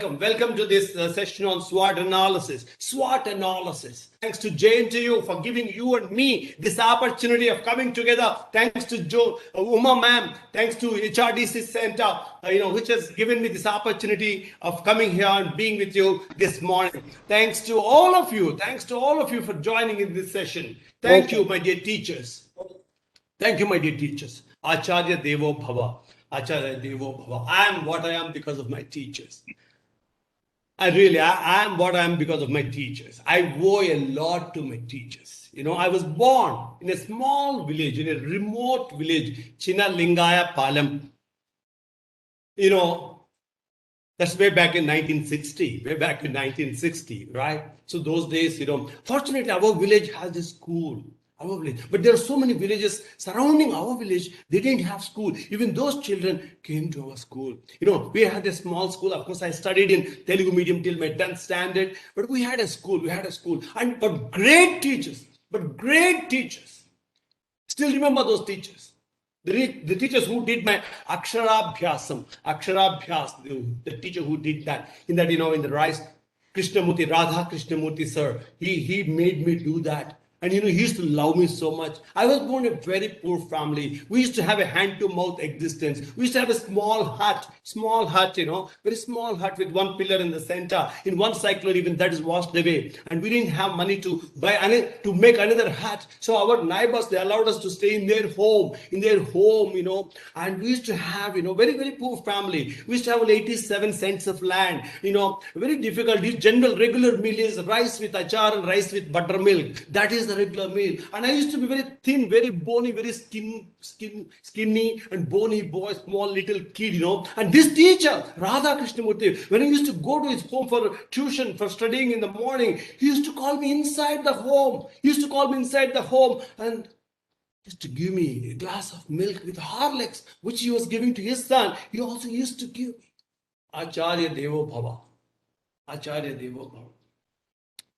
Welcome to this session on SWOT analysis. SWOT analysis. Thanks to JNTU for giving you and me this opportunity of coming together. Thanks to Uma ma'am. Thanks to HRDC Center, which has given me this opportunity of coming here and being with you this morning. Thanks to all of you. Thanks to all of you for joining in this session. Thank you, my dear teachers. Thank you, my dear teachers. Acharya Devo Bhava. Acharya Devo Bhava. I am what I am because of my teachers. I am what I am because of my teachers. I owe a lot to my teachers. I was born in a small village, in a remote village, Chinna Lingaya Palam. That's way back in 1960, right? So those days, fortunately, our village has a school. Our village. But there are so many villages surrounding our village, they didn't have school. Even those children came to our school. We had a small school. Of course, I studied in Telugu medium till my 10th standard. But we had a school. But great teachers. Still remember those teachers. The teachers who did my Aksharabhyas, the teacher who did that, in the rice, Krishnamurti, Radha Krishnamurti sir, he made me do that. And he used to love me so much. I was born in a very poor family. We used to have a hand-to-mouth existence. We used to have a small hut, very small hut with one pillar in the center. In one cyclone, even that is washed away. And we didn't have money to make another hut. So our neighbors, they allowed us to stay in their home, And we used to have, very, very poor family. We used to have 87 cents of land, very difficult. This general regular meal is rice with achar and rice with buttermilk. That is the regular meal. And I used to be very thin, very bony, very skinny and bony boy, small little kid, And this teacher, Radha Krishnamurti, when I used to go to his home for tuition, for studying in the morning, he used to call me inside the home. And used to give me a glass of milk with Horlicks, which he was giving to his son. He also used to give me Acharya Devo Bhava.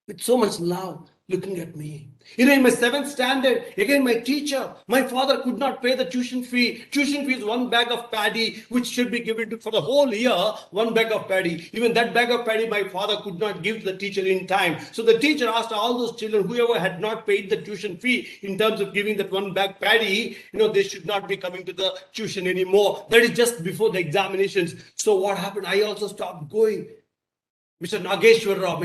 With so much love, looking at me. In my 7th standard, again my teacher, my father could not pay the tuition fee. Tuition fee is 1 bag of paddy, which should be given for the whole year, 1 bag of paddy. Even that bag of paddy, my father could not give the teacher in time. So the teacher asked all those children, whoever had not paid the tuition fee in terms of giving that 1 bag paddy, they should not be coming to the tuition anymore. That is just before the examinations. So what happened? I also stopped going. Mr. Nageshwar Rao,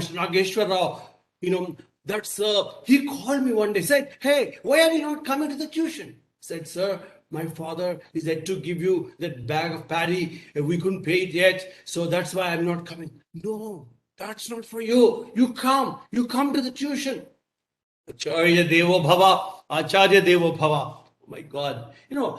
he called me one day, said, hey, why are you not coming to the tuition? I said, sir, my father is said to give you that bag of paddy. We couldn't pay it yet. So that's why I'm not coming. No, that's not for you. You come to the tuition. Acharya Devo Bhava. Oh my God,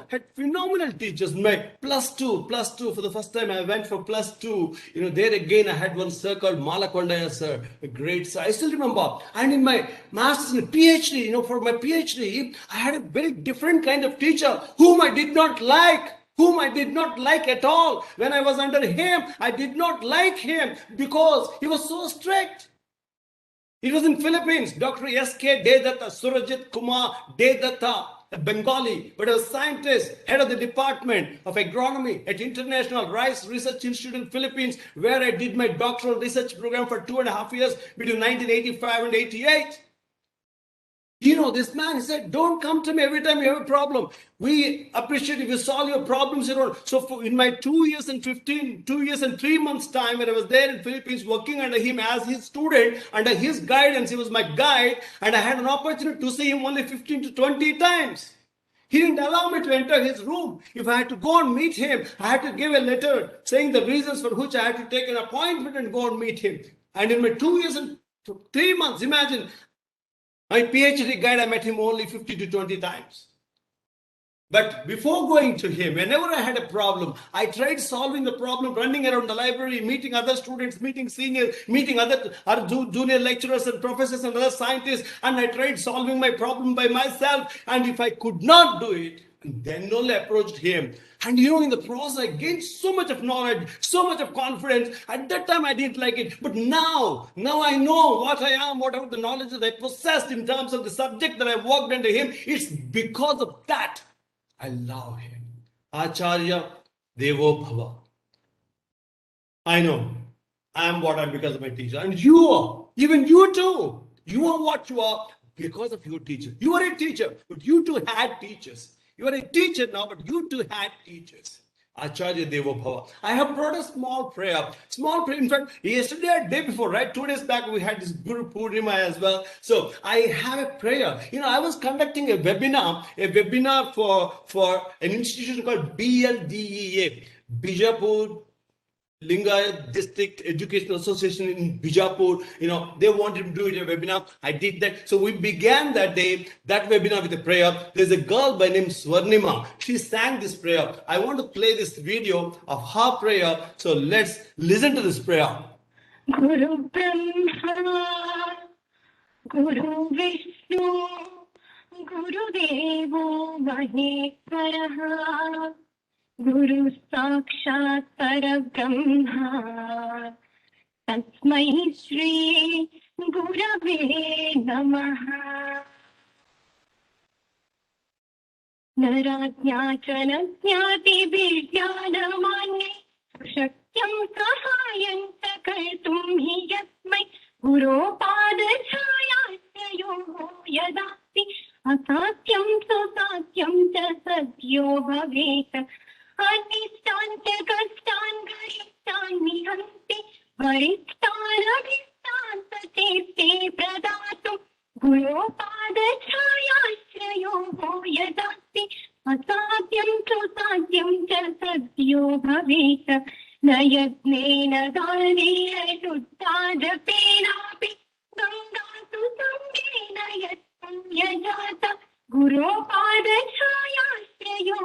had phenomenal teachers. My plus two, for the first time I went for plus 2. There again I had one sir called Malakondaya sir, a great sir. I still remember. And in my master's and PhD, for my PhD, I had a very different kind of teacher whom I did not like at all. When I was under him, I did not like him because he was so strict. It was in Philippines, Dr. S.K. Dedatta, Surajit Kumar Dedatta, a Bengali, but a scientist, head of the Department of Agronomy at International Rice Research Institute in Philippines, where I did my doctoral research program for 2.5 years between 1985 and 88. This man, he said, don't come to me every time you have a problem. We appreciate if you solve your problems. So in my 2 years and 3 months time, when I was there in Philippines working under him as his student, under his guidance, he was my guide, and I had an opportunity to see him only 15 to 20 times. He didn't allow me to enter his room. If I had to go and meet him, I had to give a letter saying the reasons for which I had to take an appointment and go and meet him. And in my 2 years and 3 months, imagine, my PhD guide, I met him only 50 to 20 times. But before going to him, whenever I had a problem, I tried solving the problem, running around the library, meeting other students, meeting seniors, meeting other junior lecturers and professors and other scientists, and I tried solving my problem by myself. And if I could not do it, then only approached him. And in the process, I gained so much of knowledge, so much of confidence. At that time, I didn't like it. But now I know what I am, whatever the knowledge that I possessed in terms of the subject that I worked under him. It's because of that I love him. Acharya Devo Bhava. I know I am what I am because of my teacher. And you are, even you too. You are what you are because of your teacher. You are a teacher, but you too had teachers. You are a teacher now, but you too had teachers. Acharya Deva Bhava. I have brought a small prayer. Small prayer. In fact, yesterday or day before, right? 2 days back, we had this Guru Purnima as well. So I have a prayer. I was conducting a webinar for an institution called BLDEA, Bijapur Lingayat District Educational Association in Bijapur. They wanted to do it a webinar. I did that. So we began that day, that webinar with a prayer. There's a girl by name Swarnima. She sang this prayer. I want to play this video of her prayer. So let's listen to this prayer. Guru Brahma, Guru Vishnu, Guru Devo Maheshwara, Guru Sakshat Parabrahma, Tasmai Shri Gurave Namaha. Narajñāchanajñāti vidyānamāni Shakyam sahayam sakartum hi yasmai Guropadachāyāśrayo yadati Asatyam susatyam ca satyo bhaveta Adhistan ca kastan garistan nihanti Varistan abhistan satete pradatum Guropadachāyāśrayo yadati Asatyam susatyam ca satyo bhaveta Na yajnena dānena shuddhājapenapi Gangātu samgena yatpunyajāta Guropadachāyāśrayo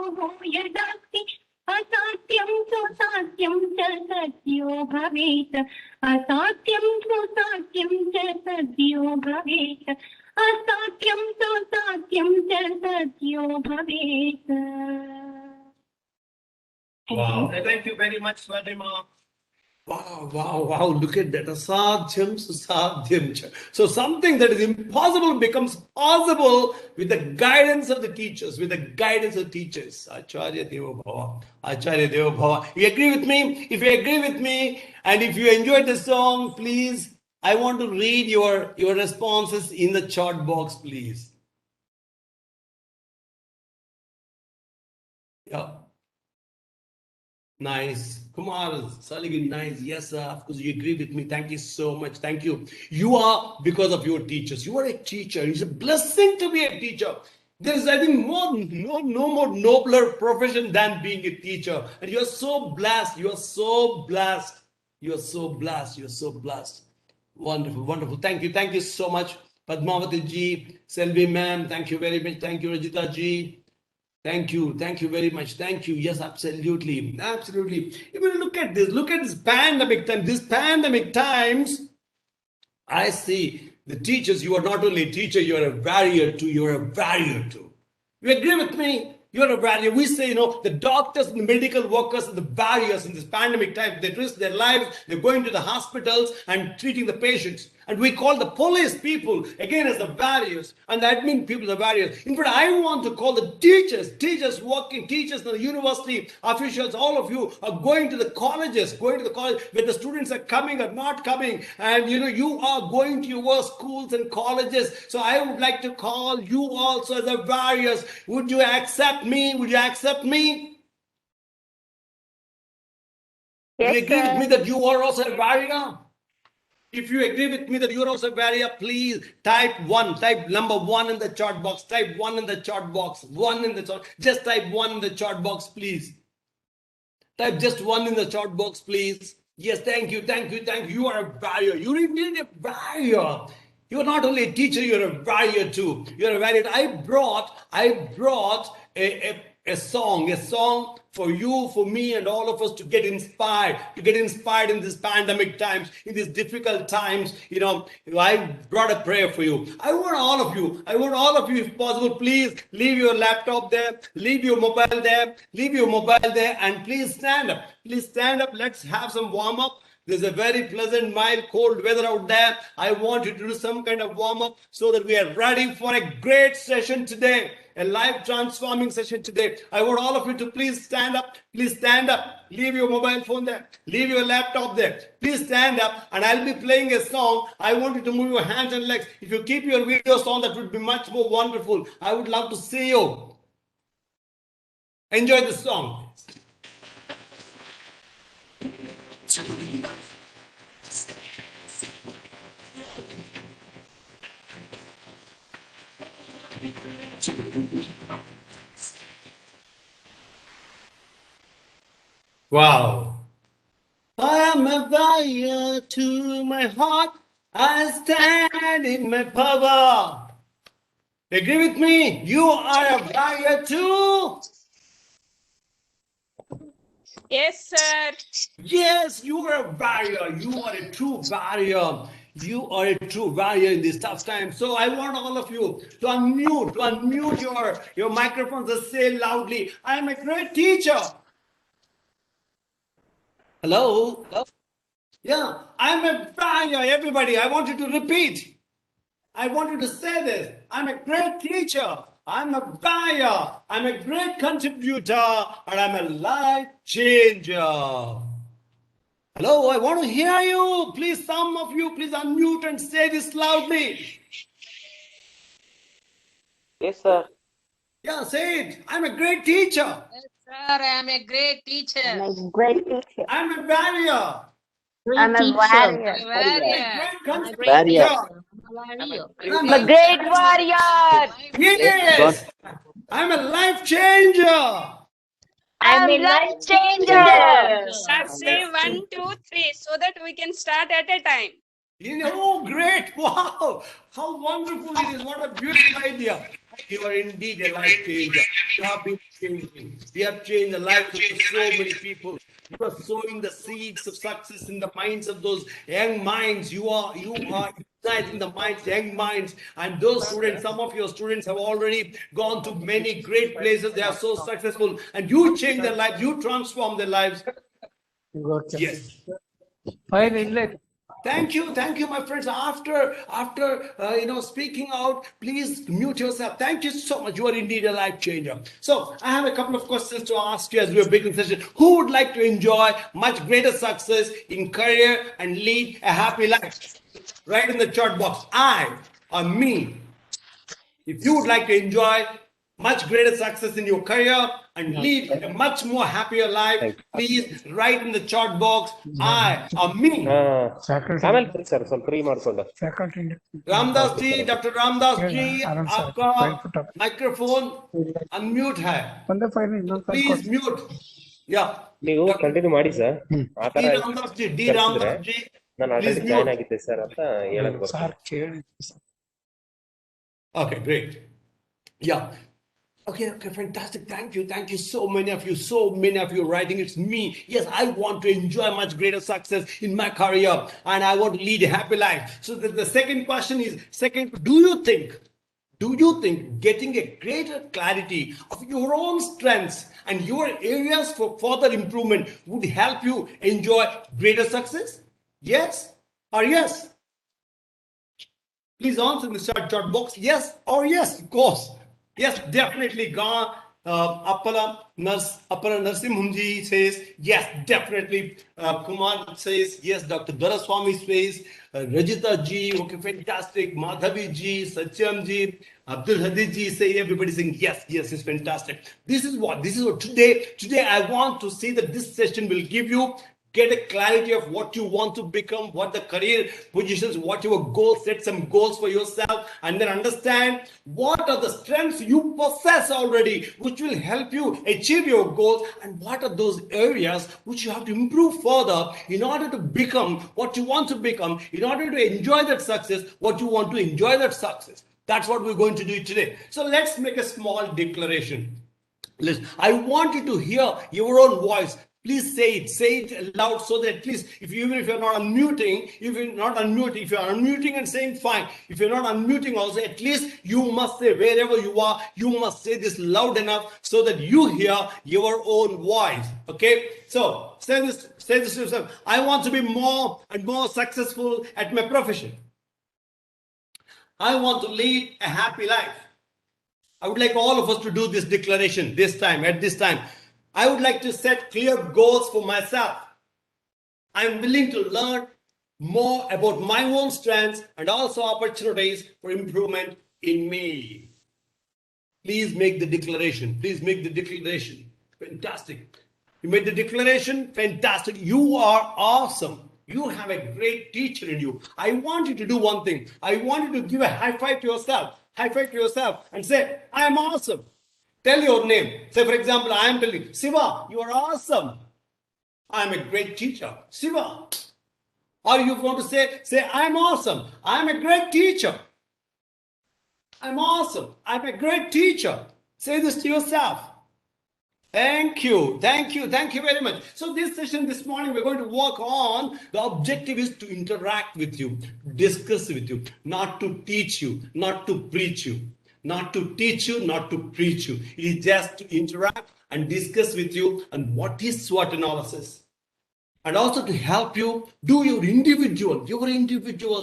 yadati Asatyam susatyam ca satyo bhaveta Asatyam susatyam ca satyo bhaveta Asatyam susatyam ca satyo bhaveta. Wow. Thank you very much, Swarnima. Wow. Look at that. Asadhyam susadhyam cha. So something that is impossible becomes possible with the guidance of the teachers, Acharya Deva Bhava. You agree with me? If you agree with me and if you enjoyed the song, please, I want to read your responses in the chat box, please. Yeah. Nice. Kumar, Saligin, nice. Yes, sir. Of course, you agree with me. Thank you so much. Thank you. You are because of your teachers. You are a teacher. It's a blessing to be a teacher. There is, I think, no more nobler profession than being a teacher. And you are so blessed. You are so blessed. Wonderful. Thank you so much. Padmavati ji, Selvi ma'am, thank you very much. Thank you, Rajita ji. Thank you very much. Thank you. Yes, absolutely. If you look at this pandemic times, I see the teachers, you are not only a teacher, you are a barrier too. You agree with me? You're a barrier. We say, the doctors and the medical workers are the barriers in this pandemic time. They risk their lives. They're going to the hospitals and treating the patients. And we call the police people, again, as the barriers. And the admin people, the barriers. In fact, I want to call the teachers in the university, officials, all of you are going to the colleges, where the students are coming or not coming. And, you are going to your schools and colleges. So I would like to call you also as the barriers. Would you accept me? Yes, you agree with me that you are also a barrier? If you agree with me that you are also a barrier, please type number 1 in the chat box. Type 1 in the chat box. Just type 1 in the chat box, please. Type just 1 in the chat box, please. Yes, thank you. You are a barrier. You really need a barrier. You are not only a teacher, you're a barrier too. You're a barrier. I brought a song for you, for me, and all of us to get inspired in these pandemic times, in these difficult times. I brought a prayer for you. I want all of you, if possible, please leave your laptop there, leave your mobile there, and please stand up. Let's have some warm up. There's a very pleasant, mild, cold weather out there. I want you to do some kind of warm up so that we are ready for a great session today, a life transforming session today. I want all of you to please stand up. Please stand up. Leave your mobile phone there. Leave your laptop there. Please stand up, and I'll be playing a song. I want you to move your hands and legs. If you keep your videos on, that would be much more wonderful. I would love to see you. Enjoy the song. Wow. I am a warrior to my heart. I stand in my power. Agree with me? You are a warrior too. Yes, sir. Yes, you are a warrior. You are a true warrior. You are a true warrior in this tough time. So I want all of you to unmute your microphones and say loudly, I am a great teacher. Hello? Yeah, I'm a warrior, everybody. I want you to repeat. I want you to say this. I'm a great teacher. I'm a buyer. I'm a great contributor. And I'm a life changer. Hello, I want to hear you. Please, some of you, please unmute and say this loudly. Yes, sir. Yeah, say it. I'm a great teacher. Yes, sir. I am a great teacher. I'm a great teacher. I'm a barrier. I'm a warrior. A warrior. I'm a great Warrior. contributor. I'm a great warrior. Yes. I'm a life changer. I'm a life changer. Let's say 1, 2, 3 so that we can start at a time. Oh, great. Wow. How wonderful it is. What a beautiful idea. You are indeed a life changer. You have been changing. You have changed the lives of so many people. You are sowing the seeds of success in the minds of those young minds. You are igniting the minds, young minds. And those students, some of your students have already gone to many great places. They are so successful. And you change their lives. You transform their lives. Yes. Fine inlet. Thank you, my friends. After speaking out, please mute yourself. Thank you so much. You are indeed a life changer. So I have a couple of questions to ask you as we begin the session. Who would like to enjoy much greater success in career and lead a happy life? Write in the chat box, I or me. If you would like to enjoy much greater success in your career and lead a much more happier life, please write in the chat box, I or me. ಆಮೇಲೆ sir ಸ್ವಲ್ಪ free ಮಾಡ್ಕೊಂಡು Faculty. Ramdas ji, doctor Ramdas ji, आराम से, आपका file foot up. Microphone unmute है, ಒಂದೇ file ಇನ್ನೊಂದು file please mute. या ನೀವು ಕಂಟಿನ್ಯೂ ಮಾಡಿ ಸರ್ ಆ ತರ डी रामदास जी, डी रामदास जी, ನಾನು please ಆಲ್ರೆಡಿ ಜಾಯ್ನ್ mute. ಆಗಿದ್ದೆ ಸರ್ ಅಂತ ಹೇಳಕ್ ಬರ್ತೀನಿ. ಸಾರ್ ಕೇಳಿ Okay, great. Yeah. Okay, fantastic. Thank you. So many of you writing. It's me. Yes, I want to enjoy much greater success in my career, and I want to lead a happy life. So the second question is, do you think getting a greater clarity of your own strengths and your areas for further improvement would help you enjoy greater success? Yes or yes? Please answer in the chat box. Yes or yes, of course. Yes, definitely. Appala Narsimhanji says yes, definitely. Kumar says yes. Dr. Daraswamy says. Rajita ji, okay, fantastic. Madhavi ji, Satyam ji, Abdul Hadid ji say everybody saying yes, it's fantastic. This is what today I want to see that this session will give you. Get a clarity of what you want to become, what the career positions, what your goals, set some goals for yourself, and then understand what are the strengths you possess already, which will help you achieve your goals, and what are those areas which you have to improve further in order to become what you want to become, in order to enjoy that success, what you want to enjoy that success. That's what we're going to do today. So let's make a small declaration. Listen, I want you to hear your own voice. Please say it loud so that at least even if you're not unmuting, if you're unmuting and saying fine, if you're not unmuting also, at least you must say wherever you are, you must say this loud enough so that you hear your own voice. Okay? So say this to yourself. I want to be more and more successful at my profession. I want to lead a happy life. I would like all of us to do this declaration at this time. I would like to set clear goals for myself. I am willing to learn more about my own strengths and also opportunities for improvement in me. Please make the declaration. Fantastic. You made the declaration. Fantastic. You are awesome. You have a great teacher in you. I want you to do one thing. I want you to give a high five to yourself. High five to yourself and say, I am awesome. Tell your name. Say, for example, I am telling you, Siva, you are awesome. I am a great teacher. Siva. Or you want to say, I am awesome. I am a great teacher. I'm awesome. I'm a great teacher. Say this to yourself. Thank you very much. So this session this morning, we're going to work on, the objective is to interact with you, discuss with you, not to teach you, not to preach you. Not to teach you, not to preach you. It is just to interact and discuss with you and what is SWOT analysis. And also to help you do your individual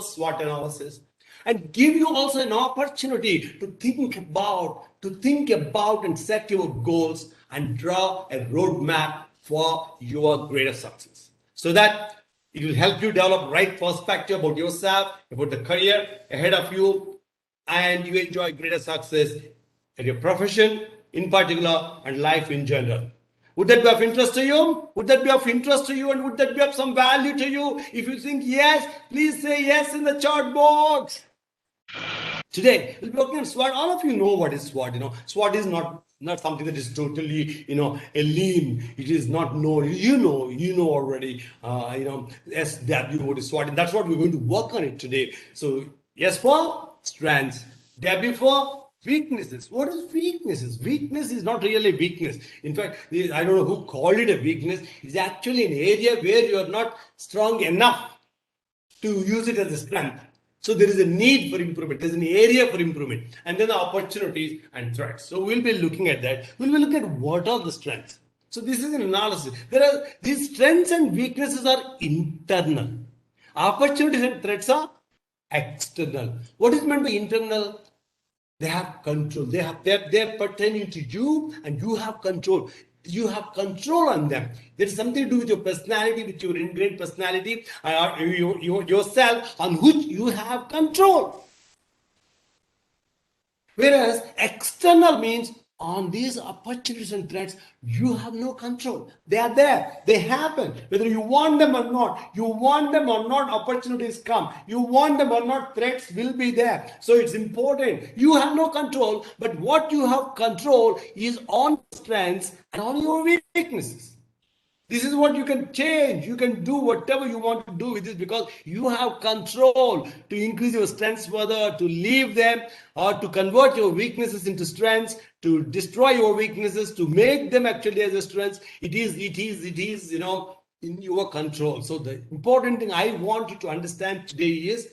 SWOT analysis. And give you also an opportunity to think about and set your goals and draw a roadmap for your greater success. So that it will help you develop right perspective about yourself, about the career ahead of you, and you enjoy greater success at your profession in particular and life in general. Would that be of interest to you? And would that be of some value to you? If you think yes, please say yes in the chat box. Today, we'll be working on SWOT. All of you know what is SWOT. SWOT is not something that is totally, alien. It is not known. You know already, SW, what is SWOT. And that's what we're going to work on it today. So, S for strengths. W for weaknesses. What is weaknesses? Weakness is not really weakness. In fact, I don't know who called it a weakness. It's actually an area where you are not strong enough to use it as a strength. So there is a need for improvement. There's an area for improvement. And then the opportunities and threats. So we'll be looking at that. We'll be looking at what are the strengths. So this is an analysis. These strengths and weaknesses are internal. Opportunities and threats are external. What is meant by internal? They have control. They're pertaining to you, and you have control. You have control on them. There is something to do with your personality, with your ingrained personality, yourself, on which you have control. Whereas external means on these opportunities and threats, you have no control. They are there. They happen. Whether you want them or not, opportunities come. You want them or not, threats will be there. So it's important. You have no control, but what you have control is on strengths and on your weaknesses. This is what you can change. You can do whatever you want to do with this because you have control to increase your strengths further, to leave them, or to convert your weaknesses into strengths, to destroy your weaknesses, to make them actually as a strengths. It is, in your control. So the important thing I want you to understand today is,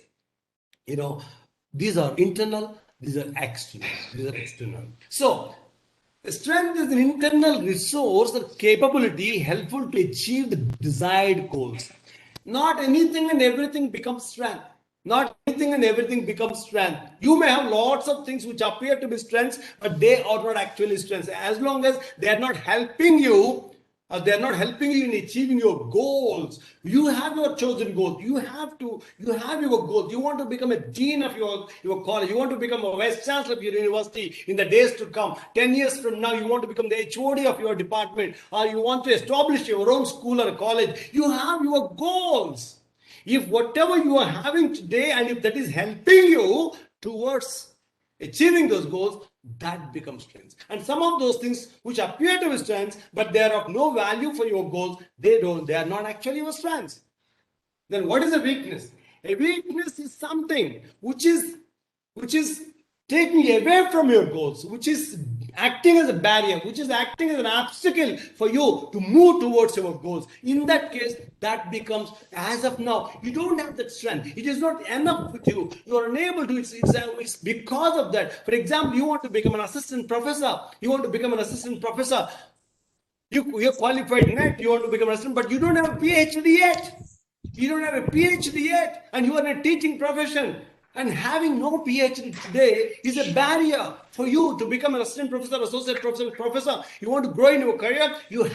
these are internal, these are external. So, strength is an internal resource or capability helpful to achieve the desired goals. Not anything and everything becomes strength. You may have lots of things which appear to be strengths, but they are not actually strengths. As long as they are not helping you, in achieving your goals. You have your chosen goals. You have your goals. You want to become a dean of your college. You want to become a vice chancellor of your university in the days to come. 10 years from now, you want to become the HOD of your department, or you want to establish your own school or college. You have your goals. If whatever you are having today, and if that is helping you towards achieving those goals, that becomes strengths. And some of those things which appear to be strengths, but they are of no value for your goals, they are not actually your strengths. Then what is a weakness? A weakness is something which is taking away from your goals, which is acting as a barrier, which is acting as an obstacle for you to move towards your goals. In that case, that becomes, as of now, you don't have that strength. It is not enough with you. You are unable to. It's because of that. For example, you want to become an assistant professor. You're qualified net, you want to become an assistant, but you don't have a PhD yet. And you are in a teaching profession. And having no PhD today is a barrier for you to become an assistant professor, associate professor. You want to grow in your career, you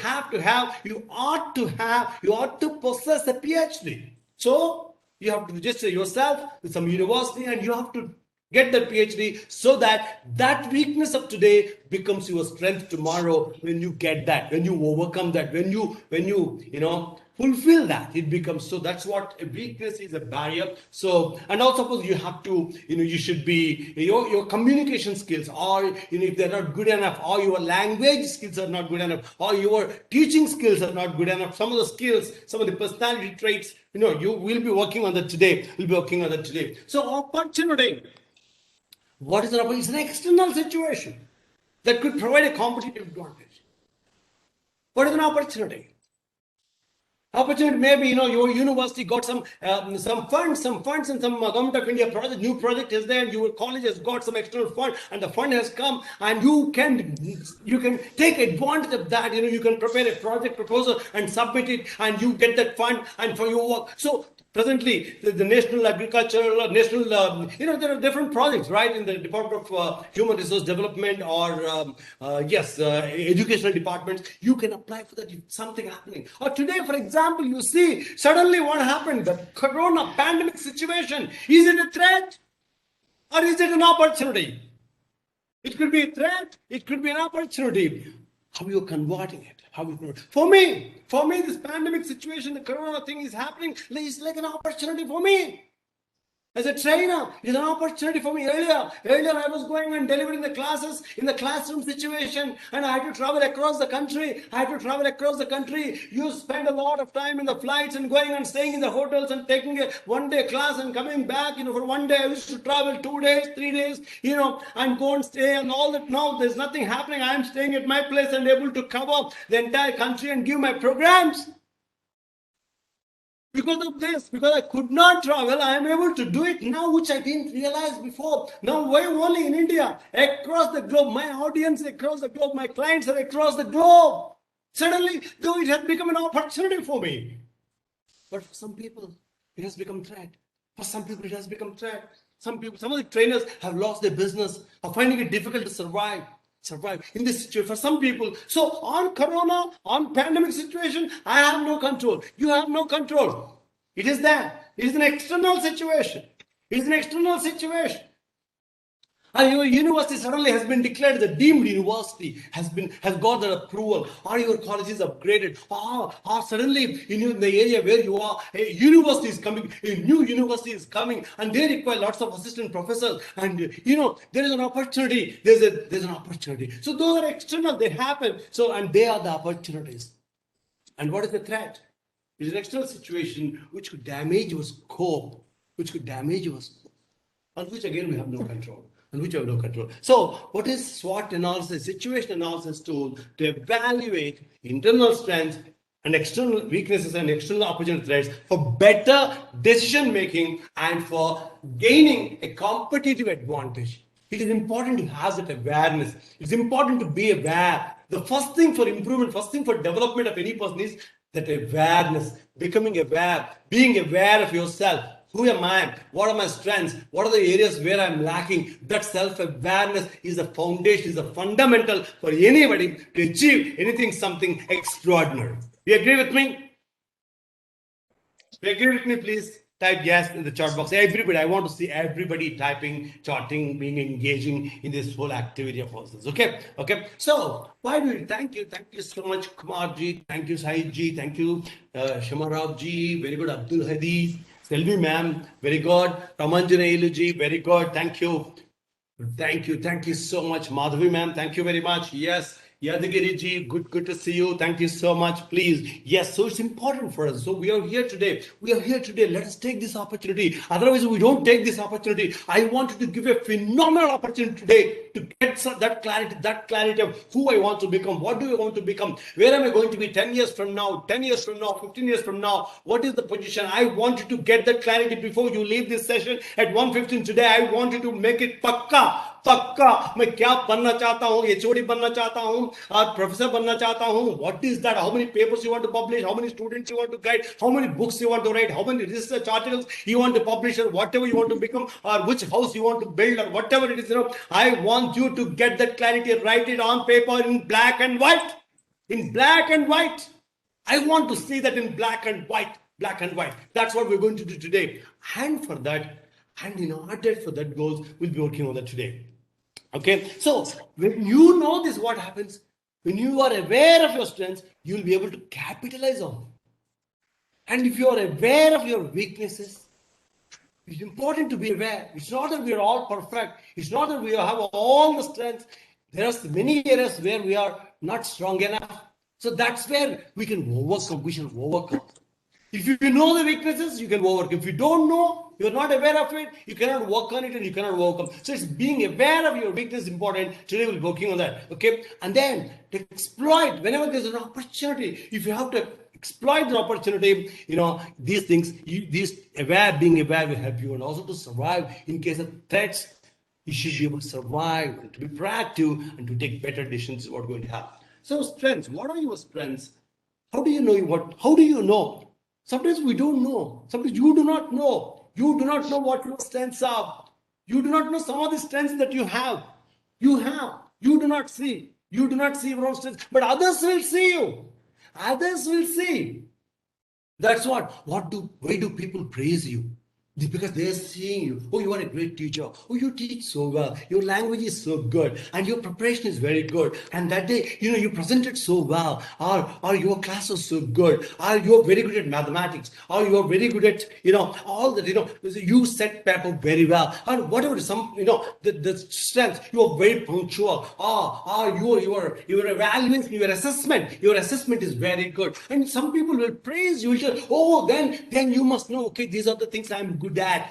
ought to possess a PhD. So you have to register yourself with some university and you have to get that PhD so that weakness of today becomes your strength tomorrow. When you get that, when you overcome that, when you fulfill that, it becomes so. That's what a weakness is, a barrier. So, and also suppose you have to, you should be, your communication skills, or if they're not good enough, or your language skills are not good enough, or your teaching skills are not good enough. Some of the skills, some of the personality traits, you will be working on that today. So opportunity. What is an opportunity? It's an external situation that could provide a competitive advantage. What is an opportunity? Opportunity, maybe your university got some funds and some government of India project, new project is there, and your college has got some external fund, and the fund has come, and you can take advantage of that. You can prepare a project proposal and submit it, and you get that fund and for your work. So presently, the National Agricultural, there are different projects, right, in the Department of Human Resource Development or, educational departments. You can apply for that if something happening. Or today, for example, you see, suddenly what happened? The corona pandemic situation. Is it a threat? Or is it an opportunity? It could be a threat. It could be an opportunity. How are you converting it? For me, this pandemic situation, the corona thing is happening. It's like an opportunity for me. As a trainer, it's an opportunity for me. Earlier I was going and delivering the classes in the classroom situation, and I had to travel across the country. You spend a lot of time in the flights and going and staying in the hotels and taking a one-day class and coming back. For one day I used to travel 2 days, 3 days, and go and stay and all that. Now there's nothing happening. I am staying at my place and able to cover the entire country and give my programs. Because of this, because I could not travel, I am able to do it now, which I didn't realize before. Now, why only in India? Across the globe, my audience across the globe, my clients are across the globe. Suddenly, though, it has become an opportunity for me. But for some people, it has become threat. Some of the trainers have lost their business, are finding it difficult to survive in this situation for some people. So on corona, on pandemic situation, I have no control. You have no control. It is that. It is an external situation. And your university suddenly has been declared the deemed university, has got the approval, or your college is upgraded, or suddenly in the area where you are, a university is coming, a new university is coming, and they require lots of assistant professors, and there is an opportunity. There's an opportunity. So those are external, they happen. So, and they are the opportunities. And what is the threat? It is an external situation which could damage your scope, on which again we have no control. So, what is SWOT analysis, situation analysis tool to evaluate internal strengths and external weaknesses and external opportunity threats for better decision making and for gaining a competitive advantage? It is important to have that awareness. It's important to be aware. The first thing for improvement, first thing for development of any person is that awareness, becoming aware, being aware of yourself. Who am I? What are my strengths? What are the areas where I'm lacking? That self-awareness is a foundation, is a fundamental for anybody to achieve something extraordinary. You agree with me? Please type yes in the chat box. Everybody, I want to see everybody typing, chatting, being engaging in this whole activity of ours. Okay. So why do we thank you so much, Kumar ji, thank you, Sai ji, thank you, Shamarao ji, very good, Abdul Hadi. Selvi ma'am, very good. Ramanjana Iluji, very good. Thank you so much. Madhavi ma'am, thank you very much. Yes, Yadagiri ji, good to see you. Thank you so much. Please. Yes, so it's important for us. So we are here today. Let us take this opportunity. Otherwise, we don't take this opportunity. I wanted to give a phenomenal opportunity today to get that clarity of who I want to become. What do I want to become? Where am I going to be 10 years from now, 10 years from now, 15 years from now? What is the position? I wanted to get that clarity before you leave this session at 1:15 today. I wanted to make it pakka. मैं क्या बनना चाहता हूँ, HOD बनना चाहता हूँ और professor बनना चाहता हूँ. What is that? How many papers you want to publish? How many students you want to guide? How many books you want to write? How many research articles you want to publish, or whatever you want to become, or which house you want to build, or whatever it is. I want you to get that clarity. Write it on paper in black and white. In black and white. I want to see that in black and white. Black and white. That's what we're going to do today. And for that, and in order for that goals, we'll be working on that today. Okay, so when you know this, what happens? When you are aware of your strengths, you'll be able to capitalize on them. And if you are aware of your weaknesses, it's important to be aware. It's not that we are all perfect. It's not that we have all the strengths. There are many areas where we are not strong enough. So that's where we can overcome. We should overcome. If you know the weaknesses, you can overcome. If you don't know, you're not aware of it, you cannot work on it and you cannot overcome. So it's being aware of your weakness is important. Today we'll be working on that. Okay. And then to exploit whenever there's an opportunity, if you have to exploit the opportunity, these things, being aware will help you, and also to survive in case of threats. You should be able to survive and to be proactive and to take better decisions is what going to happen. So strengths, what are your strengths? How do you know how do you know? Sometimes we don't know. Sometimes you do not know. You do not know what your strengths are. You do not know some of the strengths that you have. You do not see. You do not see your own strengths, but others will see you. Others will see. That's why do people praise you? Because they're seeing you. Oh, you are a great teacher. Oh, you teach so well. Your language is so good. And your preparation is very good. And that day, you presented so well. Or your class was so good. Or you're very good at mathematics. Or you're very good at, all that, you set paper very well. Or whatever, the strength, you are very punctual. Your evaluation, your assessment is very good. And some people will praise you. Will tell, oh, then you must know, okay, these are the things I'm good at.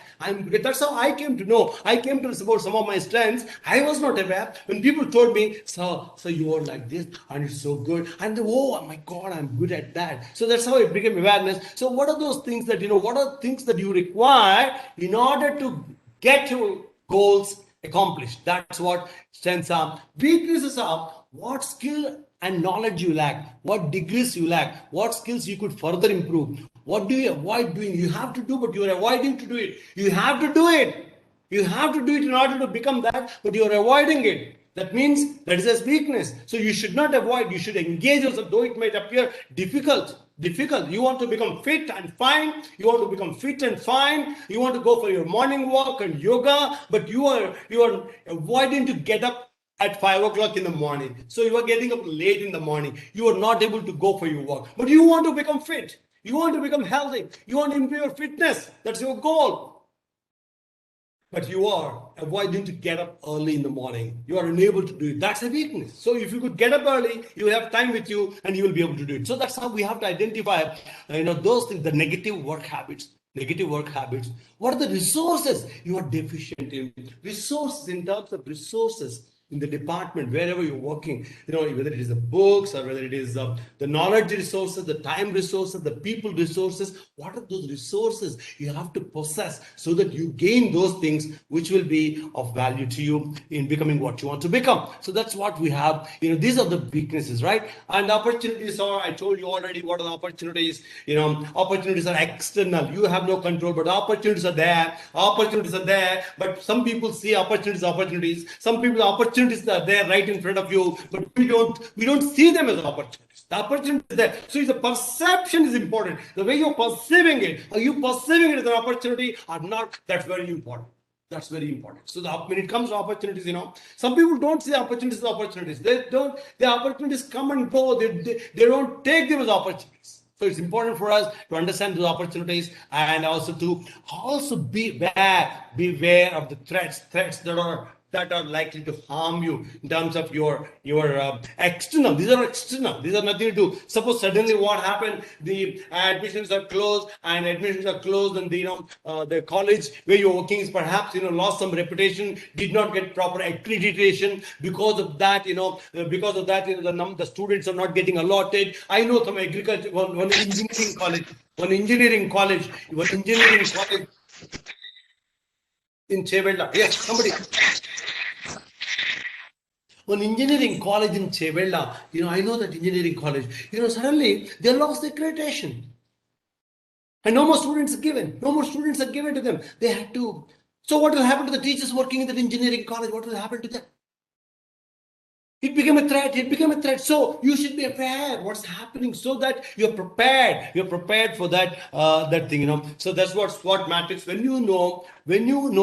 That's how I came to know. I came to support some of my strengths. I was not aware. When people told me, so you are like this, and it's so good. And oh my God, I'm good at that. So that's how it became awareness. So what are those things that, what are things that you require in order to get your goals accomplished? That's what strengths are. Weaknesses are what skill and knowledge you lack, what degrees you lack, what skills you could further improve. What do you avoid doing? You have to do, but you're avoiding to do it. You have to do it. You have to do it in order to become that, but you're avoiding it. That means that is a weakness. So you should not avoid, you should engage yourself, though it might appear difficult. You want to become fit and fine. You want to become fit and fine. You want to go for your morning walk and yoga, but you are avoiding to get up at 5 o'clock in the morning. So you are getting up late in the morning. You are not able to go for your walk, but you want to become fit. You want to become healthy. You want to improve your fitness. That's your goal. But you are avoiding to get up early in the morning. You are unable to do it. That's a weakness. So if you could get up early, you will have time with you and you will be able to do it. So that's how we have to identify, those things, the negative work habits. What are the resources you are deficient in? Resources in terms of resources. In the department, wherever you're working, whether it is the books or whether it is the knowledge resources, the time resources, the people resources, what are those resources you have to possess so that you gain those things which will be of value to you in becoming what you want to become. So that's what we have. These are the weaknesses, right? And opportunities are, I told you already what are the opportunities. Opportunities are external. You have no control, but opportunities are there. But some people see opportunities. Some people opportunities are there right in front of you, but we don't see them as opportunities. The opportunity is there. So the perception is important. The way you're perceiving it, are you perceiving it as an opportunity or not? That's very important. So when it comes to opportunities, some people don't see opportunities as opportunities. The opportunities come and go. They don't take them as opportunities. So it's important for us to understand those opportunities and also to beware of the threats that are that are likely to harm you in terms of your external. These are external. These are nothing to do. Suppose suddenly what happened? The admissions are closed, and then the college where you're working is perhaps lost some reputation, did not get proper accreditation. Because of that, the students are not getting allotted. I know some agriculture, one engineering college in Chevella. Yes, somebody. One engineering college in Chevella, I know that engineering college, suddenly they lost the accreditation. And no more students are given. No more students are given to them. They had to. So what will happen to the teachers working in that engineering college? What will happen to them? It became a threat. It became a threat. So you should be aware what's happening, so that you're prepared. You're prepared for that thing. So that's what SWOT matters. When you know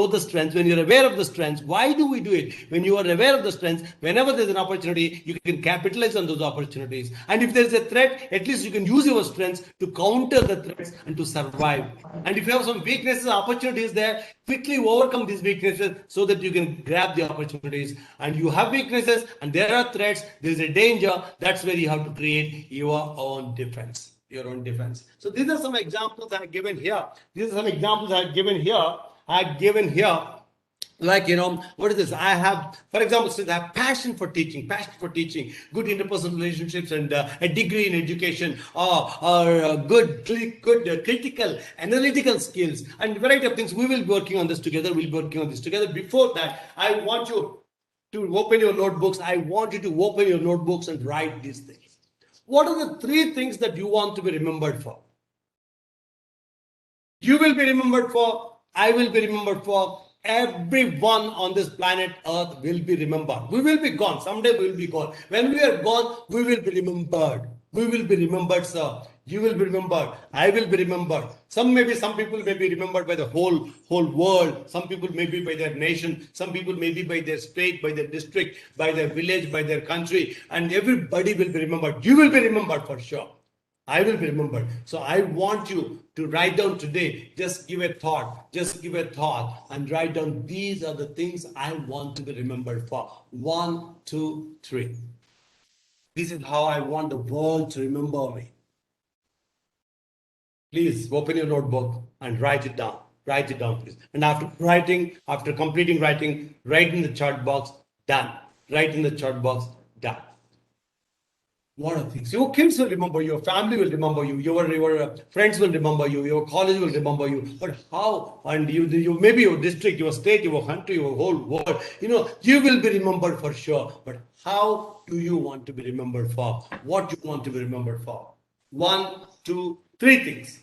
the strengths, when you're aware of the strengths. Why do we do it? When you are aware of the strengths, whenever there's an opportunity, you can capitalize on those opportunities. And if there's a threat, at least you can use your strengths to counter the threats and to survive. And if you have some weaknesses, opportunities there, quickly overcome these weaknesses so that you can grab the opportunities. And you have weaknesses and there are threats, there's a danger. That's where you have to create your own defense. So these are some examples I have given here. Like, what is this? I have, for example, since I have passion for teaching, good interpersonal relationships, and a degree in education, or good critical, analytical skills, and variety of things. We will be working on this together. Before that, I want you to open your notebooks. And write these things. What are the 3 things that you want to be remembered for? You will be remembered for, I will be remembered for, everyone on this planet Earth will be remembered. We will be gone. Someday we will be gone. When we are gone, we will be remembered. We will be remembered, sir. You will be remembered. I will be remembered. Some people may be remembered by the whole world. Some people may be by their nation. Some people may be by their state, by their district, by their village, by their country. And everybody will be remembered. You will be remembered for sure. I will be remembered. So I want you to write down today. Just give a thought and write down, these are the things I want to be remembered for. 1, 2, 3. This is how I want the world to remember me. Please open your notebook and write it down. Please. And after completing writing, write in the chat box, done. Done. What are things? Your kids will remember you, your family will remember you, your friends will remember you, your college will remember you. But how? And you maybe your district, your state, your country, your whole world. You will be remembered for sure. But how do you want to be remembered for? What you want to be remembered for? 1, 2, 3 things.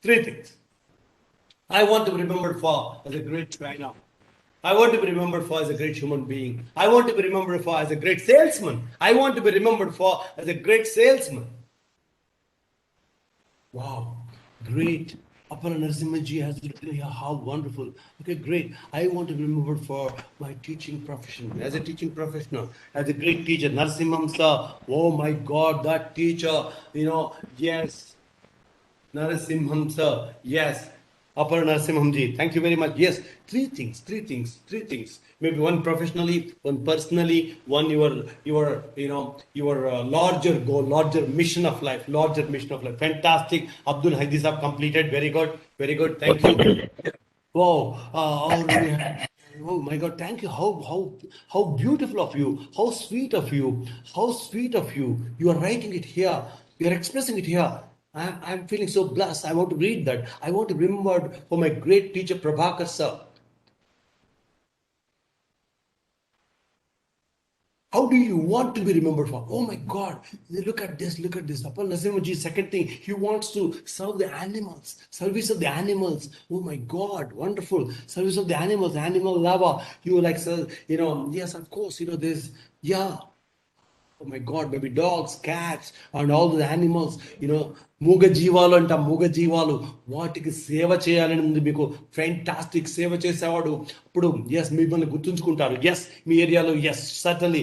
3 things. I want to be remembered for as a great trainer. I want to be remembered for as a great human being. I want to be remembered for as a great salesman. Wow, great. Apara Narasimhaji has written here, how wonderful. Okay, great. I want to be remembered for my teaching profession. As a teaching professional, as a great teacher, Narasimham sir. Oh my God, that teacher, yes. Narasimham sir, yes. Apara Narasimhamji, thank you very much. Yes, 3 things. Maybe one professionally, one personally, one your larger goal, larger mission of life. Fantastic. Abdul Hadi sahab completed. Very good. Thank you. Wow. Oh my God, thank you. How beautiful of you. How sweet of you. You are writing it here. You are expressing it here. I'm feeling so blessed. I want to read that. I want to remember for my great teacher Prabhakar sir. How do you want to be remembered for? Oh my God, look at this. Apal Narasimhaji's second thing, he wants to serve the animals, service of the animals. Oh my God, wonderful. Service of the animals, animal lover. You like, yes, of course, there's, yeah. Oh my God, maybe dogs, cats, and all the animals, మూగ జీవాలు వాటికి సేవ చేయాలని ఉంది మీకు. Fantastic. సేవ చేసేవాడు ఇప్పుడు ఎస్ మిమ్మల్ని గుర్తుంచుకుంటారు. ఎస్ మీ ఏరియాలో. Yes certainly.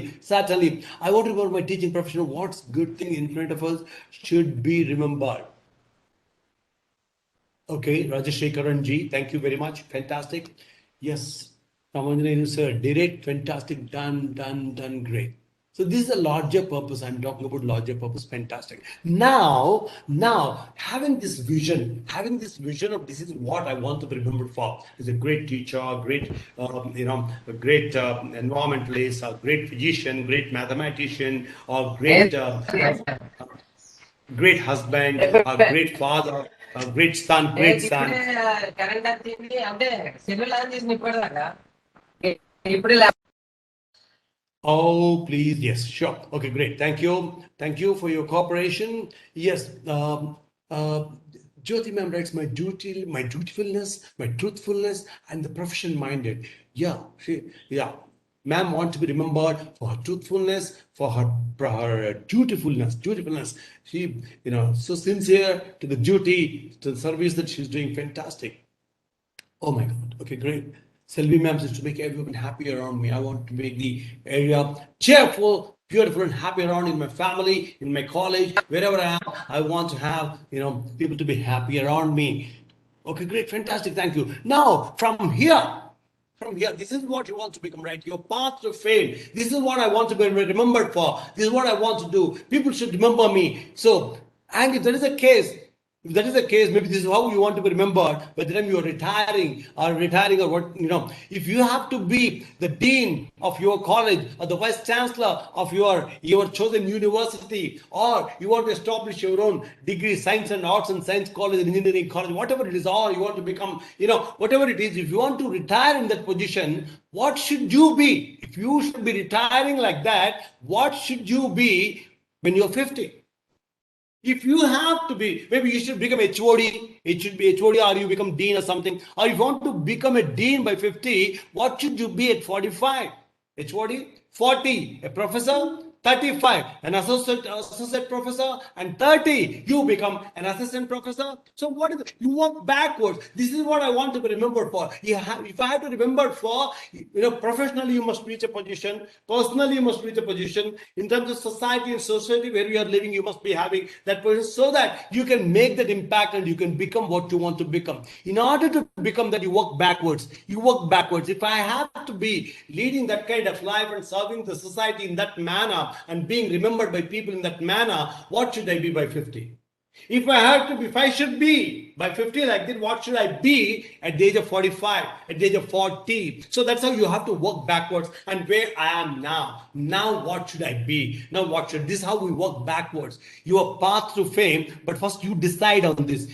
I want to remember my teaching profession. What's good thing in front of us should be remembered. Okay, Rajeshekaran ji, thank you very much. Fantastic. Yes. Ramanjana, sir, direct, fantastic, done, great. So this is a larger purpose. I'm talking about larger purpose, fantastic. Now, having this vision of this is what I want to be remembered for. Is a great teacher, a great environmentalist, a great physician, great mathematician, or great husband, a great father, a great son, great son. Oh, please, yes, sure. Okay, great. Thank you. Thank you for your cooperation. Yes, Jyoti ma'am writes my duty, my dutifulness, my truthfulness, and the profession minded. Yeah. Ma'am want to be remembered for her truthfulness, for her dutifulness. She, so sincere to the duty, to the service that she's doing. Fantastic. Oh my God. Okay, great. Selvi ma'am says to make everyone happy around me. I want to make the area cheerful, beautiful, and happy around in my family, in my college, wherever I am. I want to have, people to be happy around me. Okay, great, fantastic. Thank you. Now, from here, this is what you want to become, right? Your path to fame. This is what I want to be remembered for. This is what I want to do. People should remember me. So, and if that is the case, maybe this is how you want to be remembered by the time you are retiring or what, if you have to be the dean of your college or the vice chancellor of your chosen university, or you want to establish your own degree, science and arts and science college and engineering college, whatever it is, or you want to become, whatever it is, if you want to retire in that position, what should you be? If you should be retiring like that, what should you be when you're 50? If you have to be, maybe you should become HOD, it should be HOD, or you become dean or something. Or if you want to become a dean by 50, what should you be at 45? HOD, 40, a professor, 35, an associate professor, and 30, you become an assistant professor. So what is it? You work backwards. This is what I want to be remembered for. If I have to remember for, professionally you must reach a position, personally you must reach a position, in terms of society and society where you are living, you must be having that position so that you can make that impact and you can become what you want to become. In order to become that, you work backwards. If I have to be leading that kind of life and serving the society in that manner and being remembered by people in that manner, what should I be by 50? If I should be by 50 like this, what should I be at the age of 45, at the age of 40? So that's how you have to work backwards. And where I am now, what should I be? This is how we work backwards. Your path to fame, but first you decide on this.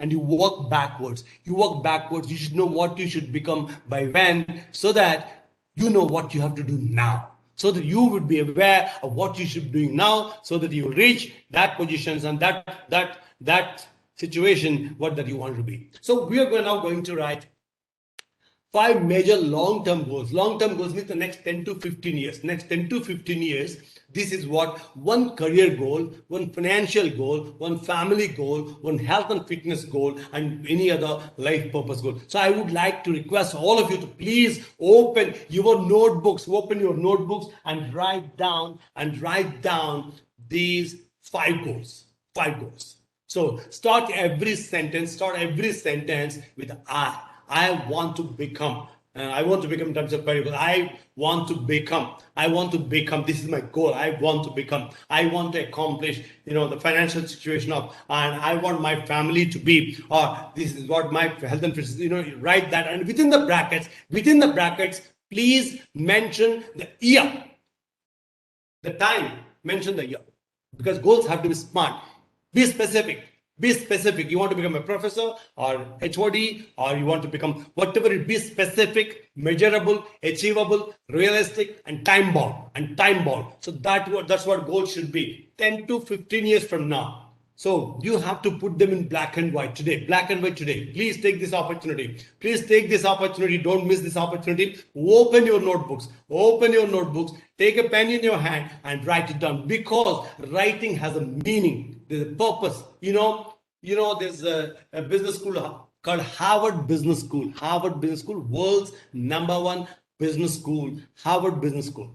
And you work backwards. You should know what you should become by when, so that you know what you have to do now. So that you would be aware of what you should be doing now, so that you will reach that positions and that situation, what that you want to be. So we are now going to write 5 major long-term goals. Long-term goals means the next 10 to 15 years. This is what one career goal, one financial goal, one family goal, one health and fitness goal, and any other life purpose goal. So I would like to request all of you to please open your notebooks and write down these 5 goals. So start every sentence with I. I want to become. I want to become in terms of career. I want to become. This is my goal. I want to become. I want to accomplish, the financial situation of, and I want my family to be, or this is what my health and fitness, write that. And within the brackets, please mention the year, the time, mention the year, because goals have to be smart. Be specific. You want to become a professor or HOD, or you want to become whatever it be, specific, measurable, achievable, realistic, and time bound. So that's what goals should be. 10 to 15 years from now. So you have to put them in black and white today. Please take this opportunity. Don't miss this opportunity. Open your notebooks. Take a pen in your hand and write it down, because writing has a meaning. There's a purpose. There's a business school called Harvard Business School. World's #1 business school. Harvard Business School.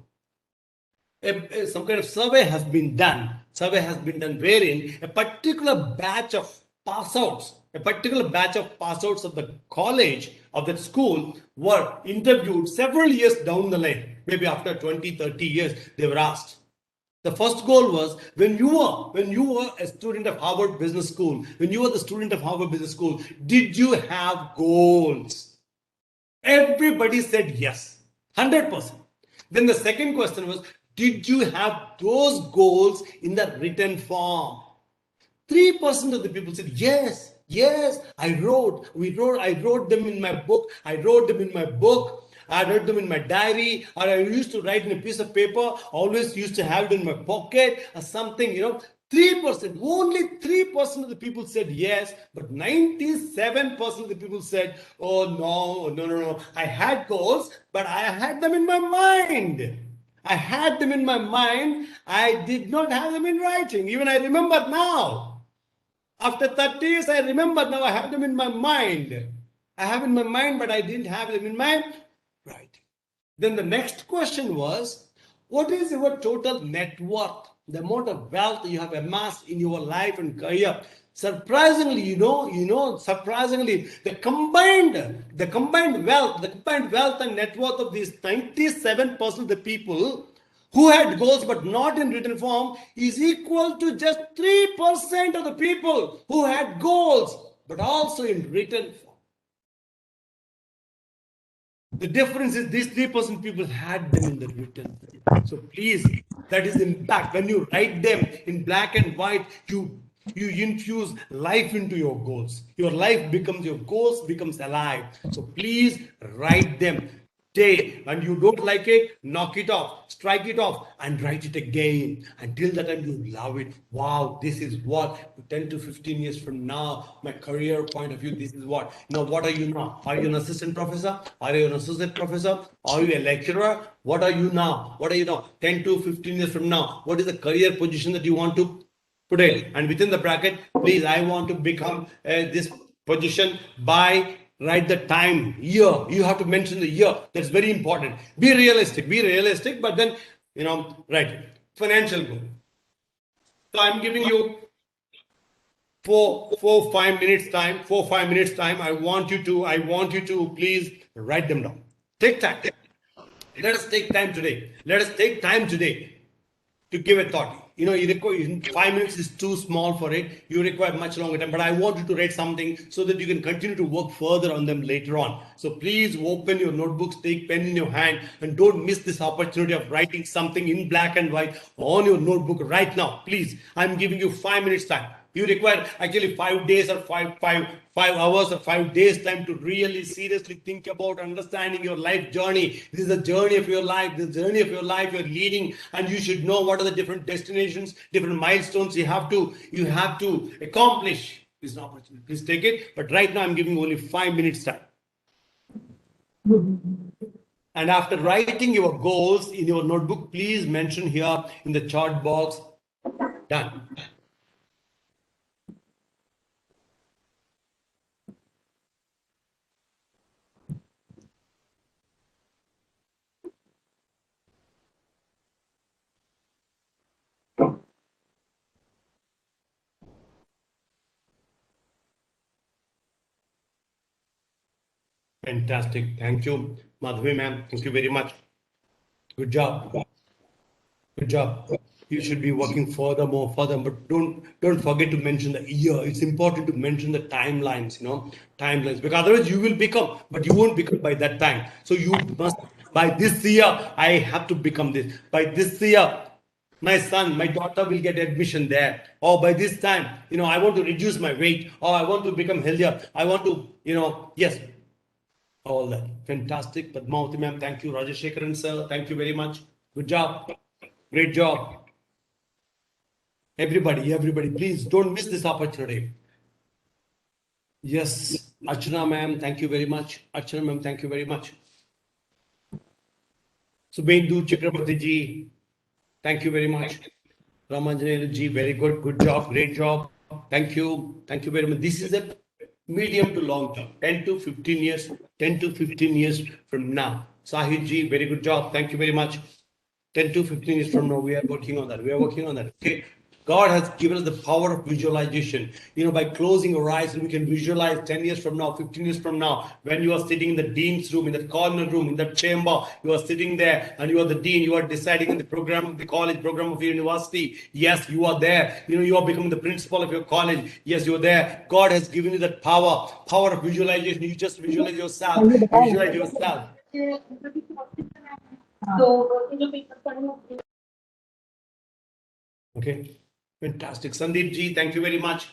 Some kind of survey has been done wherein a particular batch of pass outs a particular batch of pass outs of the college of that school were interviewed several years down the line. Maybe after 20, 30 years, they were asked. The first goal was when you were a student of Harvard Business School, when you were the student of Harvard Business School, did you have goals? Everybody said yes, 100%. Then the second question was, did you have those goals in the written form? 3% of the people said yes, yes. I wrote them in my book. I wrote them in my book. I wrote them in my diary, or I used to write in a piece of paper. Always used to have it in my pocket or something. 3%. Only 3% of the people said yes, but 97% of the people said, "Oh no. I had goals, but I had them in my mind. I had them in my mind. I did not have them in writing. Even I remember now." After 30 years, I remember now I have them in my mind. I have in my mind, but I didn't have them in my writing. Then the next question was, what is your total net worth? The amount of wealth you have amassed in your life and career. Surprisingly, surprisingly, the combined wealth and net worth of these 97% of the people who had goals but not in written form is equal to just 3% of the people who had goals but also in written form. The difference is these 3% people had them in the written. So please, that is the impact. When you write them in black and white, you infuse life into your goals. Your life becomes, your goals becomes alive. So please write them. And you don't like it, knock it off, strike it off, and write it again. Until that time, you love it. Wow, this is what 10 to 15 years from now, my career point of view, this is what. Now, what are you now? Are you an assistant professor? Are you an associate professor? Are you a lecturer? What are you now? 10 to 15 years from now, what is the career position that you want to put in? And within the bracket, please, I want to become this position by. Write the time, year. You have to mention the year. That's very important. Be realistic, but then, write financial goal. So I'm giving you 5 minutes time. I want you to please write them down. Take time. Let us take time today to give a thought. You require 5 minutes is too small for it. You require much longer time. But I want you to write something so that you can continue to work further on them later on. So please open your notebooks, take pen in your hand, and don't miss this opportunity of writing something in black and white on your notebook right now. Please, I'm giving you 5 minutes time. You require actually 5 days or 5 hours or 5 days time to really seriously think about understanding your life journey. This is the journey of your life. The journey of your life you're leading, and you should know what are the different destinations, different milestones you have to accomplish. This is an opportunity. Please take it. But right now I'm giving only 5 minutes time. And after writing your goals in your notebook, please mention here in the chat box, done. Fantastic. Thank you, Madhvi ma'am. Thank you very much. Good job. Good job. You should be working further, but don't forget to mention the year. It's important to mention the timelines, timelines, because otherwise you will become, but you won't become by that time. So you must, by this year, I have to become this. By this year, my son, my daughter will get admission there. Or by this time, I want to reduce my weight, or I want to become healthier. I want to, yes. All that. Fantastic. Padmavati ma'am, thank you. Rajashekaran sir, thank you very much. Good job. Great job. Everybody, please don't miss this opportunity. Yes. Archana ma'am, thank you very much. Archana ma'am, thank you very much. Subhendu Chakraborty ji, thank you very much. Ramanjanel ji, very good. Good job. Great job. Thank you. Thank you very much. This is a medium to long term, 10 to 15 years from now. Sahid ji, very good job. Thank you very much. 10 to 15 years from now, we are working on that. Okay. God has given us the power of visualization. By closing our eyes, we can visualize 10 years from now, 15 years from now, when you are sitting in the dean's room, in the corner room, in the chamber, you are sitting there and you are the dean, you are deciding on the program of the college, program of your university. Yes, you are there. You are becoming the principal of your college. Yes, you are there. God has given you that power of visualization. You just visualize yourself. Visualize yourself. Okay, fantastic. Sandeep ji, thank you very much.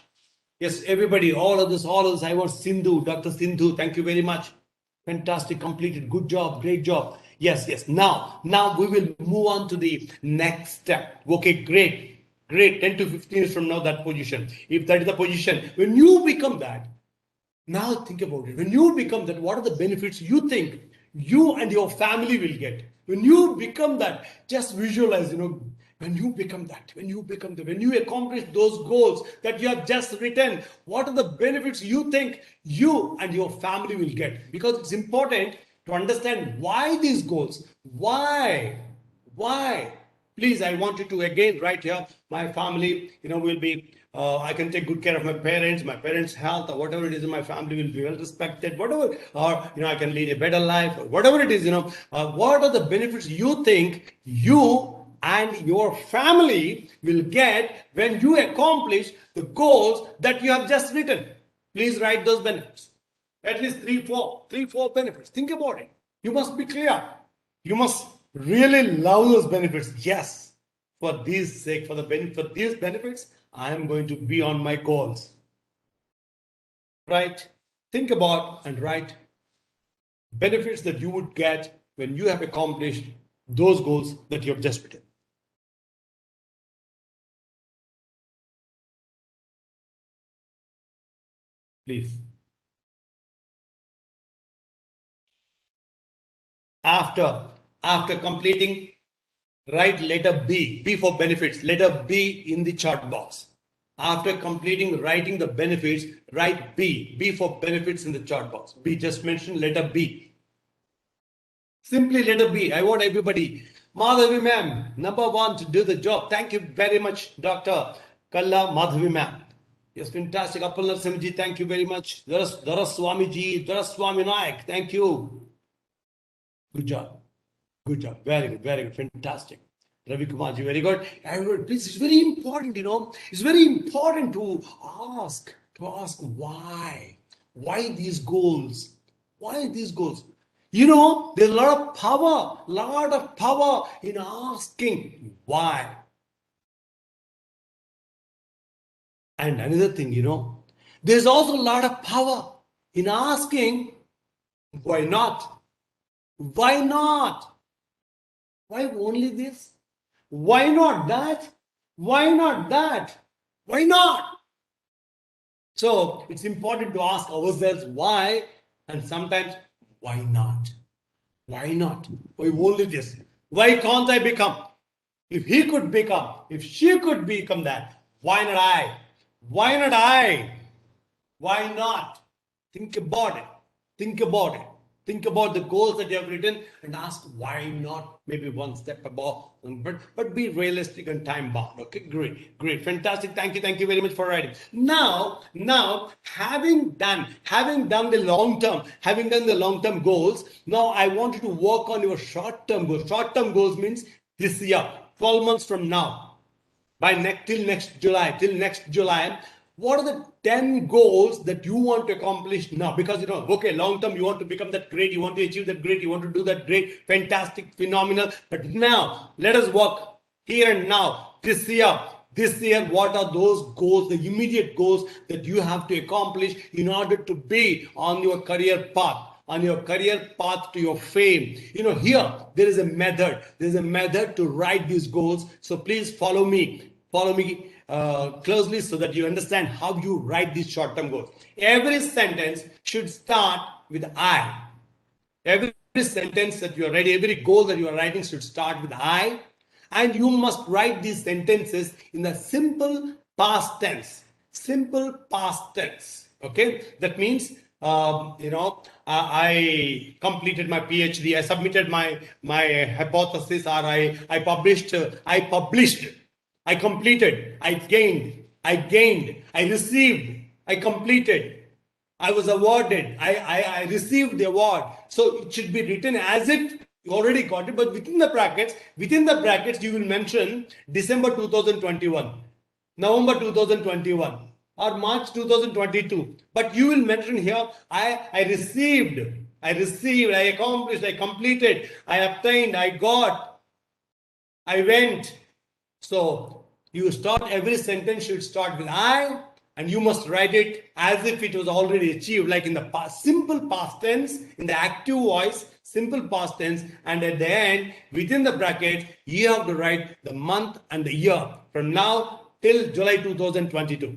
Yes, everybody, all of this. I want Sindhu, Dr. Sindhu, thank you very much. Fantastic, completed. Good job, great job. Yes. Now we will move on to the next step. Okay, great. 10 to 15 years from now, that position. If that is the position, when you become that, now think about it. When you become that, what are the benefits you think you and your family will get? When you become that, just visualize, when you become that, when you accomplish those goals that you have just written, what are the benefits you think you and your family will get? Because it's important to understand why these goals. Why? Please, I want you to again write here, my family, will be, I can take good care of my parents' health, or whatever it is in my family will be well respected, whatever, or, I can lead a better life, or whatever it is, what are the benefits you think you and your family will get when you accomplish the goals that you have just written? Please write those benefits. At least three, four benefits. Think about it. You must be clear. You must really love those benefits. Yes, for these sake, for these benefits, I am going to be on my goals. Right? Think about and write benefits that you would get when you have accomplished those goals that you have just written. Please. After completing, write letter B for benefits, letter B in the chart box. After completing writing the benefits, write B for benefits in the chart box. B, just mention letter B. Simply letter B. I want everybody. Madhavi ma'am, number one to do the job. Thank you very much, Dr. Kalla Madhavi ma'am. Yes, fantastic. Appal Narasimha ji, thank you very much. Daras Swami ji, Daras Swami Nayak, thank you. Good job. Very good. Fantastic. Ravi Kumar ji, very good. Everyone, please, it's very important, It's very important to ask why. Why these goals? Why these goals? There's a lot of power in asking why. And another thing, there's also a lot of power in asking why not? Why not? Why only this? Why not that? Why not that? Why not? So it's important to ask ourselves why, and sometimes why not? Why not? Why only this? Why can't I become? If he could become, if she could become that, why not I? Why not I? Why not? Think about it. Think about the goals that you have written and ask why not, maybe one step above, but be realistic and time bound. Okay, great, fantastic. Thank you very much for writing. Now, having done the long term goals, now I want you to work on your short term goals. Short term goals means this year, 12 months from now, till next July, what are the 10 goals that you want to accomplish now? Because okay, long term you want to become that great, you want to achieve that great, you want to do that great, fantastic, phenomenal. But now let us work here and now. This year, what are those goals, the immediate goals that you have to accomplish in order to be on your career path? To your fame. Here there is a method to write these goals. So please follow me closely so that you understand how you write these short-term goals. Every sentence should start with I. Every sentence that you are writing, every goal that you are writing should start with I, and you must write these sentences in the simple past tense. Okay, that means I completed my PhD, I submitted my hypothesis, or I published I completed. I gained. I received. I completed. I was awarded. I received the award. So it should be written as if you already got it, but within the brackets, you will mention December 2021, November 2021, or March 2022. But you will mention here, I received, I accomplished, I completed, I obtained, I got, I went. So you start, every sentence should start with I, and you must write it as if it was already achieved, like in the past, simple past tense, in the active voice, simple past tense, and at the end, within the bracket, you have to write the month and the year from now till July 2022.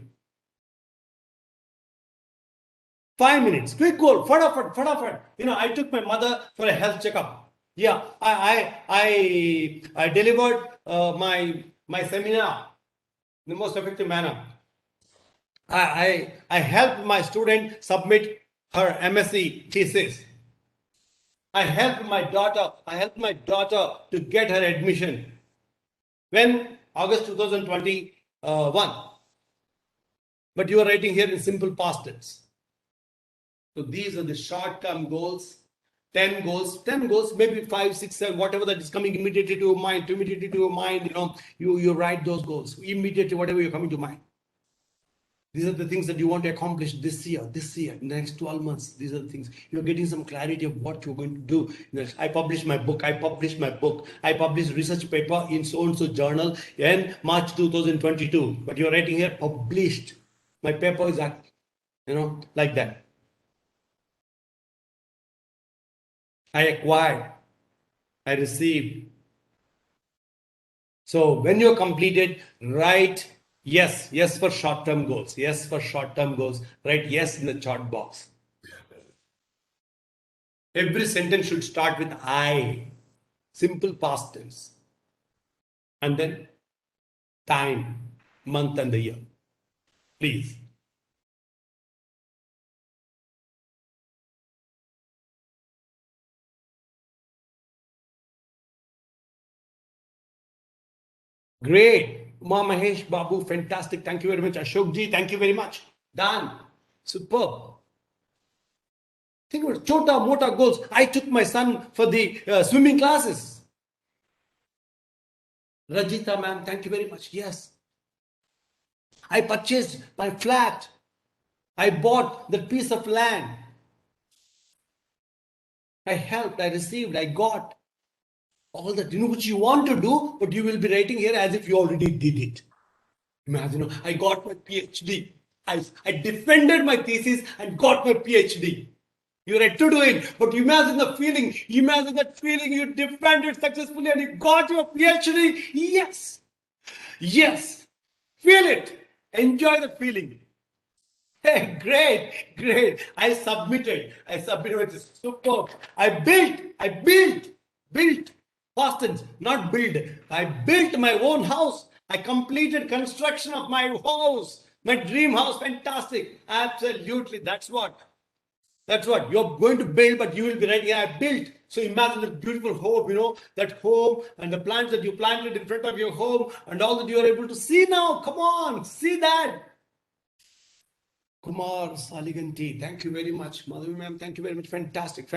5 minutes, quick goal, fatafat. I took my mother for a health checkup. Yeah, I delivered my seminar in the most effective manner. I helped my student submit her MSc thesis. I helped my daughter to get her admission. When? August 2021. But you are writing here in simple past tense. So these are the short-term goals. 10 goals, maybe 5, 6, 7, whatever that is coming immediately to your mind, you write those goals immediately, whatever you're coming to mind. These are the things that you want to accomplish this year, in the next 12 months. These are the things. You're getting some clarity of what you're going to do. I published my book. I published research paper in so-and-so journal in March 2022. But you're writing here, published. My paper is, like that. I acquired. I received. So when you're completed, write yes for short-term goals. Write yes in the chart box. Every sentence should start with I. Simple past tense. And then time, month and the year. Please. Great. Uma Mahesh Babu, fantastic. Thank you very much. Ashok ji, thank you very much. Done. Superb. Think about chota mota goals. I took my son for the swimming classes. Rajita ma'am, thank you very much. Yes. I purchased my flat. I bought that piece of land. I helped, I received, I got. All that, which you want to do, but you will be writing here as if you already did it. Imagine, I got my PhD. I defended my thesis and got my PhD. You had to do it, but imagine the feeling. Imagine that feeling. You defended successfully and you got your PhD. Yes. Feel it. Enjoy the feeling. Hey, great. I submitted. Which is superb. I built. Past tense, not build. I built my own house. I completed construction of my house. My dream house. Fantastic. Absolutely. That's what you're going to build, but you will be writing, I built. So imagine the beautiful home, that home and the plants that you planted in front of your home and all that you are able to see now. Come on, see that. Kumar Saliganti, thank you very much. Madhavi ma'am, thank you very much. Fantastic.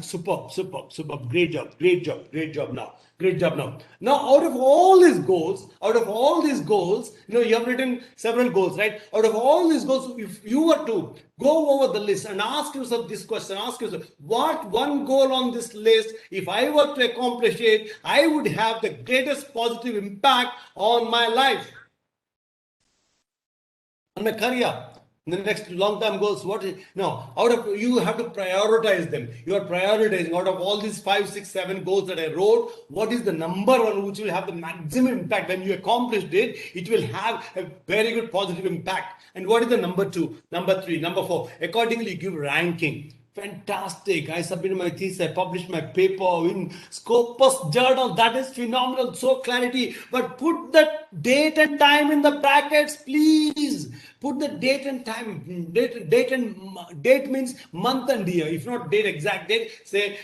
Superb. Great job now. Now, out of all these goals, you have written several goals, right? Out of all these goals, if you were to go over the list and ask yourself this question, what one goal on this list, if I were to accomplish it, I would have the greatest positive impact on my life, on my career. The next long-term goals, you have to prioritize them. You are prioritizing out of all these 5, 6, 7 goals that I wrote, what is the number one which will have the maximum impact? When you accomplished it, it will have a very good positive impact. And what is the number 2, number 3, number 4? Accordingly, give ranking. Fantastic. I submitted my thesis. I published my paper in Scopus Journal. That is phenomenal. So clarity. But put the date and time in the brackets, please. Put the date and time. Date means month and year. If not date, exact date, say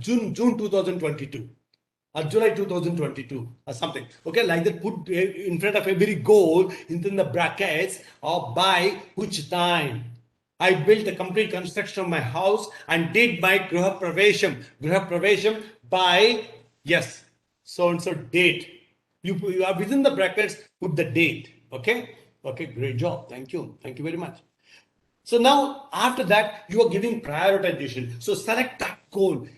June 2022. July 2022 or something. Okay, like that, put in front of every goal in the brackets of by which time. I built a complete construction of my house and did my Griha Pravesham by, yes, so and so date. You are within the brackets, put the date. Okay? Okay, great job. Thank you. Thank you very much. So now, after that, you are giving prioritization. So select that goal.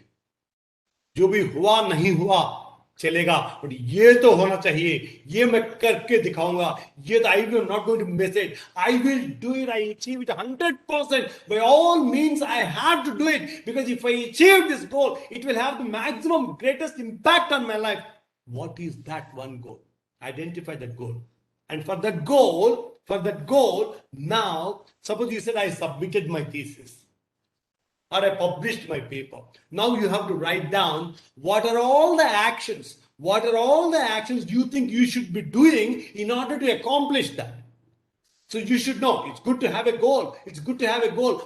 जो भी हुआ नहीं हुआ चलेगा, but ये तो होना चाहिए, ये मैं करके दिखाऊंगा, ये तो I will not going to miss it, I will do it, I achieve it 100%, by all means I have to do it, because if I achieve this goal, it will have the maximum greatest impact on my life. What is that one goal? Identify that goal. And for that goal, now suppose you said I submitted my thesis or I published my paper. Now you have to write down what are all the actions you think you should be doing in order to accomplish that. So you should know, it's good to have a goal,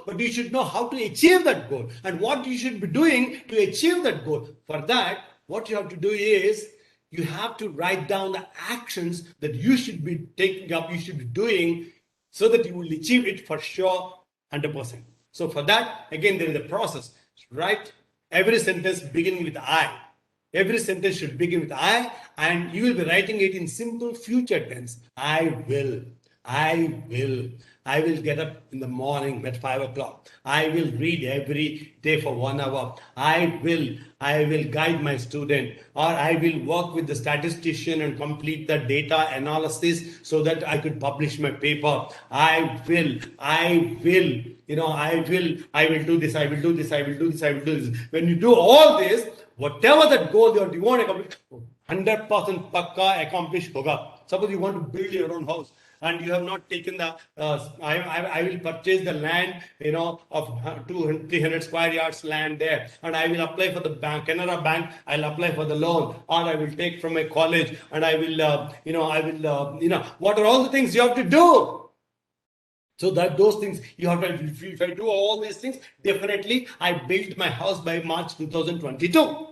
but you should know how to achieve that goal and what you should be doing to achieve that goal. For that, what you have to do is, you have to write down the actions that you should be taking up, you should be doing, so that you will achieve it for sure, 100%. So for that, again, there is a process. Write every sentence beginning with I. Every sentence should begin with I, and you will be writing it in simple future tense. I will get up in the morning at 5 o'clock. I will read every day for 1 hour. I will guide my student, or I will work with the statistician and complete the data analysis so that I could publish my paper. I will do this. When you do all this, whatever that goal you want to accomplish, 100% pakka accomplish hoga. Suppose you want to build your own house, and you have not taken the, I will purchase the land, of 300 square yards land there, and I will apply for the bank, Canara Bank, I'll apply for the loan, or I will take from my college, and I will, what are all the things you have to do? So that those things you have to, if I do all these things, definitely I built my house by March 2022.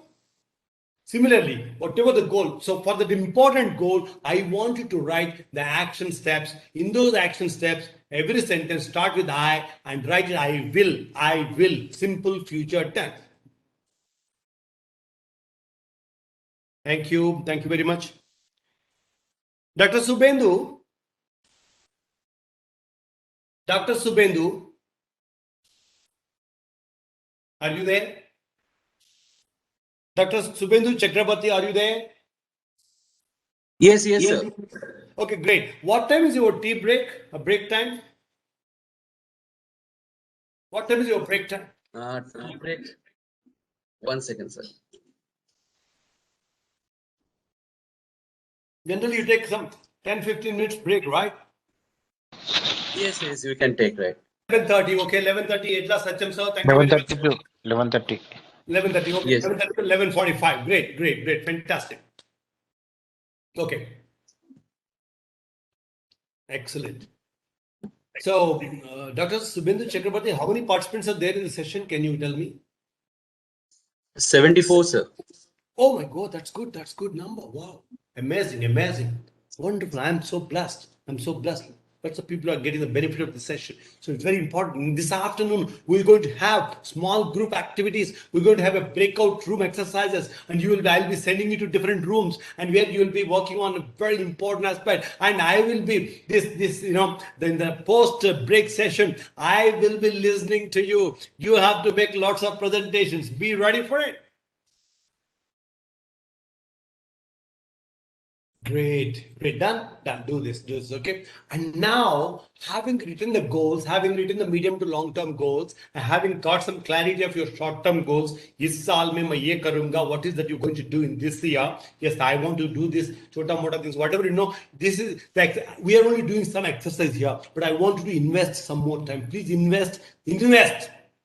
Similarly, whatever the goal, so for the important goal, I want you to write the action steps. In those action steps, every sentence start with I and write it I will, simple future tense. Thank you very much. Dr. Subendu, are you there? Dr. Subendu Chakrabarti, are you there? Yes, sir. Okay, great. What time is your tea break? A break time? What time is your break time? Tea break. 1 second, sir. Generally, you take some 10-15 minutes break, right? Yes, we can take, right. 11:30, okay, 11:30. Etla Sachin sir, thank you very much. 11:30 to 11:30. 11:30, okay. Yes. 11:30 to 11:45. Great, fantastic. Okay. Excellent. So, Dr. Subhendu Chakrabarti, how many participants are there in the session? Can you tell me? 74, sir. Oh my God, that's good. That's good number. Wow. Amazing. Wonderful. I'm so blessed. Lots of people are getting the benefit of the session. So it's very important. This afternoon, we're going to have small group activities. We're going to have a breakout room exercises, and I'll be sending you to different rooms, and where you will be working on a very important aspect. And I will be in the post break session, I will be listening to you. You have to make lots of presentations. Be ready for it. Great. Done. Do this, okay? And now, having written the goals, having written the medium to long-term goals, and having got some clarity of your short-term goals, is saal mein main ye karunga, what is that you're going to do in this year? Yes, I want to do this, chota-mota things, whatever, this is, we are only doing some exercise here, but I want you to invest some more time. Please invest.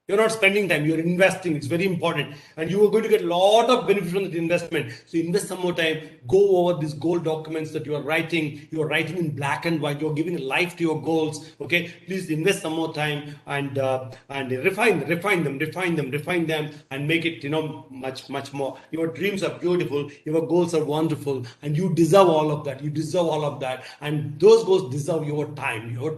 You're not spending time, you're investing. It's very important. And you are going to get a lot of benefit from that investment. So invest some more time. Go over these goal documents that you are writing. You are writing in black and white. You're giving life to your goals. Okay. Please invest some more time and refine them, and make it, much more. Your dreams are beautiful. Your goals are wonderful. And you deserve all of that. You deserve all of that. And those goals deserve your time, your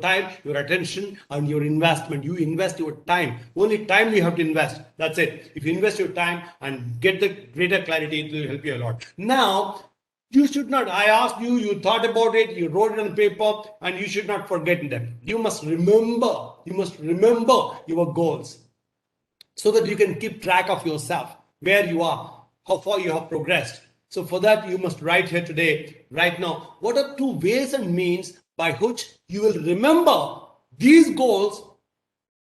attention, and your investment. You invest your time. Only time you have to invest. That's it. If you invest your time and get the greater clarity, it will help you a lot. Now, you should not, I asked you, you thought about it, you wrote it on paper, and you should not forget them. You must remember your goals so that you can keep track of yourself, where you are, how far you have progressed. So for that, you must write here today, right now, what are 2 ways and means by which you will remember these goals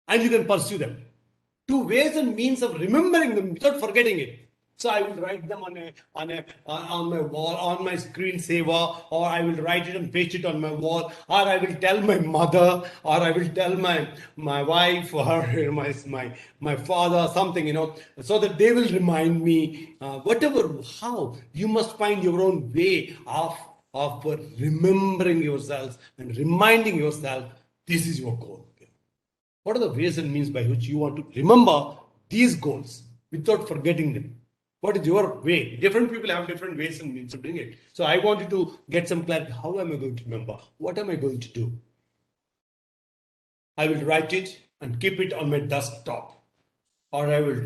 and you can pursue them. 2 ways and means of remembering them without forgetting it. So I will write them on my wall, on my screensaver, or I will write it and paste it on my wall, or I will tell my mother, or I will tell my wife, or my father, something, so that they will remind me. How you must find your own way of remembering yourself and reminding yourself this is your goal. What are the ways and means by which you want to remember these goals without forgetting them? What is your way? Different people have different ways and means of doing it. So I want you to get some clarity. How am I going to remember? What am I going to do? I will write it and keep it on my desktop. Or I will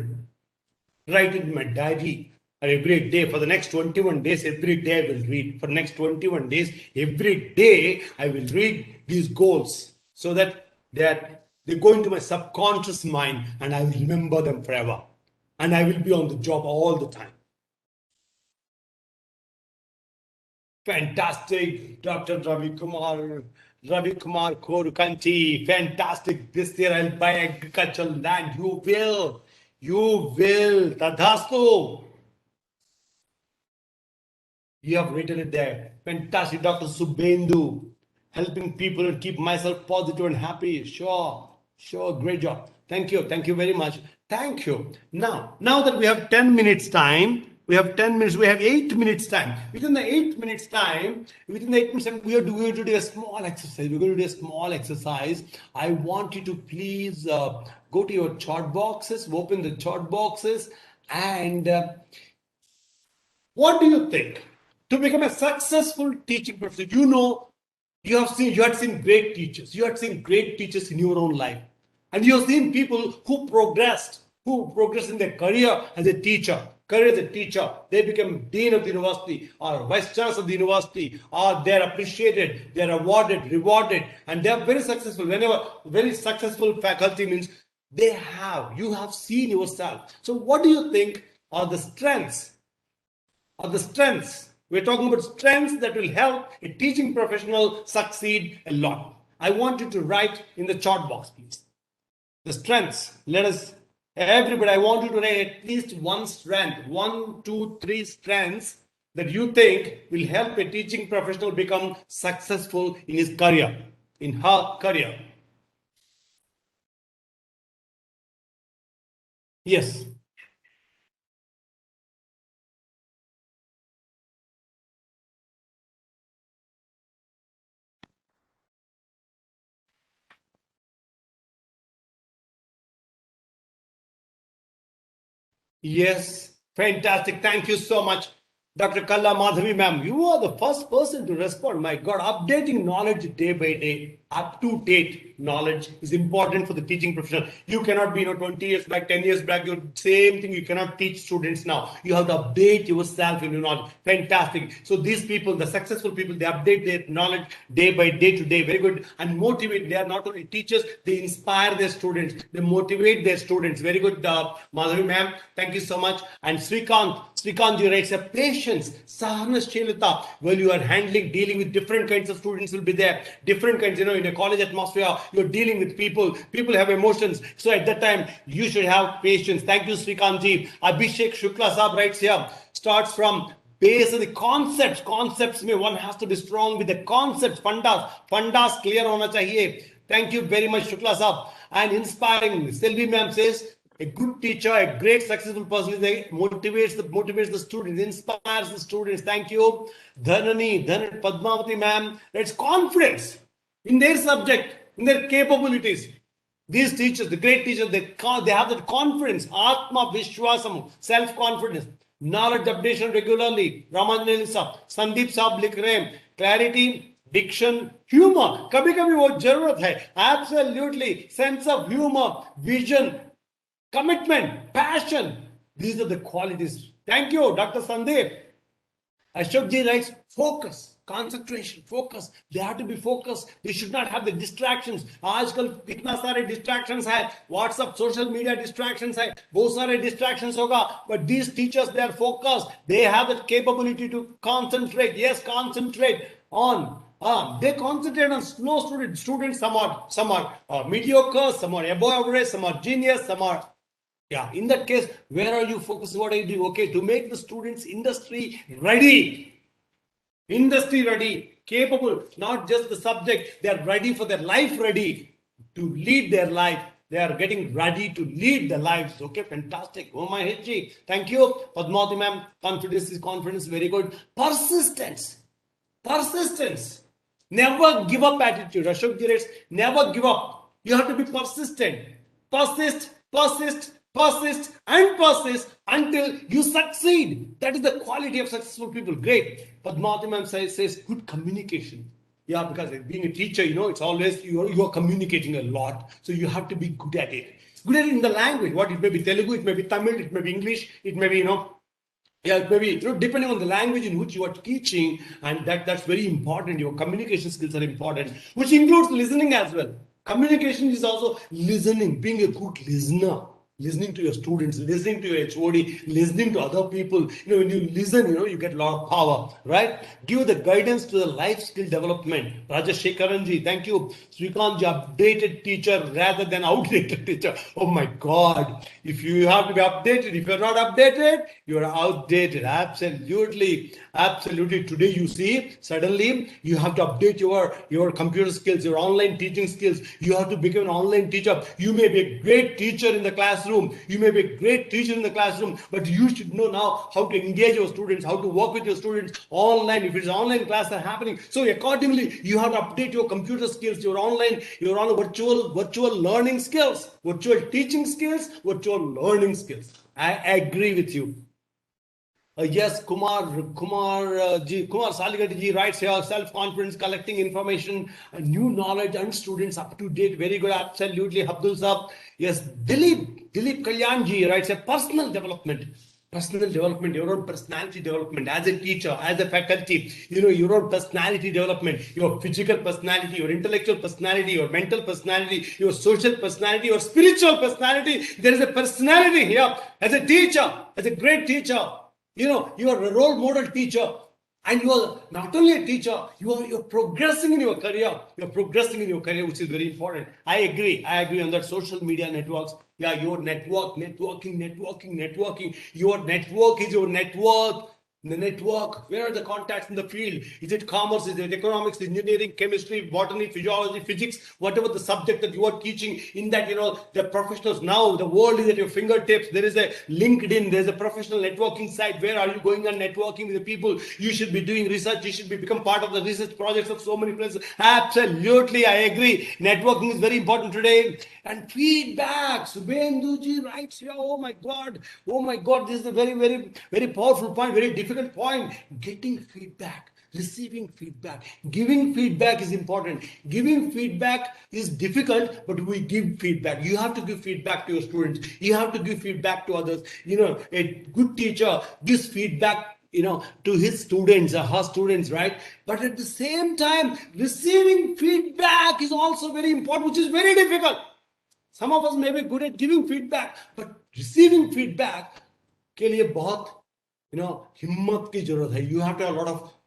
write it in my diary. Every day for the next 21 days, every day I will read. For the next 21 days, every day I will read these goals so that they go into my subconscious mind and I will remember them forever. And I will be on the job all the time. Fantastic, Dr. Ravi Kumar Korukanti. Fantastic. This year I'll buy agricultural land. You will. Tadhastu. You have written it there. Fantastic, Dr. Subhendu. Helping people and keep myself positive and happy. Sure. Great job. Thank you very much. Thank you. Now that we have 10 minutes time, we have 8 minutes time. Within the 8 minutes time, we are going to do a small exercise. I want you to please go to your chart boxes, open the chart boxes, and what do you think? To become a successful teaching professor, you had seen great teachers. You had seen great teachers in your own life. And you have seen people who progressed in their career as a teacher. They become dean of the university or vice chancellor of the university, or they're appreciated, they're awarded, rewarded, and they're very successful. Whenever very successful faculty means you have seen yourself. So what do you think are the strengths? We're talking about strengths that will help a teaching professional succeed a lot. I want you to write in the chart box, please. The strengths. Everybody, I want you to write at least one strength, 1, 2, 3 strengths that you think will help a teaching professional become successful in his career, in her career. Yes. Yes, fantastic. Thank you so much, Dr. Kalla Madhavi ma'am. You are the first person to respond. My God, updating knowledge day by day, up-to-date knowledge is important for the teaching professional. You cannot be 20 years back, 10 years back, your same thing. You cannot teach students now. You have to update yourself in your knowledge. Fantastic. So these people, the successful people, they update their knowledge day by day to day. Very good. And motivate. They are not only teachers, they inspire their students. They motivate their students. Very good, Madhavi ma'am. Thank you so much. And Srikant, you writes a patience, sahanashilata. Well, you are dealing with different kinds of students will be there. Different kinds, in a college atmosphere, you're dealing with people. People have emotions. So at that time, you should have patience. Thank you, Srikant ji. Abhishek Shukla Saab writes here, starts from base of the concepts. Concepts, one has to be strong with the concepts. Fundas clear hona chahiye. Thank you very much, Shukla Saab. And inspiring. Selvi ma'am says, a good teacher, a great successful person, motivates the students, inspires the students. Thank you. Dhanani, Padmavati ma'am, that's confidence in their subject, in their capabilities. These teachers, the great teachers, they have that confidence, Atma Vishwasam, self-confidence, knowledge updation regularly. Ramanjan Saab, Sandeep Saab likh rahe hain. Clarity, diction, humor. कभी कभी वो जरूरत है. Absolutely, sense of humor, vision, commitment, passion. These are the qualities. Thank you, Dr. Sandeep. Ashokji writes, focus, concentration, focus. They have to be focused. They should not have the distractions. आजकल कितना सारे distractions है. WhatsApp, social media distractions है. बहुत सारे distractions होगा. But these teachers, they are focused. They have the capability to concentrate. Yes, concentrate on. They concentrate on slow students. Some are mediocre, some are above average, some are genius, some are. Yeah, in that case, where are you focused? What are you doing? Okay, to make the students industry ready, capable, not just the subject, they are ready for their life, ready to lead their life. They are getting ready to lead their lives. Okay, fantastic. Oh my Hitji. Thank you. Padmavati ma'am, confidence, very good. Persistence. Never give up attitude. Ashok Gires, never give up. You have to be persistent. Persist until you succeed. That is the quality of successful people. Great. Padmavati ma'am says good communication. Yeah, because being a teacher, it's always you are communicating a lot. So you have to be good at it. Good at it in the language. What it may be Telugu, it may be Tamil, it may be English, it may be, maybe depending on the language in which you are teaching, and that's very important. Your communication skills are important, which includes listening as well. Communication is also listening, being a good listener. Listening to your students, listening to your HOD, listening to other people. When you listen, you get a lot of power, right? Give the guidance to the life skill development. Rajesh Shekaranji, thank you. Srikanji, updated teacher rather than outdated teacher. Oh my God. If you have to be updated, if you're not updated, you're outdated. Absolutely. Today you see, suddenly you have to update your computer skills, your online teaching skills. You have to become an online teacher. You may be a great teacher in the classroom. You may be a great teacher in the classroom, but you should know now how to engage your students, how to work with your students online, if it's online class are happening. So accordingly, you have to update your computer skills, your online virtual learning skills, virtual teaching skills, virtual learning skills. I agree with you. Yes, Kumar Saligati ji writes here, self-confidence, collecting information, new knowledge and students up to date. Very good, absolutely. Abdul Saab. Yes, Dilip Kalyan ji writes a personal development, your own personality development as a teacher, as a faculty, your own personality development, your physical personality, your intellectual personality, your mental personality, your social personality, your spiritual personality. There is a personality here as a teacher, as a great teacher. You are a role model teacher, and you are not only a teacher, you're progressing in your career. You're progressing in your career, which is very important. I agree on that. Social media networks. Yeah, your networking. Your network is your net worth. The network, where are the contacts in the field? Is it commerce? Is it economics, engineering, chemistry, botany, physiology, physics, whatever the subject that you are teaching? In that, the professionals now, the world is at your fingertips. There is a LinkedIn, there's a professional networking site. Where are you going and networking with the people? You should be doing research. You should become part of the research projects of so many places. Absolutely, I agree. Networking is very important today. And feedback. Subhenduji writes here, oh my God, this is a very, very, very powerful point, very difficult point. Getting feedback, receiving feedback, giving feedback is important. Giving feedback is difficult, but we give feedback. You have to give feedback to your students. You have to give feedback to others. A good teacher gives feedback to his students or her students, right? But at the same time, receiving feedback is also very important, which is very difficult. Some of us may be good at giving feedback, but receiving feedback के लिए बहुत हिम्मत की जरूरत है. You have to have a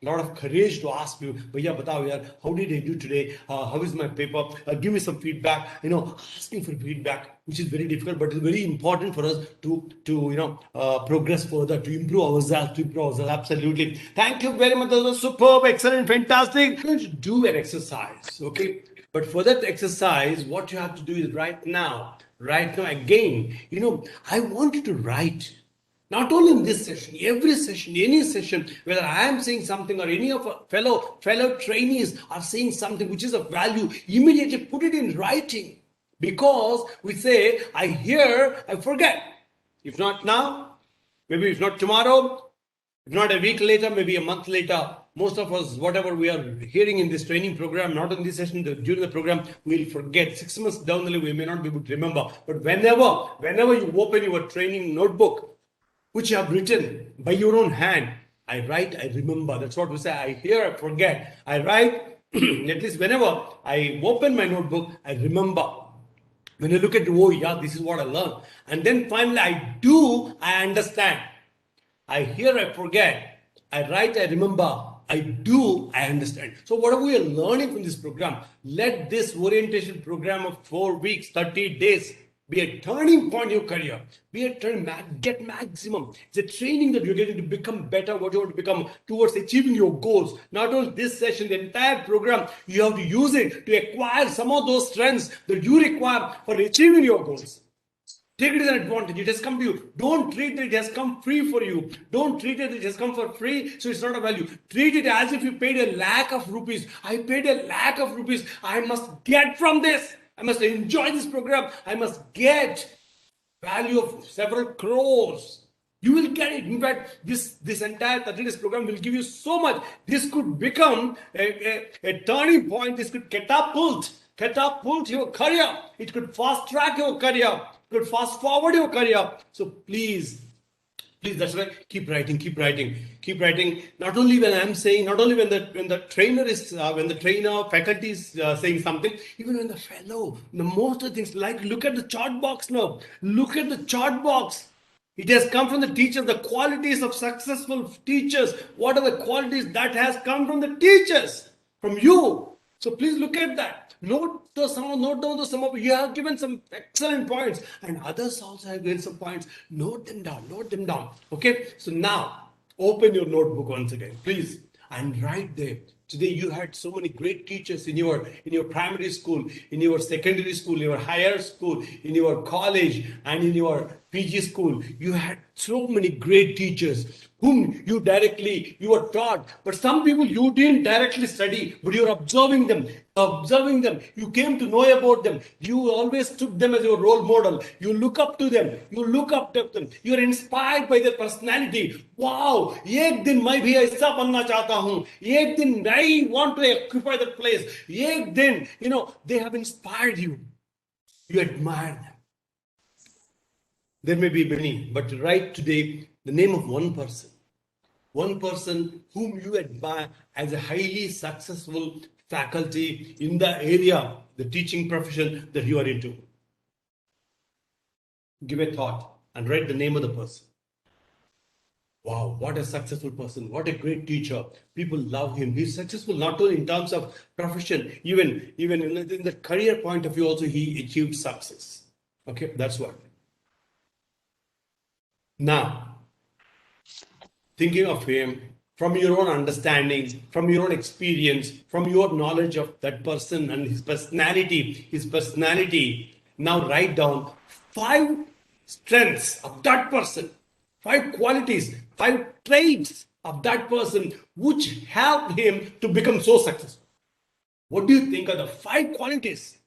lot of courage to ask you, भैया बताओ यार, how did I do today? How is my paper? Give me some feedback. Asking for feedback, which is very difficult, but it's very important for us to progress further, to improve ourselves. Absolutely. Thank you very much. That was superb, excellent, fantastic. We're going to do an exercise. Okay. But for that exercise, what you have to do is right now again, I want you to write. Not only in this session, every session, any session, whether I am saying something or any of our fellow trainees are saying something which is of value, immediately put it in writing. Because we say, I hear, I forget. If not now, maybe if not tomorrow, if not a week later, maybe a month later, most of us, whatever we are hearing in this training program, not in this session, during the program, we'll forget. 6 months down the line, we may not be able to remember. But whenever you open your training notebook, which you have written by your own hand, I write, I remember. That's what we say. I hear, I forget. I write, at least whenever I open my notebook, I remember. When you look at, oh yeah, this is what I learned. And then finally I do, I understand. I hear, I forget. I write, I remember. I do, I understand. So whatever we are learning from this program, let this orientation program of 4 weeks, 30 days, be a turning point in your career. Be a get maximum. It's a training that you're getting to become better, what you want to become towards achieving your goals. Not only this session, the entire program, you have to use it to acquire some of those strengths that you require for achieving your goals. Take it as an advantage. It has come to you. Don't treat it has come free for you. Don't treat it has come for free, so it's not a value. Treat it as if you paid a lakh of rupees. I paid a lakh of rupees. I must get from this. I must enjoy this program. I must get value of several crores. You will get it. In fact, this entire 30 days program will give you so much. This could become a turning point. This could catapult your career. It could fast track your career. It could fast forward your career. So please, that's why keep writing. Not only when I'm saying, not only when the trainer is, when the trainer faculty is saying something, even when the most of the things, like look at the chart box now. Look at the chart box. It has come from the teachers, the qualities of successful teachers. What are the qualities that has come from the teachers, from you? So please look at that. Note down some of you have given some excellent points, and others also have given some points. Note them down. Okay. So now open your notebook once again, please, and write there. Today you had so many great teachers in your primary school, in your secondary school, in your higher school, in your college, and in your PG school. You had so many great teachers whom you were taught. But some people you didn't directly study, but you're observing them. You came to know about them. You always took them as your role model. You look up to them. You're inspired by their personality. Wow, एक दिन मैं भी ऐसा बनना चाहता हूं. एक दिन I want to occupy that place. एक दिन, they have inspired you. You admire them. There may be many, but write today the name of one person whom you admire as a highly successful faculty in the area, the teaching profession that you are into. Give a thought and write the name of the person. Wow, what a successful person. What a great teacher. People love him. He's successful not only in terms of profession, even in the career point of view also, he achieved success. Okay, that's what. Now, thinking of him from your own understanding, from your own experience, from your knowledge of that person and his personality, now write down 5 strengths of that person, 5 qualities, 5 traits of that person which helped him to become so successful. What do you think are the 5 qualities,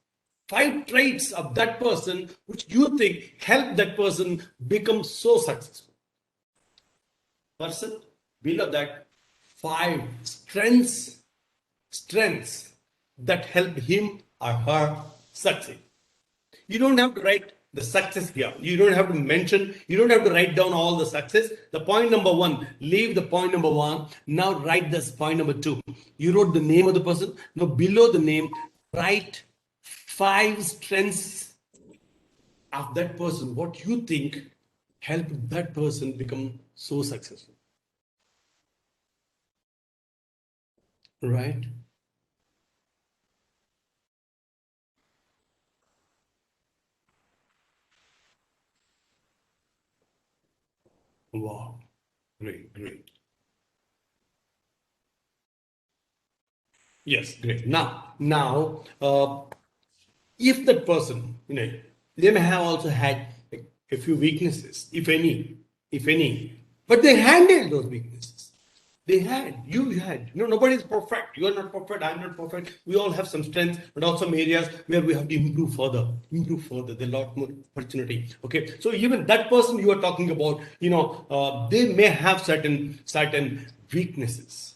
5 traits of that person which you think helped that person become so successful? Person, below that, 5 strengths that help him or her succeed. You don't have to write the success here. You don't have to write down all the success. The point number 1, leave the point number 1. Now write this point number 2. You wrote the name of the person. Now below the name, write 5 strengths of that person. What you think helped that person become so successful. Right? Wow. Great. Yes, great. Now, if that person, they may have also had a few weaknesses, if any, but they handled those weaknesses. You had. Nobody is perfect. You are not perfect. I'm not perfect. We all have some strengths, but also some areas where we have to improve further. There's a lot more opportunity. Okay. So even that person you are talking about, they may have certain weaknesses.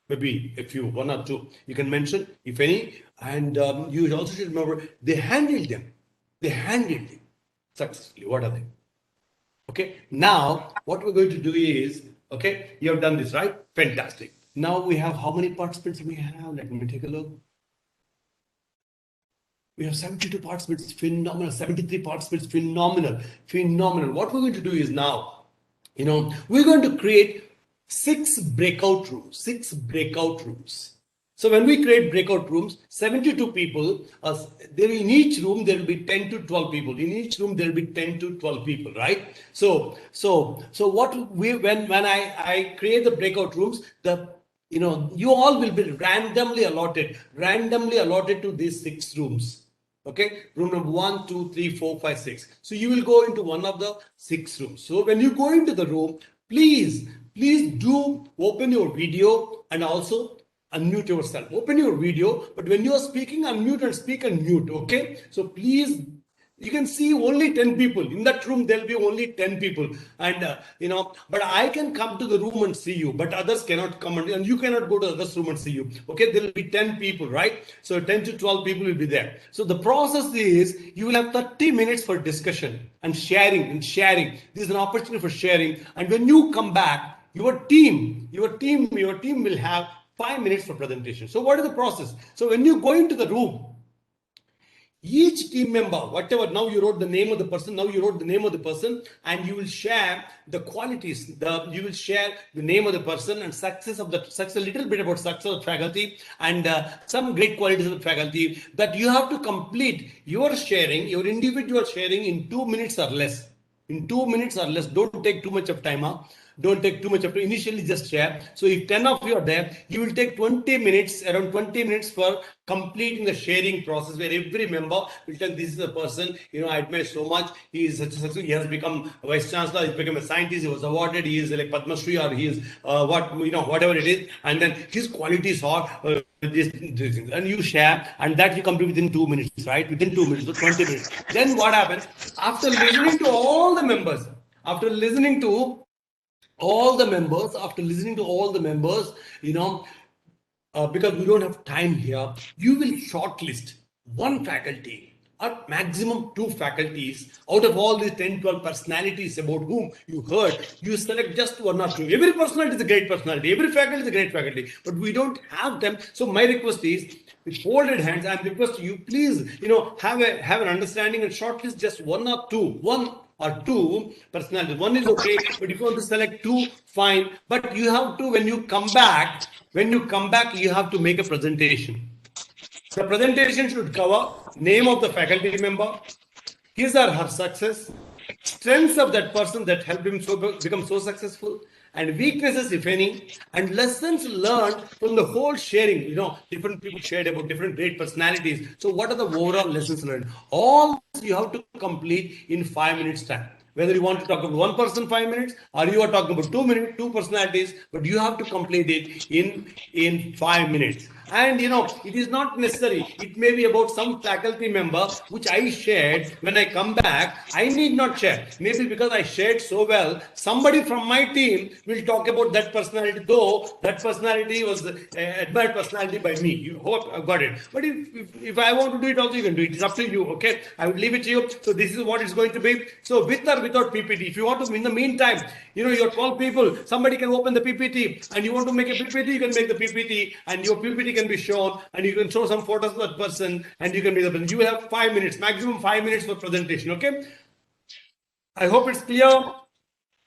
Maybe a few, one or two, you can mention, if any, and you also should remember they handled them. Successfully. What are they? Okay, now what we're going to do is, okay, you have done this, right? Fantastic. Now we have how many participants we have? Let me take a look. We have 72 participants, phenomenal. 73 participants, phenomenal. What we're going to do is now, we're going to create 6 breakout rooms. So when we create breakout rooms, 72 people, in each room there will be 10 to 12 people. In each room there will be 10 to 12 people, right? So when I create the breakout rooms, you all will be randomly allotted to these 6 rooms. Okay, room number 1, 2, 3, 4, 5, 6. So you will go into one of the 6 rooms. So when you go into the room, please do open your video and also unmute yourself. Open your video, but when you are speaking, unmute and speak and mute. Okay, so please. You can see only 10 people. In that room, there'll be only 10 people. And, but I can come to the room and see you, but others cannot come and you cannot go to others' room and see you. Okay, there'll be 10 people, right? So 10 to 12 people will be there. So the process is you will have 30 minutes for discussion and sharing. This is an opportunity for sharing. And when you come back, your team will have 5 minutes for presentation. So what is the process? So when you go into the room, each team member, whatever, now you wrote the name of the person, and you will share the qualities, you will share the name of the person and success, a little bit about success of faculty and some great qualities of the faculty that you have to complete your individual sharing in 2 minutes or less. Don't take too much of time. Don't take too much of time. Initially, just share. So if 10 of you are there, you will take around 20 minutes for completing the sharing process, where every member will tell, this is the person, I admire so much. He is such a success. He has become a vice chancellor. He's become a scientist. He was awarded. He is like Padma Shri, or he is whatever it is. And then his qualities are this, and you share, and that you complete within 2 minutes, right? Within 2 minutes, so 20 minutes. Then what happens? After listening to all the members, because we don't have time here, you will shortlist one faculty or maximum 2 faculties out of all these 10, 12 personalities about whom you heard. You select just 1 or 2. Every personality is a great personality. Every faculty is a great faculty. But we don't have them. So my request is, with folded hands, I'm requesting you, please, have an understanding and shortlist just 1 or 2 personalities. 1 is okay, but if you want to select 2, fine. But you have to, when you come back, you have to make a presentation. The presentation should cover name of the faculty member, his or her success, strengths of that person that helped him become so successful, and weaknesses, if any, and lessons learned from the whole sharing. Different people shared about different great personalities. So what are the overall lessons learned? All this you have to complete in 5 minutes time. Whether you want to talk about 1 person 5 minutes, or you are talking about 2 minutes, 2 personalities, but you have to complete it in 5 minutes. And it is not necessary. It may be about some faculty member which I shared. When I come back, I need not share. Maybe because I shared so well, somebody from my team will talk about that personality, though that personality was admired personality by me. You hope I've got it. But if I want to do it also, you can do it. It's up to you. Okay, I will leave it to you. So this is what it's going to be. So with or without PPT, if you want to, in the meantime, you're 12 people, somebody can open the PPT, and you want to make a PPT, you can make the PPT, and your PPT can be shown, and you can show some photos of that person, and you can make the presentation. You will have 5 minutes, maximum 5 minutes for presentation. Okay, I hope it's clear.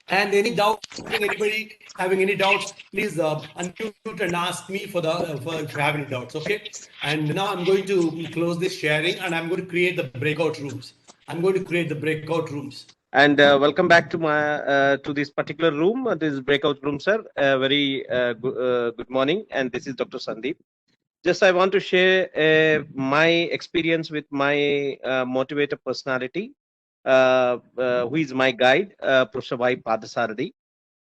And any doubts, anybody having any doubts, please unmute and ask me for if you have any doubts. Okay, and now I'm going to close this sharing, and I'm going to create the breakout rooms. And welcome back to this particular room, this breakout room, sir. Very good morning. And this is Dr. Sandeep. just I want to share my experience with my motivator personality, who is my guide, Professor Y. Padasardi.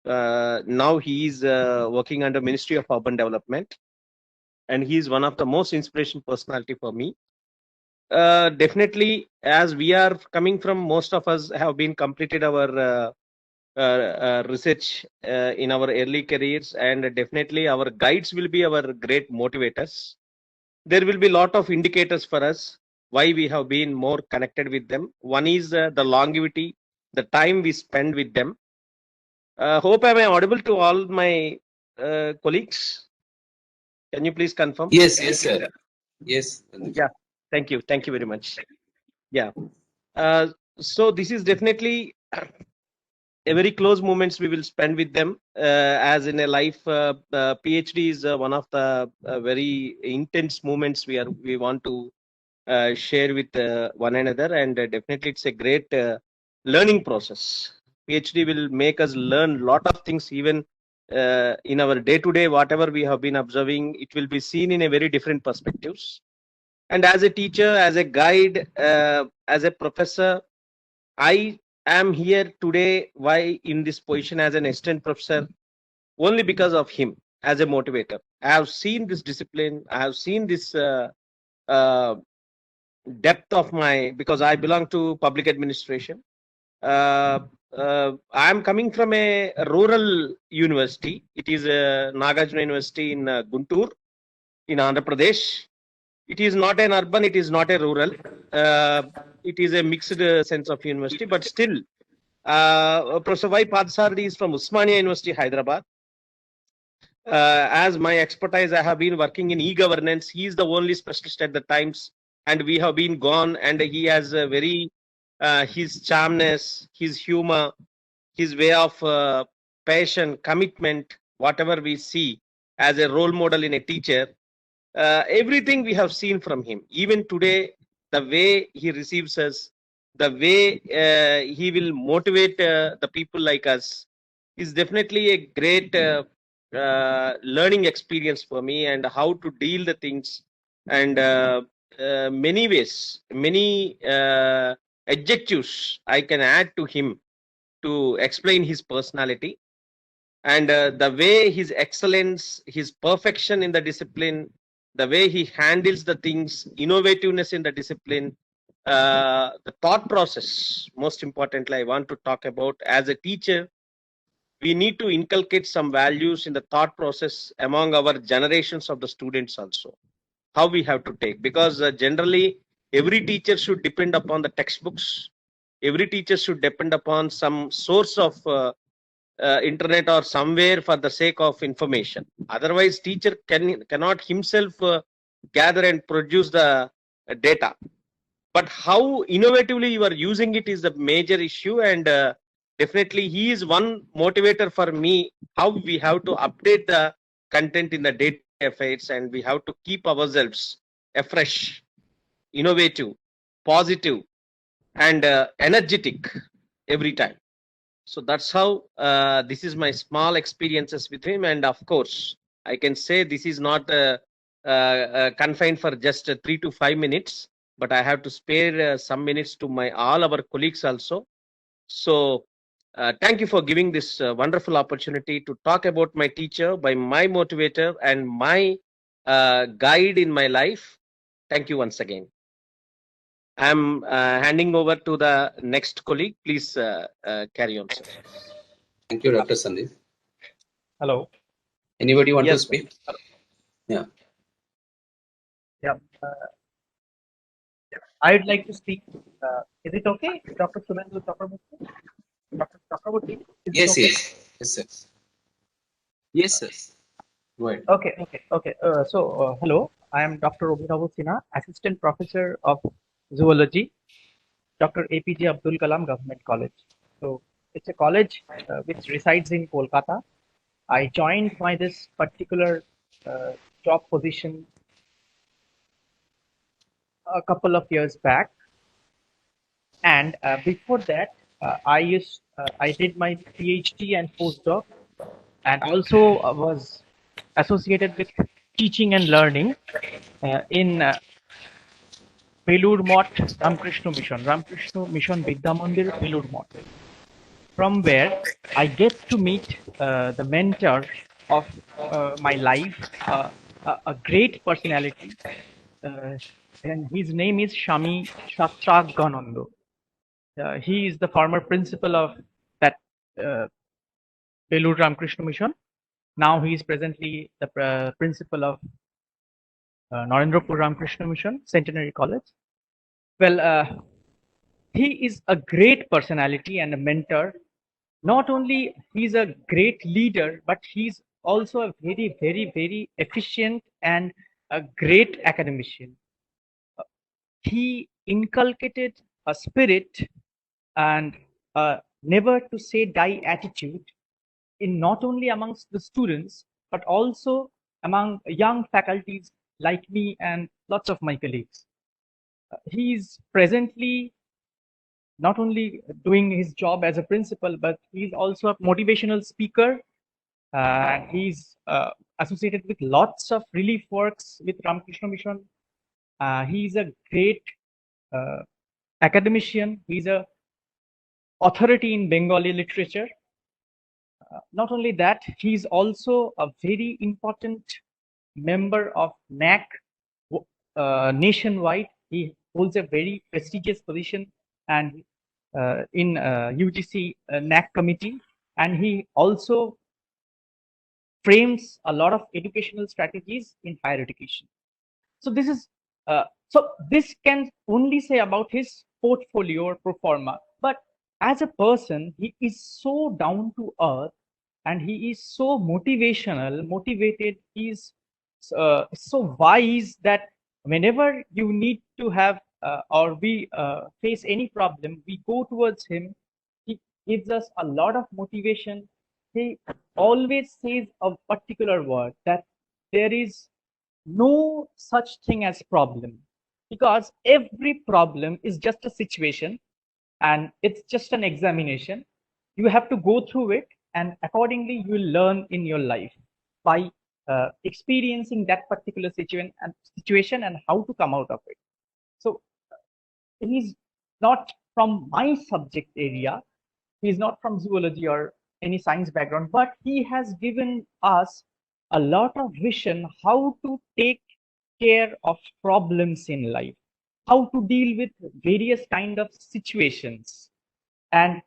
Now he is working under Ministry of Urban Development, and he is one of the most inspirational personality for me. Definitely, as we are coming from, most of us have been completed our research in our early careers, and definitely our guides will be our great motivators. There will be a lot of indicators for us why we have been more connected with them. One is the longevity, the time we spend with them. Hope am I audible to all my colleagues? Can you please confirm? Yes, yes, sir. Yes. Yeah. Thank you. Thank you very much. Yeah. Uh, so this is definitely a very close moments we will spend with them as in a life. PhD is one of the very intense moments we want to share with one another, and definitely it's a great learning process. PhD will make us learn lot of things, even in our day to day, whatever we have been observing, it will be seen in a very different perspectives. And as a teacher, as a guide, as a professor, I am here today. Why in this position as an assistant professor? Only because of him as a motivator. I have seen this discipline. I have seen this uh, depth of my, because I belong to public administration. I am coming from a rural university. It is Nagarjuna University in Guntur in Andhra Pradesh. It is not an urban. It is not a rural. Uh, it is a mixed sense of university, but still, Professor Y. Padasardi is from Usmania University, Hyderabad. As my expertise, I have been working in e-governance. He is the only specialist at the times, and we have been gone. And he has a very his charmness, his humor, his way of passion, commitment, whatever we see as a role model in a teacher. Everything we have seen from him. Even today, the way he receives us, the way he will motivate the people like us, is definitely a great learning experience for me, and how to deal the things, and many ways, many adjectives I can add to him to explain his personality, and the way his excellence, his perfection in the discipline, the way he handles the things, innovativeness in the discipline, the thought process. Most importantly, I want to talk about, as a teacher, we need to inculcate some values in the thought process among our generations of the students also. How we have to take, because generally every teacher should depend upon the textbooks. Every teacher should depend upon some source of internet or somewhere for the sake of information. Otherwise, teacher cannot himself gather and produce the data. But how innovatively you are using it is the major issue, and definitely he is one motivator for me. How we have to update the content in the day affairs, and we have to keep ourselves afresh, innovative, positive, and energetic every time. So that's how this is my small experiences with him. And of course, I can say this is not confined for just 3 to 5 minutes, but I have to spare some minutes to my all our colleagues also. So thank you for giving this wonderful opportunity to talk about my teacher, by my motivator, and my guide in my life. Thank you once again. I'm handing over to the next colleague. Please carry on, sir. Thank you, Dr. Sandeep. Hello. Anybody want to Yes, sir. speak? Yeah. Yeah. I'd like to speak. Is it okay, Dr. Sunendra Chakraborty? Dr. Chakraborty? Is Yes, it okay? yes. Yes, sir. Yes, sir. Go ahead. Okay. Hello. I am Dr. Abhinav Sinha, Assistant Professor of Zoology, Dr. APJ Abdul Kalam Government College. So it's a college which resides in Kolkata. I joined this particular job position a couple of years back, and before that, I did my PhD and postdoc, and also was associated with teaching and learning in Belur Mott Ramkrishna Mission Vidya Mandir, Belur Mott, from where I get to meet the mentor of my life, a great personality, and his name is Shami Shatraganando. He is the former principal of that Belur Ramkrishna Mission. Now he is presently the principal of Narendrapur Ramkrishna Mission, Centenary College. Well, he is a great personality and a mentor. Not only he's a great leader, but he's also a very, very, very efficient and a great academician. He inculcated a spirit and never to say die attitude in not only amongst the students, but also among young faculties like me and lots of my colleagues. He's presently not only doing his job as a principal, but he's also a motivational speaker. He's associated with lots of relief works with Ramakrishna Mission. He's a great academician. He's a authority in Bengali literature. Not only that, he's also a very important member of NAC nationwide. He holds a very prestigious position and in UGC NAC committee, and he also frames a lot of educational strategies in higher education. So this is this can only say about his portfolio or pro forma, but as a person, he is so down to earth and he is so motivated. He's so wise that whenever you need to have or we face any problem, we go towards him. He gives us a lot of motivation. He always says a particular word that there is no such thing as problem, because every problem is just a situation and it's just an examination. You have to go through it, and accordingly you will learn in your life by experiencing that particular situation and how to come out of it. So he's not from my subject area, he's not from zoology or any science background, but he has given us a lot of vision how to take care of problems in life, how to deal with various kind of situations, and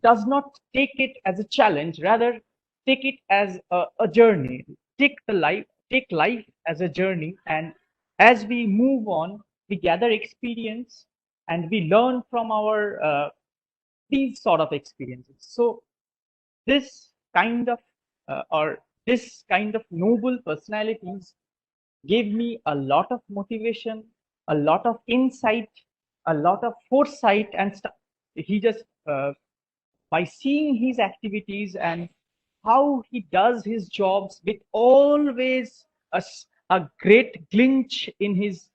does not take it as a challenge, rather take it as a journey. Take life as a journey, and as we move on, we gather experience and we learn from our these sort of experiences. So this kind of this kind of noble personalities gave me a lot of motivation, a lot of insight, a lot of foresight, and he just by seeing his activities and how he does his jobs with always a great glint in his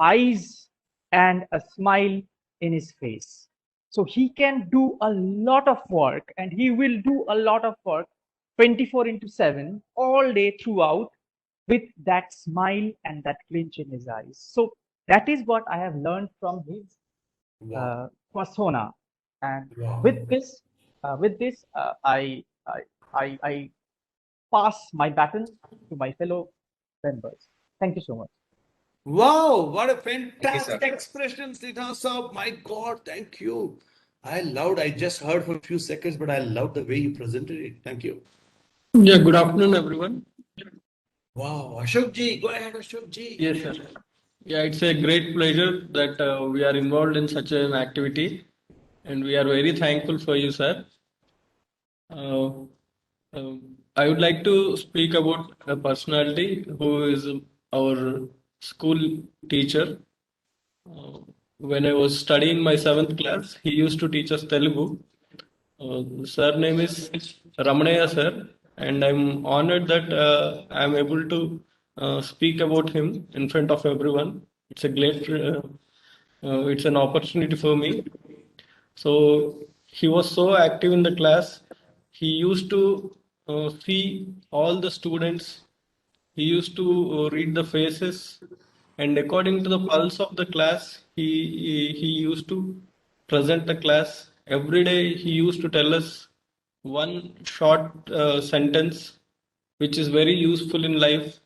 eyes and a smile in his face. So he can do a lot of work, and he will do a lot of work 24/7 all day throughout with that smile and that glint in his eyes. So that is what I have learned from his persona. And Wow. with this, I pass my baton to my fellow members. Thank you so much. Wow, what a sir. fantastic expression, Sridhar sir. My God, thank you. I just heard for a few seconds, but I loved the way you presented it. Thank you. Yeah, good afternoon, everyone. Wow, Ashok ji, go ahead, Ashok ji. Yes, sir. Yeah, it's a great pleasure that we are involved in such an activity, and we are very thankful for you, sir. Uh, I would like to speak about a personality who is our school teacher. When I was studying my seventh class, he used to teach us Telugu. Surname is Ramanaya sir, and I'm honored that I'm able to speak about him in front of everyone. It's a great, it's an opportunity for me. So he was so active in the class. He used to see all the students He used to read the faces, and according to the pulse of the class, he used to present the class. Every day, he used to tell us one short sentence, which is very useful in life.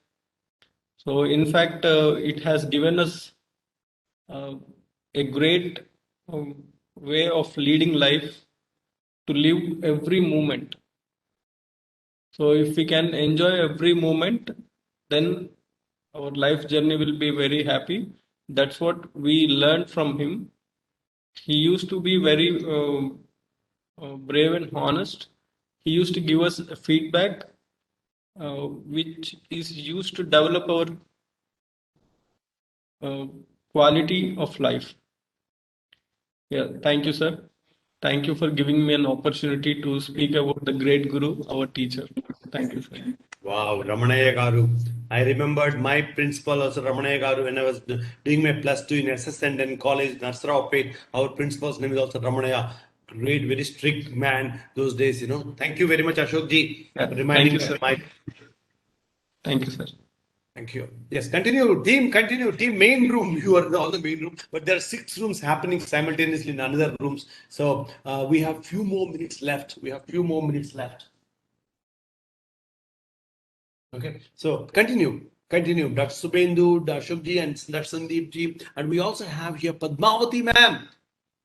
So, in fact, it has given us uh, a great way of leading life to live every moment. So if we can enjoy every moment, then our life journey will be very happy. That's what we learned from him. He used to be very brave and honest. He used to give us feedback, which is used to develop our uh, quality of life. Yeah, thank you, sir. Thank you for giving me an opportunity to speak about the great Guru, our teacher. Thank you, sir. Wow, Ramanaya Garu. I remembered my principal also Ramanaya Garu when I was doing my +2 in assistant in college, Narsaraopet. Our principal's name is also Ramanaya. Great, very strict man those days, you know. Thank you very much, Ashok ji, Yeah, for thank reminding you, me sir. of my. Thank you, sir. Thank you. Yes, continue. Team, continue. Team, main room. You are on the main room, but there are 6 rooms happening simultaneously in another rooms. So we have few more minutes left. We have few more minutes left. Okay, so continue. Dr. Subhendu, Ashokji, and Dr. Sandeepji. And we also have here Padmavati ma'am.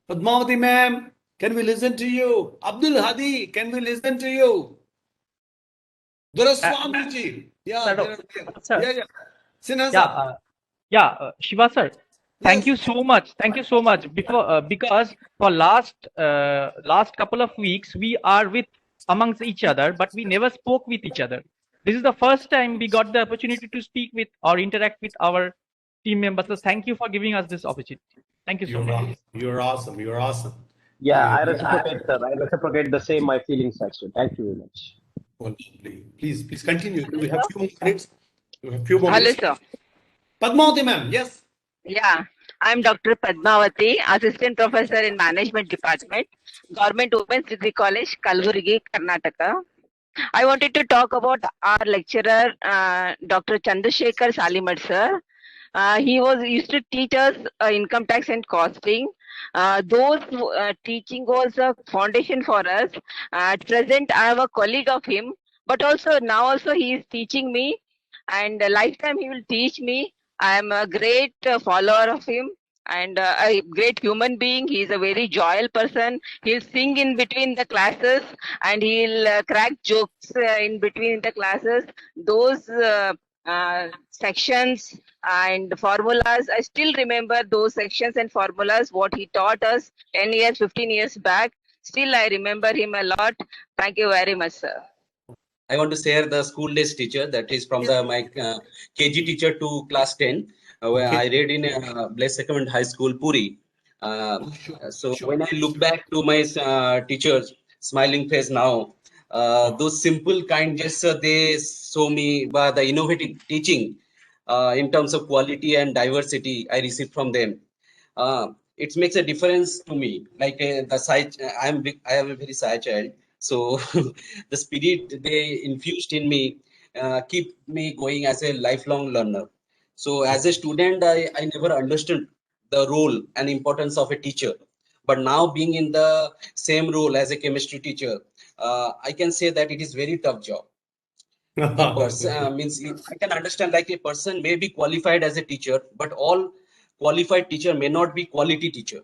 Padmavati ma'am, can we listen to you? Abdul Hadi, can we listen to you? Duraswamiji. Yeah, Sir, they're there. sir. Yeah. Sinha Yeah, sir. Shiva sir. Thank Yes. you so much. Thank you so much. Because for last couple of weeks we are with amongst each other, but we never spoke with each other. This is the first time we got the opportunity to speak with or interact with our team members. So thank you for giving us this opportunity. Thank you so much. You're awesome. You're awesome. Yeah, I reciprocate, sir. I reciprocate the same my feelings actually. Thank you very much. Wonderfully. Please continue. We have few more minutes. We have few more Hello, minutes. sir. Padmavati ma'am, yes. Yeah, I'm Dr. Padmavati, Assistant Professor in Management Department, Government Women's Degree College, Kalburgi, Karnataka. I wanted to talk about our lecturer, Dr. Chandrasekhar Salimad, sir. He used to teach us income tax and costing. Those teaching was a foundation for us. At present, I am a colleague of him, but also now also he is teaching me, and lifetime he will teach me. I am a great follower of him and a great human being. He is a very joyous person. He'll sing in between the classes and he'll crack jokes in between the classes. Those sections and formulas, I still remember those sections and formulas, what he taught us 10 years, 15 years back. Still, I remember him a lot. Thank you very much, sir. I want to share the school days teacher, that is from the my KG teacher to class 10, where I read in Blessed Sacrament High School, Puri. So when I look back to my teachers, smiling face now, those simple kind gestures they show me by the innovative teaching in terms of quality and diversity I received from them. It makes a difference to me. Like I am a very shy child, so the spirit they infused in me keep me going as a lifelong learner. So as a student, I never understood the role and importance of a teacher. But now being in the same role as a chemistry teacher, I can say that it is very tough job. A person means I can understand like a person may be qualified as a teacher, but all qualified teacher may not be quality teacher.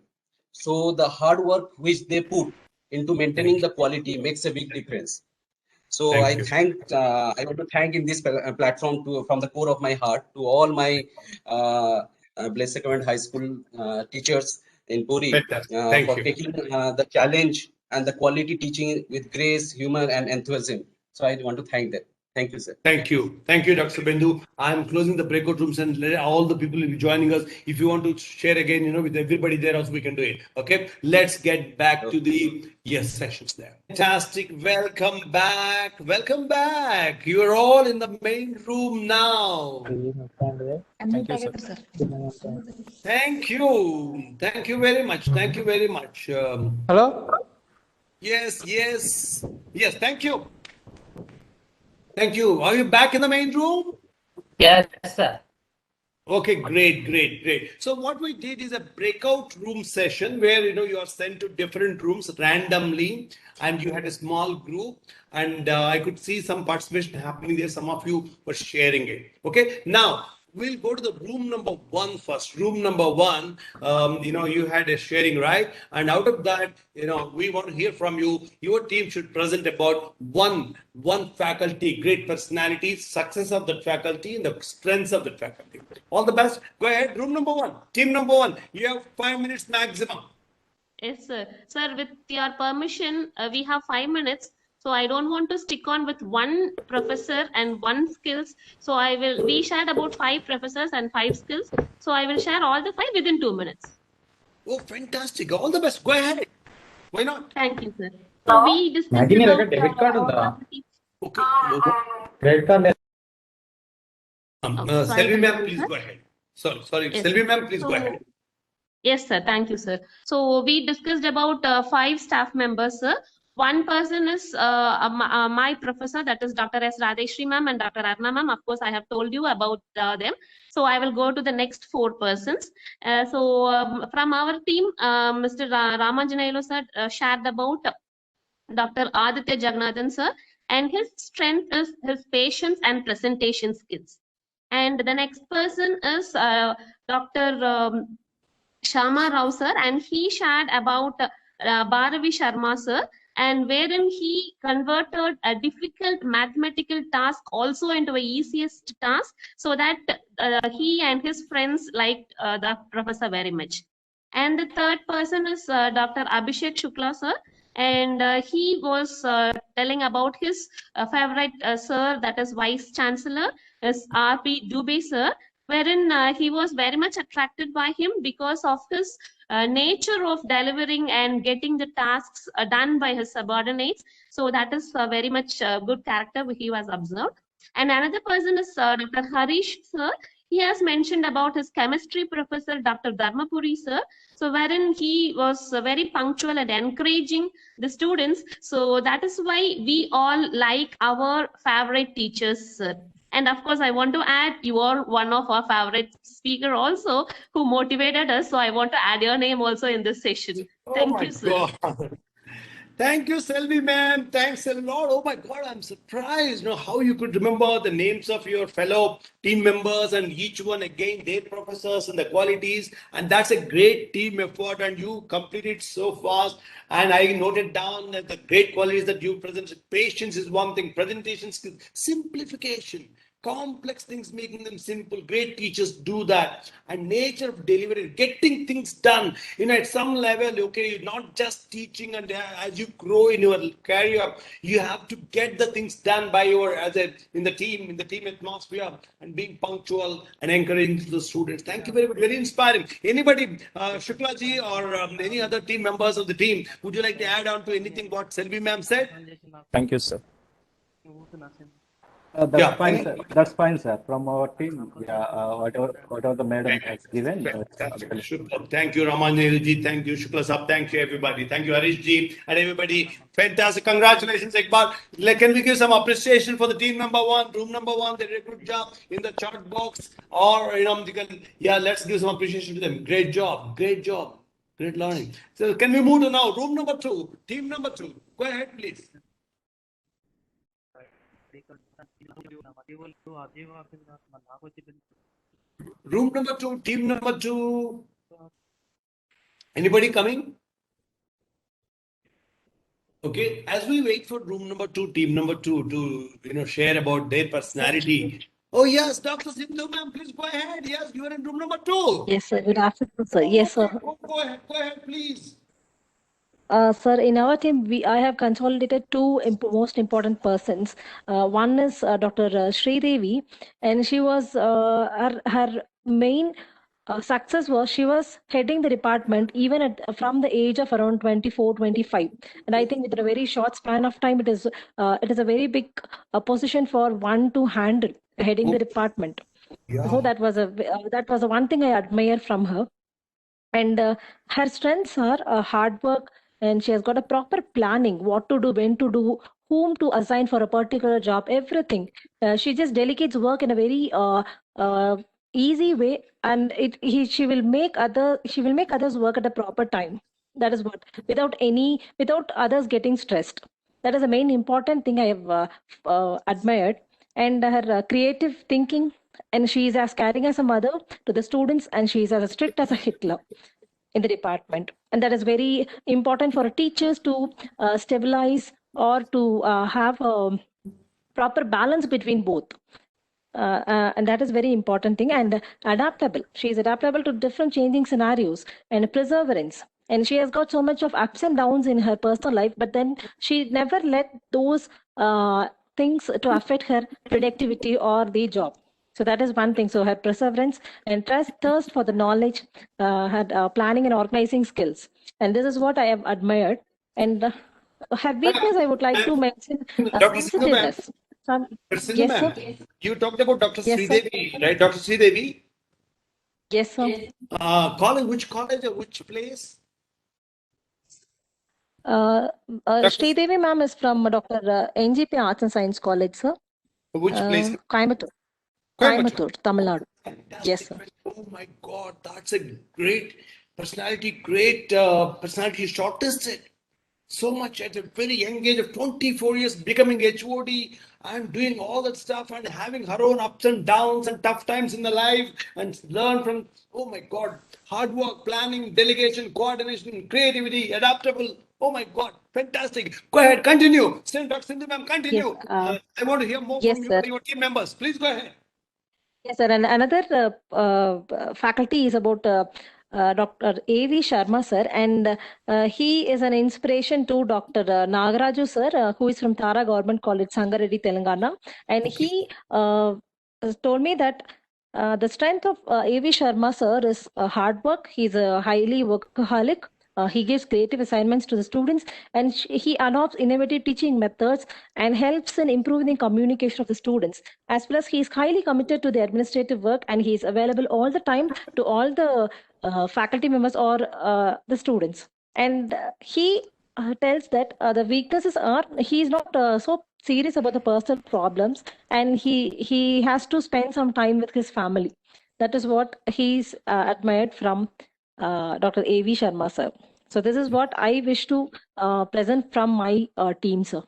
So the hard work which they put into maintaining the quality makes a big difference. So I want to thank in this platform to from the core of my heart to all my Blessed Sacrament High School teachers in Puri for taking the challenge and the quality teaching with grace, humor, and enthusiasm. So I want to thank them. Thank you, sir. Thank you, Dr. Subhendu. I'm closing the breakout rooms and let all the people will be joining us. If you want to share again, with everybody there, also we can do it. Okay, let's get back to the sessions there. Fantastic. Welcome back. You are all in the main room now. Thank you, sir. Thank you very much. Hello. Yes. Thank you. Are you back in the main room? Yes, sir. Okay, great. So what we did is a breakout room session where you are sent to different rooms randomly, and you had a small group, and I could see some participation happening there. Some of you were sharing it. Okay, now we'll go to the room number one first. Room number one, you had a sharing, right? And out of that, we want to hear from you. Your team should present about one faculty, great personality, success of that faculty, and the strengths of that faculty. All the best. Go ahead. Room number one, team number one. You have 5 minutes maximum. Yes, sir. Sir, with your permission, we have 5 minutes. So I don't want to stick on with one professor and one skills. So we shared about 5 professors and 5 skills. So I will share all the 5 within 2 minutes. Oh, fantastic. All the best. Go ahead. Why not? Thank you, sir. So we discussed about debit card Okay. Credit card. Selvi ma'am, please go ahead. Sorry. Yes. Selvi ma'am, please go ahead. Yes, sir. Thank you, sir. So we discussed about 5 staff members, sir. One person is my professor, that is Dr. S. Radheshri ma'am and Dr. Arna ma'am. Of course, I have told you about them. So I will go to the next 4 persons. From our team, Mr. Ramanjanayalo sir shared about Dr. Aditya Jaganathan sir, and his strength is his patience and presentation skills. And the next person is Dr. Shama Rao sir, and he shared about Bharavi Sharma sir, and wherein he converted a difficult mathematical task also into a easiest task, so that he and his friends liked the professor very much. And the third person is Dr. Abhishek Shukla sir, and he was telling about his favorite sir, that is Vice Chancellor, is R.P. Dubey sir, wherein he was very much attracted by him because of his nature of delivering and getting the tasks done by his subordinates. So that is very much good character he was observed. And another person is Dr. Harish sir. He has mentioned about his chemistry professor, Dr. Dharmapuri sir. So wherein he was very punctual and encouraging the students. So that is why we all like our favorite teachers, sir. And of course, I want to add, you are one of our favorite speaker also who motivated us. So I want to add your name also in this session. Thank you, sir. God. Thank you, Selvi ma'am. Thanks a lot. Oh my God, I'm surprised how you could remember the names of your fellow team members and each one again, their professors and the qualities. And that's a great team effort, and you completed so fast. And I noted down that the great qualities that you presented. Patience is one thing, presentation skills, simplification. Complex things, making them simple. Great teachers do that. And nature of delivery, getting things done. At some level, okay, not just teaching, and as you grow in your career, you have to get the things done by in the team atmosphere, and being punctual and encouraging to the students. Thank you very much. Very inspiring. Anybody, Shukla ji or any other team members of the team, would you like to add on to anything what Selvi ma'am said? Thank you, sir. That's fine, sir. That's fine, sir. From our team, whatever the madam has given. Thank you, Ramanjan ji. Thank you, Shukla sab. Thank you, everybody. Thank you, Harish ji, and everybody. Fantastic. Congratulations, Ekbar. Can we give some appreciation for the team number one, room number one? They did a good job in the chat box, or let's give some appreciation to them. Great job. Great learning. So, can we move to now room number two, team number two? Go ahead, please. Room number two, team number two. Anybody coming? Okay, as we wait for room number two, team number two to share about their personality. Oh yes, Dr. Sindhu ma'am, please go ahead. Yes, you are in room number two. Yes, sir. Good afternoon, sir. Yes, sir. Go ahead, please. Sir, in our team, I have consolidated 2 most important persons. One is Dr. Sridevi, and she was her main success was she was heading the department even from the age of around 24, 25. And I think within a very short span of time, it is a very big position for one to handle heading the department. Yeah. So that was the one thing I admire from her. And her strengths are hard work, and she has got a proper planning, what to do, when to do, whom to assign for a particular job, everything. She just delegates work in a very easy way, and she will make others work at the proper time. That is what, without others getting stressed. That is the main important thing I have admired. And her creative thinking, and she is as caring as a mother to the students, and she is as strict as a Hitler in the department. And that is very important for teachers to stabilize or to have a proper balance between both. And that is very important thing. And adaptable, she is adaptable to different changing scenarios, and perseverance. And she has got so much of ups and downs in her personal life, but then she never let those things to affect her productivity or the job. So that is one thing. So her perseverance and thirst for the knowledge, her planning and organizing skills, and this is what I have admired. And her weakness, I would like to mention Dr. Siva, ma'am. sensitiveness. Some, Dr. Sindhu, yes, ma'am, sir. you talked about Dr. Yes, sir. Sridevi, right? Dr. Sridevi? Yes, sir. Which college or which place? Sridevi ma'am is from Dr. NGP Arts and Science College, sir. Which place? Coimbatore. Coimbatore. Tamil Nadu. Yes, sir. Oh my God, that's a great personality, personality shortlisted. So much at a very young age of 24 years, becoming HOD and doing all that stuff and having her own ups and downs and tough times in the life and learn from, oh my God, hard work, planning, delegation, coordination, creativity, adaptable. Oh my God, fantastic. Go ahead, continue. Dr. Sindhu ma'am, continue. Yes, I want to hear more yes, from you sir. and your team members. Please go ahead. Yes, sir. And another faculty is about Dr. A.V. Sharma, sir, and he is an inspiration to Dr. Nagaraju, sir, who is from Tara Government College, Sangareddy, Telangana. And he told me that the strength of A.V. Sharma, sir, is hard work. He's a highly workaholic. He gives creative assignments to the students, and he adopts innovative teaching methods and helps in improving the communication of the students. As well as he is highly committed to the administrative work, and he is available all the time to all the faculty members or the students. And he tells that the weaknesses are, he is not so serious about the personal problems, and he has to spend some time with his family. That is what he's admired from Dr. A.V. Sharma, sir. So this is what I wish to present from my team, sir.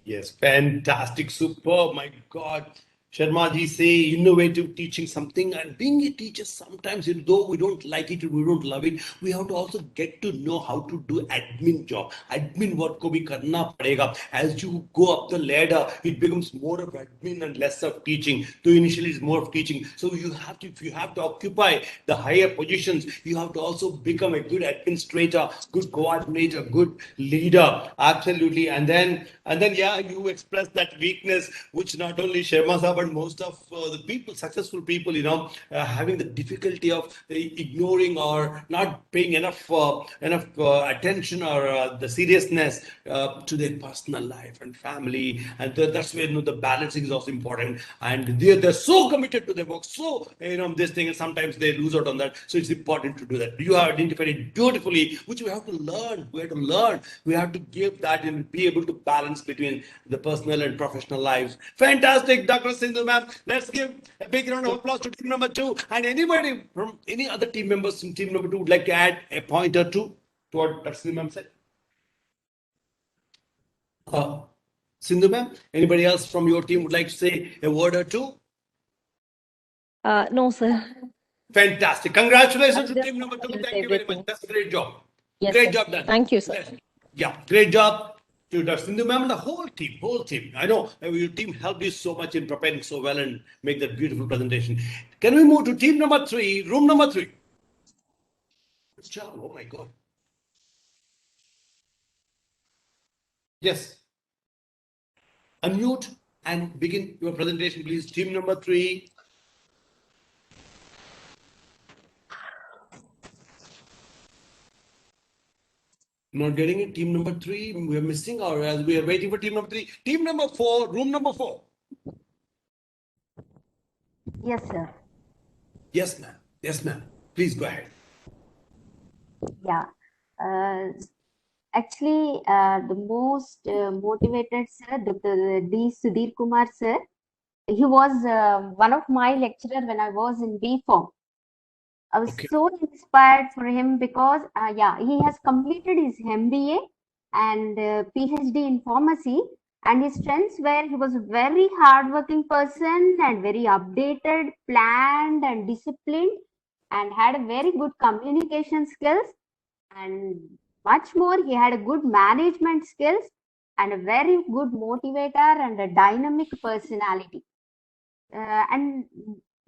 Yes, fantastic, superb. My God, Sharma ji say innovative teaching something, and being a teacher sometimes, though we don't like it, we don't love it, we have to also get to know how to do admin job. Admin work ko bhi karna padega. As you go up the ladder, it becomes more of admin and less of teaching. So initially it's more of teaching. So if you have to occupy the higher positions, you have to also become a good administrator, good coordinator, good leader. Absolutely. And then yeah, you express that weakness, which not only Sharma sir, but most of the people, successful people, having the difficulty of ignoring or not paying enough attention or the seriousness to their personal life and family. And that's where the balancing is also important. And they're so committed to their work, so this thing, and sometimes they lose out on that. So it's important to do that. You have identified it beautifully, which we have to learn. We have to give that and be able to balance between the personal and professional lives. Fantastic, Dr. Sindhu ma'am. Let's give a big round of applause to team number 2. And anybody from any other team members from team number 2 would like to add a point or two to what Dr. Sindhu ma'am said? Sindhu ma'am, anybody else from your team would like to say a word or two? No, sir. Fantastic. Congratulations to team number 2. Thank you very much. That's a great job. Yes, great sir. job done. Thank you, sir. Yes. Yeah, great job to Dr. Sindhu ma'am and the whole team. I know your team helped you so much in preparing so well and make that beautiful presentation. Can we move to team number 3, room number 3? Good job. Oh my God. Yes. Unmute and begin your presentation, please. Team number 3. Not getting it. Team number 3, we are missing, or as we are waiting for team number 3. Team number 4, room number 4. Yes, sir. Yes, ma'am. Yes, ma'am. Please go ahead. Yeah. actually the most motivated sir, Dr. D. Sudhir Kumar sir. He was one of my lecturer when I was in B Form. I was so inspired for him because yeah, he has completed his MBA and Ph.D. in pharmacy, and his strengths were he was a very hardworking person and very updated, planned and disciplined, and had a very good communication skills, and much more he had a good management skills and a very good motivator and a dynamic personality. And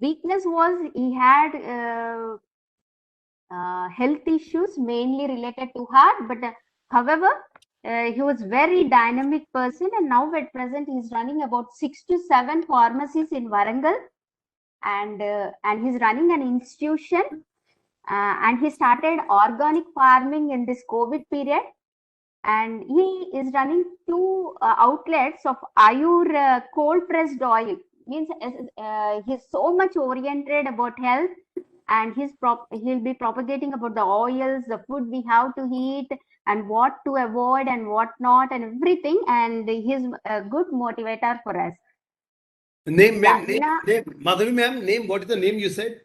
weakness was he had health issues mainly related to heart, but however he was very dynamic person, and now at present he is running about 6 to 7 pharmacies in Warangal, and he's running an institution, and he started organic farming in this COVID period, and he is running 2 outlets of Ayur cold pressed oil. Means he's so much oriented about health, and he'll be propagating about the oils, the food we have to eat, and what to avoid and what not, and everything. And he's a good motivator for us. Name, ma'am, name, Madhavi ma'am, name, what is the name you said?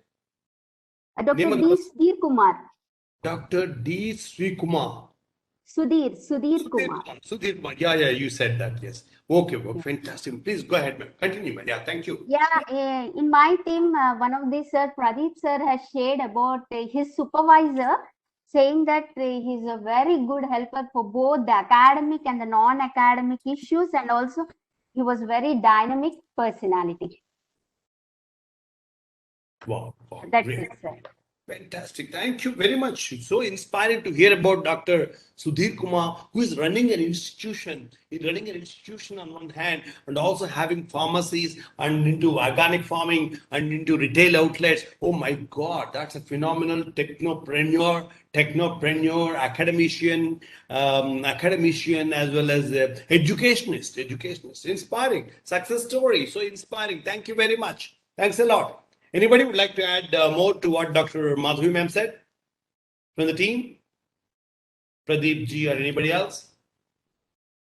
Dr. D. Sudhir Kumar. Dr. D. Sri Kumar. Sudhir Kumar. Sudhir Kumar. Yeah, you said that, yes. Okay, fantastic. Please go ahead, ma'am. Continue, ma'am. Yeah, thank you. Yeah, in my team, one of the sir, Pradeep sir, has shared about his supervisor, saying that he's a very good helper for both the academic and the non-academic issues, and also he was very dynamic personality. Wow, That's great. it, sir. Fantastic. Thank you very much. It's so inspiring to hear about Dr. Sudhir Kumar, who is running an institution. He's running an institution on one hand and also having pharmacies and into organic farming and into retail outlets. Oh my God, that's a phenomenal technopreneur, academician, as well as educationist. Inspiring. Success story. So inspiring. Thank you very much. Thanks a lot. Anybody would like to add more to what Dr. Madhavi ma'am said from the team? Pradeep ji or anybody else?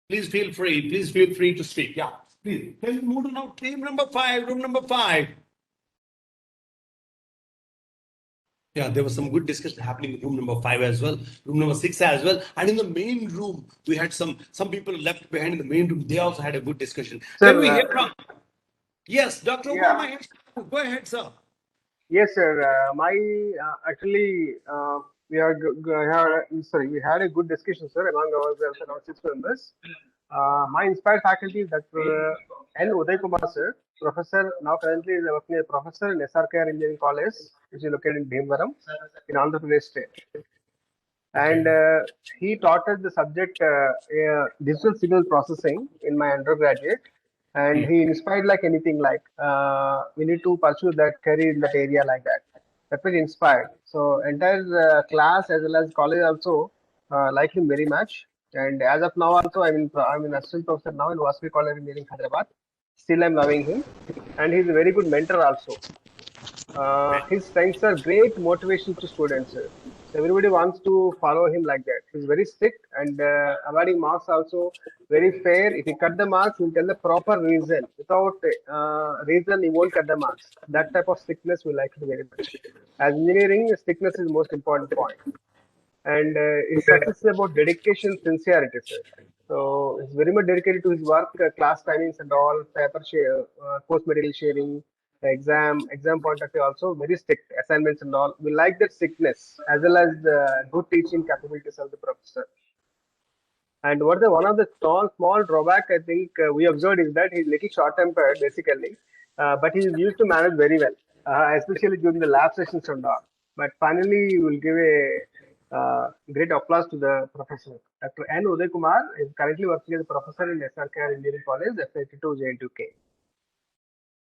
Please feel free. Please feel free to speak. Yeah, please. Can we move to now team number 5, room number 5. Yeah, there was some good discussion happening in room number 5 as well, room number 6 as well. And in the main room, we had some people left behind in the main room. They also had a good discussion. Sir, Can we hear from? Yes, Dr. Yeah. Go ahead, sir. Yes, sir. Actually, we had a good discussion, sir, among ourselves and our 6 members. My inspired faculty is Dr. N. Uday Kumar, sir, professor. Now currently is working as a professor in SRKR Engineering College, which is located in Bhimavaram, in Andhra Pradesh state. And he taught us the subject digital signal processing in my undergraduate. And he inspired like anything, like we need to pursue that career in that area like that. That was inspired. So entire class as well as college also like him very much. And as of now also, I'm an assistant professor now in Vasvi College Engineering, Hyderabad. Still I'm loving him, and he's a very good mentor also. His strengths are great motivation to students. So everybody wants to follow him like that. He's very strict and awarding marks also very fair. If he cut the marks, he'll tell the proper reason. Without reason, he won't cut the marks. That type of strictness we like it very much. As engineering, strictness is the most important point. And his success is about dedication, sincerity, sir. So he's very much dedicated to his work, class timings and all, paper share, course material sharing, exam point of view also very strict, assignments and all. We like that strictness as well as the good teaching capabilities of the professor. And one of the small drawback I think we observed is that he's little short-tempered basically, but he's used to manage very well, especially during the lab sessions and all. But finally, we'll give a great applause to the professor. Dr. N. Uday Kumar is currently working as a professor in SRKR Engineering College, FA2 JNTU.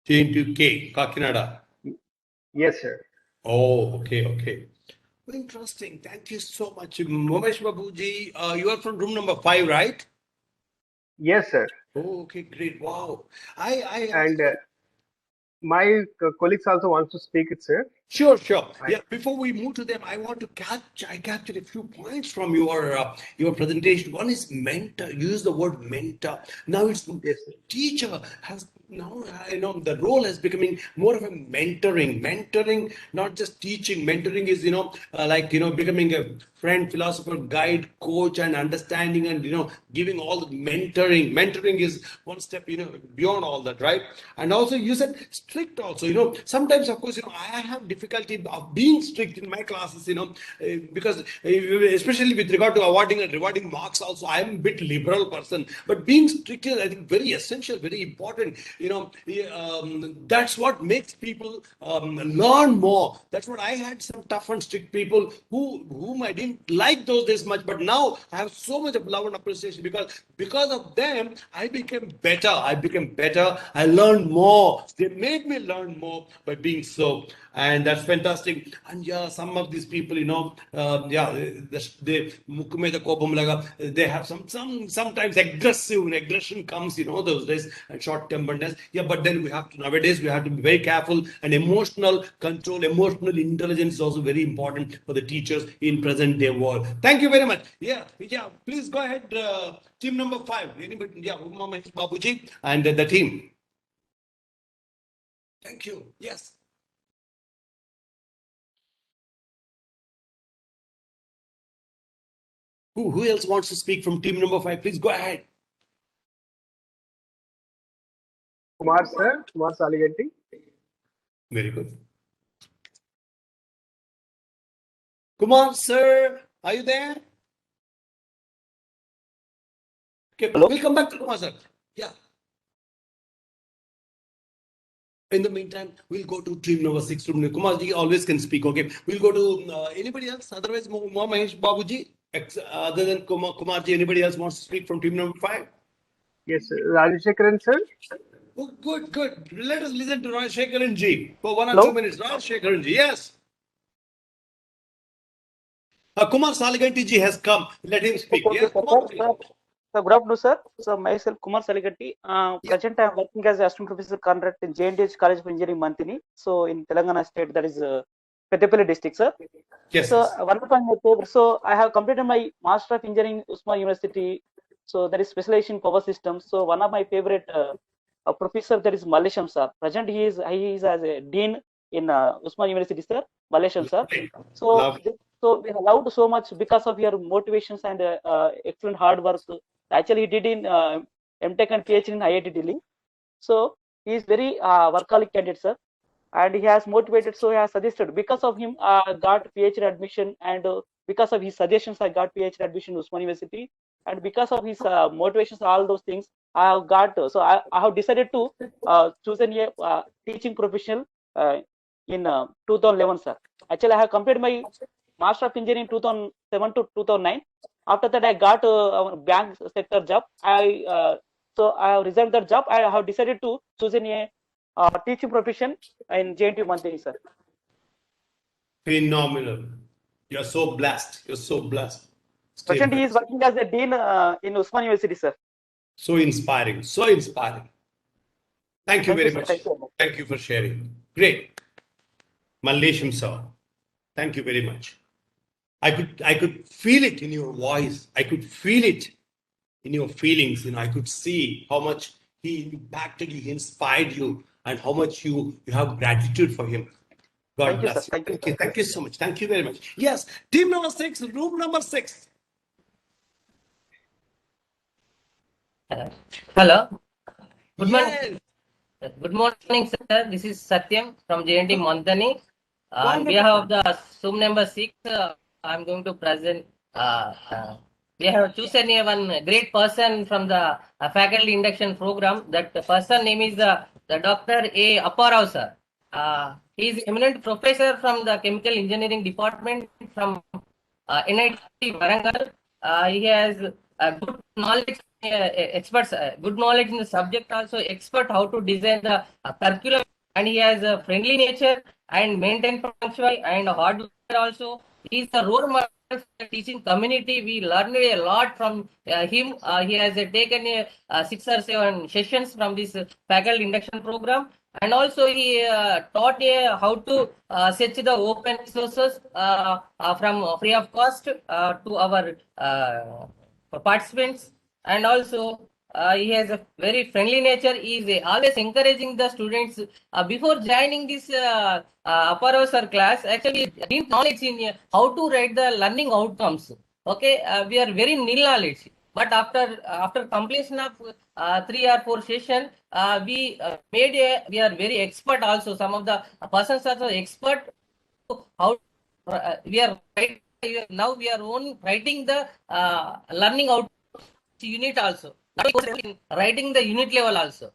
JNTU, Kakinada. Yes, sir. Oh, okay. Interesting. Thank you so much. Momesh Babuji, you are from room number 5, right? Yes, sir. Oh, okay, great. Wow. And my colleagues also want to speak it, sir. Sure, sure. Yeah, before we move to them, I want to I captured a few points from your presentation. One is mentor. Use the word mentor. Now it's teacher has now the role is becoming more of a mentoring. Mentoring, not just teaching. Mentoring is like becoming a friend, philosopher, guide, coach, and understanding, and giving all the mentoring. Mentoring is one step beyond all that, right? And also you said strict also. Sometimes of course I have difficulty of being strict in my classes, because especially with regard to awarding and rewarding marks also, I am a bit liberal person, but being strict is I think very essential, very important. That's what makes people learn more. That's what I had some tough and strict people whom I didn't like those days much, but now I have so much of love and appreciation because of them I became better. I learned more. They made me learn more by being so, and that's fantastic. And yeah, some of these people, they mukumeda kopam laga, they have sometimes aggression comes, those days, and short temperedness. Yeah, but then nowadays we have to be very careful, and emotional control, emotional intelligence is also very important for the teachers in present day world. Thank you very much. Yeah, please go ahead. Team number 5. Anybody? Yeah, Babuji and the team. Thank you. Yes. Who else wants to speak from team number 5? Please go ahead. Kumar sir, Kumar Saliganti. Very good. Kumar sir, are you there? Okay, we'll come back to Kumar sir. Yeah. In the meantime, we'll go to team number 6. Kumar ji always can speak. Okay, we'll go to anybody else. Otherwise, Mahesh Babuji, other than Kumar ji, anybody else wants to speak from team number 5? Yes, Rajeshekaran sir. Oh, good. Let us listen to Rajeshekaran ji for 1 or 2 minutes. Rajeshekaran ji, yes. Kumar Saliganti ji has come. Let him speak. Okay, Yes, Kumar ji. So good afternoon, sir. So myself, Kumar Saliganti. Present, I am working as assistant professor contract in JNTU College of Engineering, Mantini. So in Telangana state, that is Pettapalli district, sir. Yes. So one of my papers. So I have completed my Master of Engineering, Usman University. So that is specialization in power systems. So one of my favorite professor, that is Mallesham, sir. Present, he is as a dean in Usman University, sir. Mallesham, sir. So we have loved so much because of your motivations and excellent hard work. Actually, he did in MTech and PhD in IIT Delhi. So he is very workaholic candidate, sir, and he has motivated. So he has suggested. Because of him, got PhD admission, and because of his suggestions, I got PhD admission in Usman University. And because of his motivations, all those things, I have got. So I have decided to choose a teaching professional in 2011, sir. Actually, I have completed my Master of Engineering 2007 to 2009. After that, I got a bank sector job. So I have resigned that job. I have decided to choose a teaching profession in JNTU Mantini, sir. Phenomenal. You're so blessed. Present, he is working as a dean in Usman University, sir. So inspiring. Thank you very much. Thank you for sharing. Great. Mallesham sir, thank you very much. I could feel it in your voice. I could feel it in your feelings. I could see how much he impacted you, he inspired you, and how much you have gratitude for him. God bless you. Thank you so much. Thank you very much. Yes, team number 6, room number 6. Hello. Good morning. Good morning, sir. This is Satyam from JNTU Mantini. On behalf of the room number 6, I'm going to present. We have chosen one great person from the faculty induction program. That the person name is the Dr. A. Apparao, sir. He is eminent professor from the chemical engineering department from NIT Warangal. He has good knowledge, good knowledge in the subject, also expert how to design the curriculum, and he has a friendly nature and maintain punctual and hard work also. He is a role model for the teaching community. We learned a lot from him. He has taken 6 or 7 sessions from this faculty induction program, And also he taught how to search the open resources from free of cost to our participants. And also he has a very friendly nature. He is always encouraging the students before joining this Aparo sir class. Actually, didn't knowledge in how to write the learning outcomes. Okay, we are very nil knowledge. But after completion of 3 or 4 session, we are very expert also. Some of the persons are expert how we are now we are writing the learning out unit also. Writing the unit level also.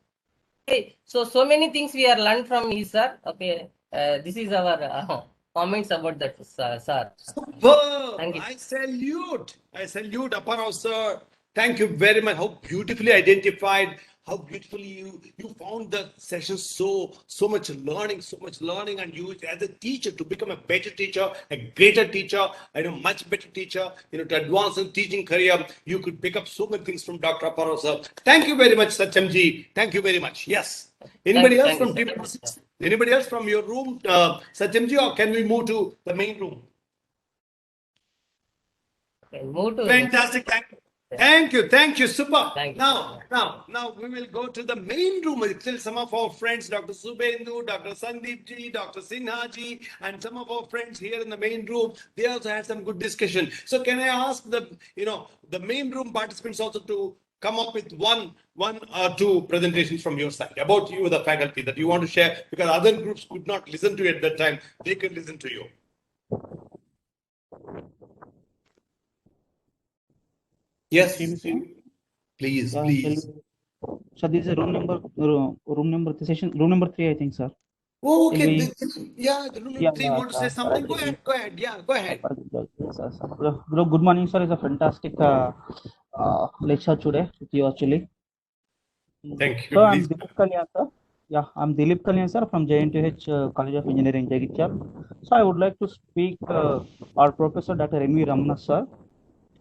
Okay, so many things we are learned from you, sir. Okay, this is our comments about that, sir. Superb. Thank you. I salute. I salute Aparo sir. Thank you very much. How beautifully identified. How beautifully you found the session so much learning, and you as a teacher to become a better teacher, a greater teacher, and a much better teacher. To advance in teaching career, you could pick up so many things from Dr. Aparo sir. Thank you very much, Satyamji. Thank you very much. Yes. Anybody else Thank you, from sir. team number 6? Anybody else from your room, Satyamji, or can we move to the main room? Okay, move to Fantastic. Thank you. Super. Thank you. Now we will go to the main room. Still some of our friends, Dr. Subendu, Dr. Sandeep ji, Dr. Sinha ji, and some of our friends here in the main room, they also had some good discussion. So can I ask the main room participants also to come up with one or two presentations from your side about you, the faculty, that you want to share, because other groups could not listen to you at that time. They can listen to you. Yes, please. So this is room number room number 3, I think, sir. Oh, okay. The room number 3 want to say something. Go ahead. Yeah, go ahead. Good morning, sir. It's a fantastic lecture today with you, actually. Thank you. So I'm Dilip Kalyan, sir. Yeah, I'm Dilip Kalyan, sir, from JNTU College of Engineering, Jagityal. So I would like to speak our professor, Dr. N.V. Ramana, sir.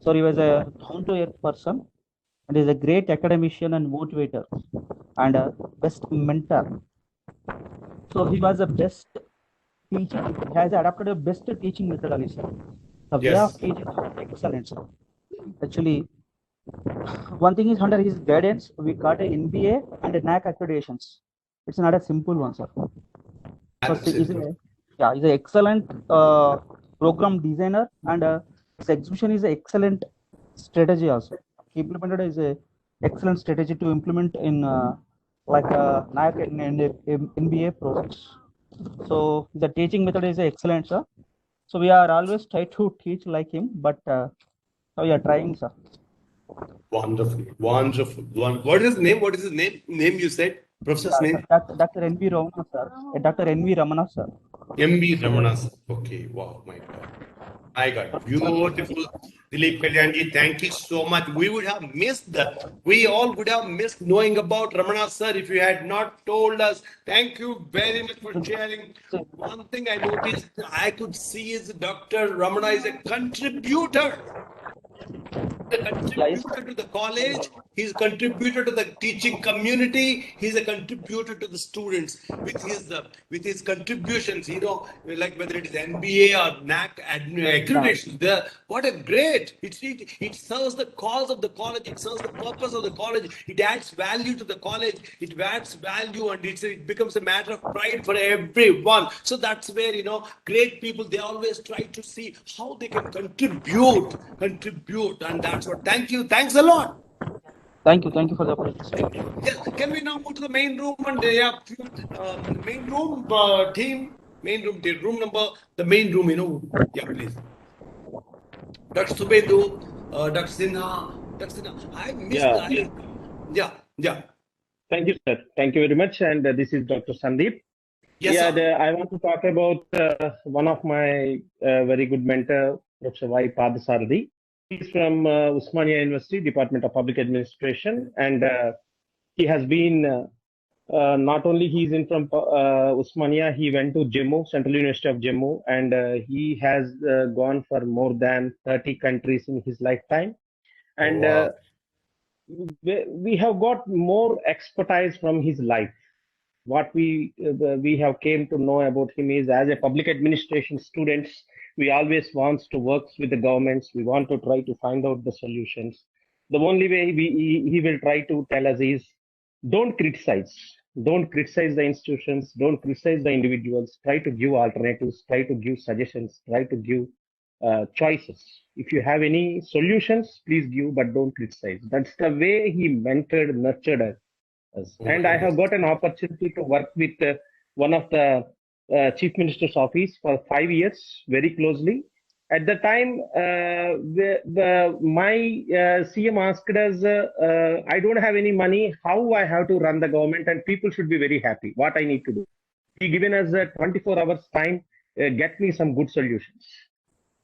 So he was a down-to-earth person, and is a great academician and motivator, and a best mentor. So he was the best teacher. He has adopted the best teaching methodology. The way of teaching was excellent, sir. Actually, one thing is under his guidance, we got an NBA and a NAC accreditations. It's not a simple one, sir. He's an excellent program designer, and his execution is an excellent strategy also. He implemented is a excellent strategy to implement in NAC and NBA projects. So the teaching method is excellent, sir. So we are always try to teach like him, but we are trying, sir. Wonderful. What is his name? Name you said? Professor's name? Dr. N.V. Ramana, sir. Dr. N.V. Ramana, sir. M.V. Ramana, sir. Okay. Wow, my God. I got beautiful. Dilip Kalyanji, thank you so much. We all would have missed knowing about Ramana, sir, if you had not told us. Thank you very much for sharing. One thing I noticed, I could see is Dr. Ramana is a contributor. Contributor to the college, he's contributor to the teaching community, he's a contributor to the students with his contributions, like whether it is NBA or NAC accreditation. What a great! It serves the cause of the college, it serves the purpose of the college, it adds value to the college, it adds value, and it becomes a matter of pride for everyone. So that's where great people, they always try to see how they can contribute, and that's what. Thank you. Thanks a lot. Thank you for the opportunity. Yeah, can we now move to the main room and main room team, room number, the main room, yeah, please. Dr. Subendu, Dr. Sinha, I missed. Yeah. Thank you, sir. Thank you very much. And this is Dr. Sandeep. Yes, sir. I want to talk about one of my very good mentor, Professor Y. Padasarthi. He's from Usmania University, Department of Public Administration, and he has been not only he's in from Usmania, he went to Jammu, Central University of Jammu, and he has gone for more than 30 countries in his lifetime. And we have got more expertise from his life. what we have came to know about him is, as a public administration students, we always wants to work with the governments. We want to try to find out the solutions. The only way he will try to tell us is, don't criticize. Don't criticize the institutions. Don't criticize the individuals. Try to give alternatives. Try to give suggestions. Try to give choices. If you have any solutions, please give, but don't criticize. That's the way he mentored, nurtured us. And I have got an opportunity to work with one of the Chief Minister's office for 5 years very closely. At the time, my CM asked us, I don't have any money, how I have to run the government, and people should be very happy. What I need to do? He given us 24 hours time, get me some good solutions.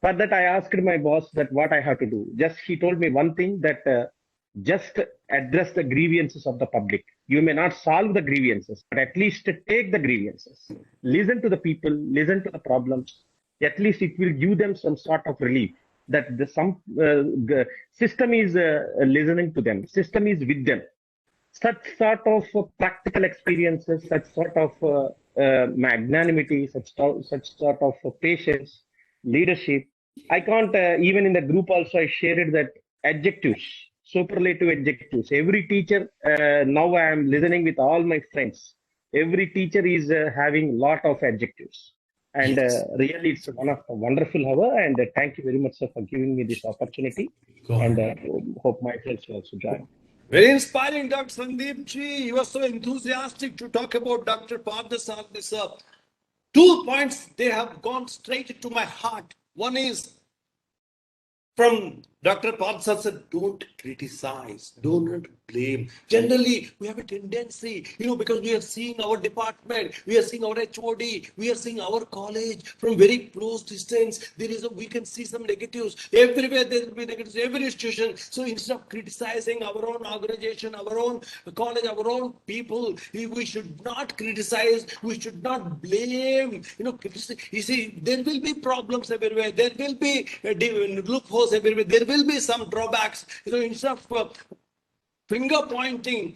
For that, I asked my boss that what I have to do. Just he told me one thing, that just address the grievances of the public. You may not solve the grievances, but at least take the grievances. Listen to the people, listen to the problems. At least it will give them some sort of relief that some system is listening to them, system is with them. Such sort of practical experiences, such sort of magnanimity, such sort of patience, leadership. I can't, even in the group also, I shared that adjectives, superlative adjectives. Every teacher, now I am listening with all my friends. Every teacher is having lot of adjectives. And really, it's one of a wonderful hour. And thank you very much, sir, for giving me this opportunity. And hope my friends will also join. Very inspiring, Dr. Sandeep ji. You are so enthusiastic to talk about Dr. Parthasarathi, sir. 2 points, they have gone straight to my heart. One is from Dr. Parthasarathi said, don't criticize, don't blame. Generally, we have a tendency, because we are seeing our department, we are seeing our HOD, we are seeing our college from very close distance. We can see some negatives. Everywhere there will be negatives, every institution. So instead of criticizing our own organization, our own college, our own people, we should not criticize, we should not blame. You see, there will be problems everywhere. There will be loopholes everywhere. There will be some drawbacks. Instead of finger pointing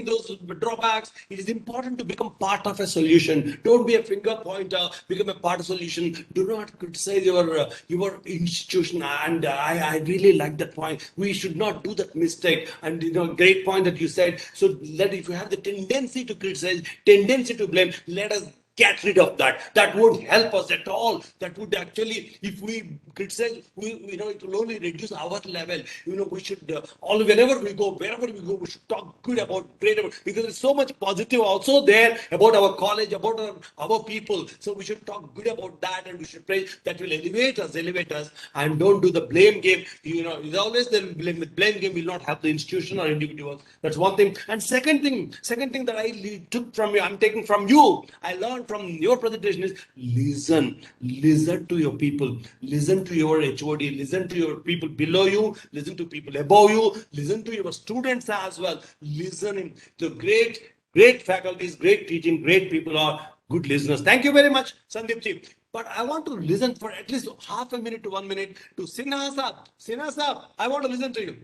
those drawbacks, it is important to become part of a solution. Don't be a finger pointer, become a part of solution. Do not criticize your institution. And I really like that point. We should not do that mistake. And great point that you said. So if you have the tendency to criticize, tendency to blame, let us get rid of that. That won't help us at all. That would actually, if we criticize, it will only reduce our level. We should whenever we go, wherever we go, we should talk good about, great about, because there's so much positive also there about our college, about our people. So we should talk good about that, and we should pray that will elevate us, and don't do the blame game. It's always the blame game will not help the institution or individuals. That's one thing. And second thing that I took from you, I'm taking from you, I learned from your presentation is listen to your people, listen to your HOD, listen to your people below you, listen to people above you, listen to your students as well. Listening to great faculties, great teaching, great people are good listeners. Thank you very much, Sandeep ji. But I want to listen for at least half a minute to 1 minute to Sinha Saab. Sinha Saab, I want to listen to you.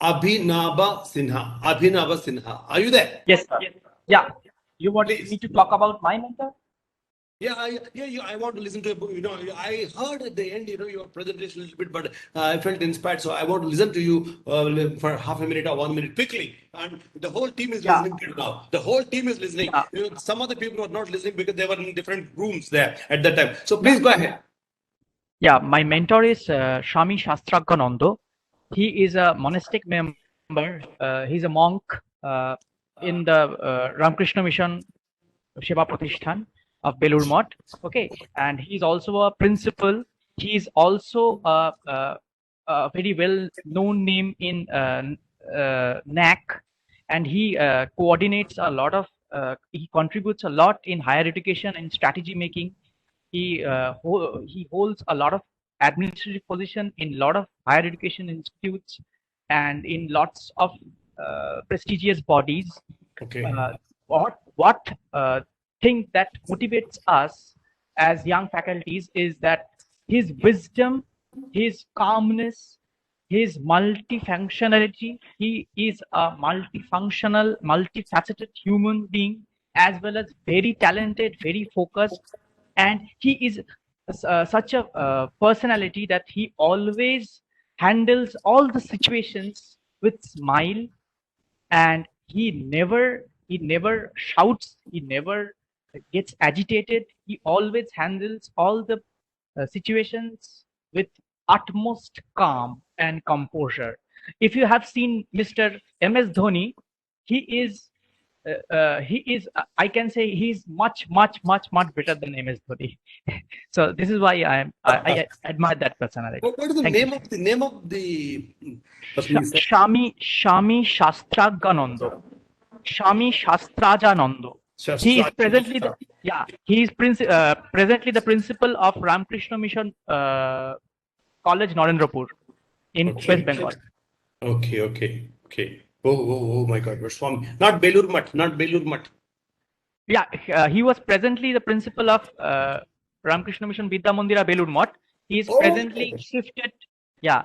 Abhinava Sinha. Are you there? Yes, sir. Yeah. You want me to talk about my mentor? Yeah, I want to listen to I heard at the end, your presentation a little bit, but I felt inspired. So I want to listen to you for half a minute or 1 minute quickly. And the whole team is listening to you now. The whole team is listening. Some of the people were not listening because they were in different rooms there at that time. So please go ahead. Yeah, my mentor is Swami Shastragananda. He is a monastic member. He's a monk in the Ramakrishna Mission Sivaprasad of Belur Math. Okay, and he's also a principal. He's also a very well-known name in NAC, and he coordinates a lot of. He contributes a lot in higher education and strategy making. He holds a lot of administrative position in a lot of higher education institutes and in lots of prestigious bodies. Okay. What thing that motivates us as young faculties is that his wisdom, his calmness, his multifunctionality. He is a multifunctional, multifaceted human being, as well as very talented, very focused, and he is such a personality that he always handles all the situations with smile, and he never shouts, he never gets agitated. He always handles all the situations with utmost calm and composure. If you have seen Mr. MS Dhoni, he is I can say he's much better than MS Dhoni. So this is why I admire that personality. What is the Thank name you. of the Shami Shastraganando. Shami Shastrajanando. He is presently the presently the principal of Ramakrishna Mission College, Narendrapur, in West Bengal. Okay. Oh my God, we're Swami. Not Belur Mutt. Yeah, he was presently the principal of Ramakrishna Mission Vidya Mandira, Belur Mutt. He is presently shifted. Yeah,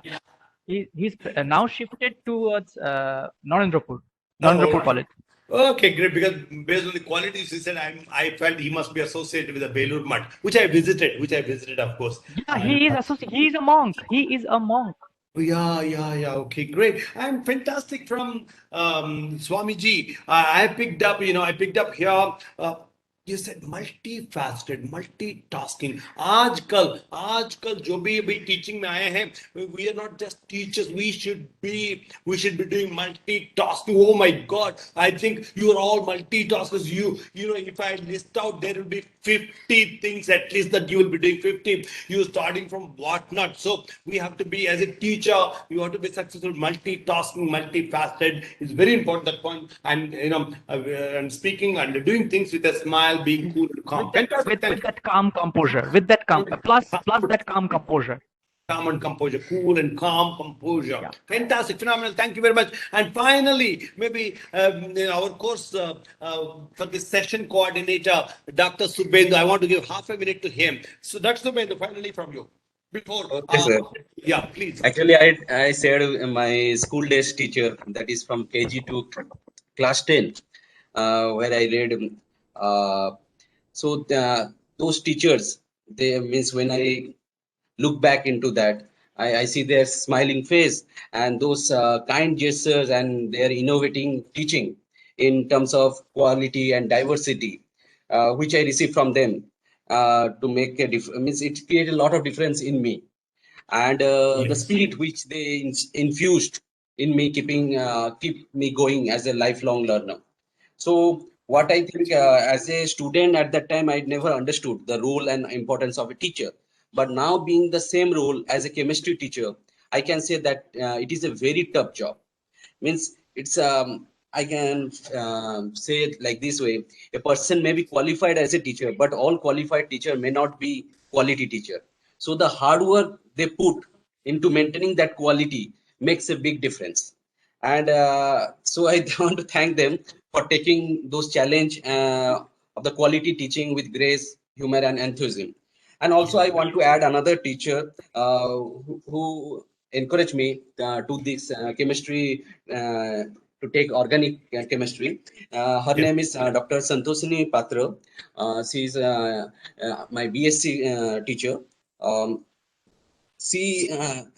he's now shifted towards Narendrapur College. Okay, great. Because based on the qualities he said, I felt he must be associated with the Belur Mutt, which I visited, of course. Yeah, he is a monk. He is a monk. Yeah. Okay, great. And fantastic from Swamiji. I picked up here. You said multifaceted, multitasking. आजकल जो भी अभी teaching में आए हैं, we are not just teachers. We should be doing multitasking. Oh my God! I think you are all multitaskers. You know, if I list out, there will be 50 things at least that you will be doing. 50. You starting from whatnot. So we have to be, as a teacher, you have to be successful. Multitasking, multifaceted is very important. That point. And and speaking and doing things with a smile, being cool and calm. With that calm composure, with that calm plus that calm composure. Calm and composure, cool and calm composure. Yeah. Fantastic, phenomenal. Thank you very much. And finally, maybe our course for this session coordinator, Dr. Subhendu, I want to give half a minute to him. So, Dr. Subhendu, finally from you. Before, okay, sir. Yeah, please. Actually, I said my school days teacher, that is from KG to class 10, where I read. Those teachers, they means when I look back into that, I see their smiling face and those kind gestures and their innovating teaching in terms of quality and diversity, which I received from them to make a difference. Means it created a lot of difference in me, and the spirit which they infused in me, keep me going as a lifelong learner. So what I think, as a student at that time, I never understood the role and importance of a teacher. But now, being the same role as a chemistry teacher, I can say that it is a very tough job. Means it's I can say it like this way: a person may be qualified as a teacher, but all qualified teacher may not be quality teacher. So the hard work they put into maintaining that quality makes a big difference. And so I want to thank them for taking those challenge of the quality teaching with grace, humor, and enthusiasm. And also, I want to add another teacher who encouraged me to this chemistry, to take organic chemistry. Her name is Dr. Santoshini Patra. She is my BSc teacher. She,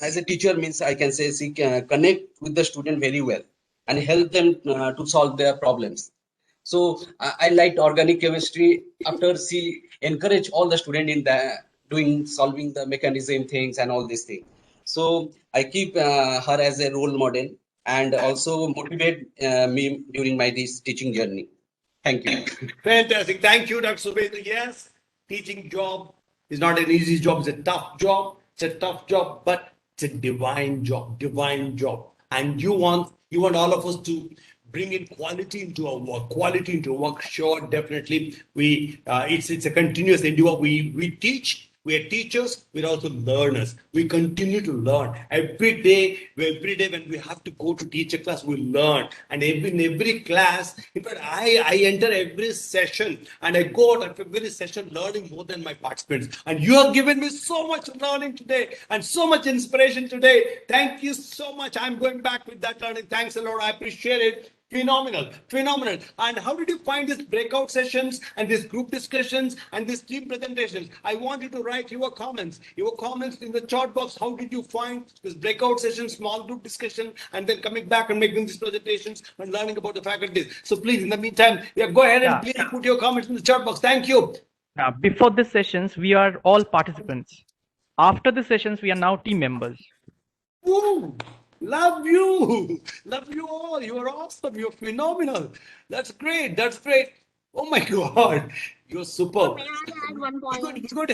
as a teacher, means I can say she can connect with the student very well and help them to solve their problems. So I liked organic chemistry after she encouraged all the student in the solving the mechanism things and all these things. So I keep her as a role model and also motivate me during my this teaching journey. Thank you. Fantastic. Thank you, Dr. Subhendu. Yes, teaching job is not an easy job. It's a tough job. It's a tough job, but it's a divine job. And you want all of us to bring in quality into our work. Sure, definitely. It's a continuous endeavor. We teach, We are teachers, we're also learners. We continue to learn. Every day when we have to go to teacher class, we learn. And in every class, in fact, I enter every session and I go out of every session learning more than my participants. And you have given me so much learning today and so much inspiration today. Thank you so much. I'm going back with that learning. Thanks a lot. I appreciate it. Phenomenal, phenomenal. And how did you find these breakout sessions and these group discussions and these team presentations? I want you to write your comments in the chat box. How did you find this breakout session, small group discussion, and then coming back and making these presentations and learning about the faculties? So please, in the meantime, go ahead and please put your comments in the chat box. Thank you. Now, before the sessions, we are all participants. After the sessions, we are now team members. Woo! Love you. Love you all. You are awesome. You're phenomenal. That's great. That's great. Oh my God. You're superb. May I add one point? We're going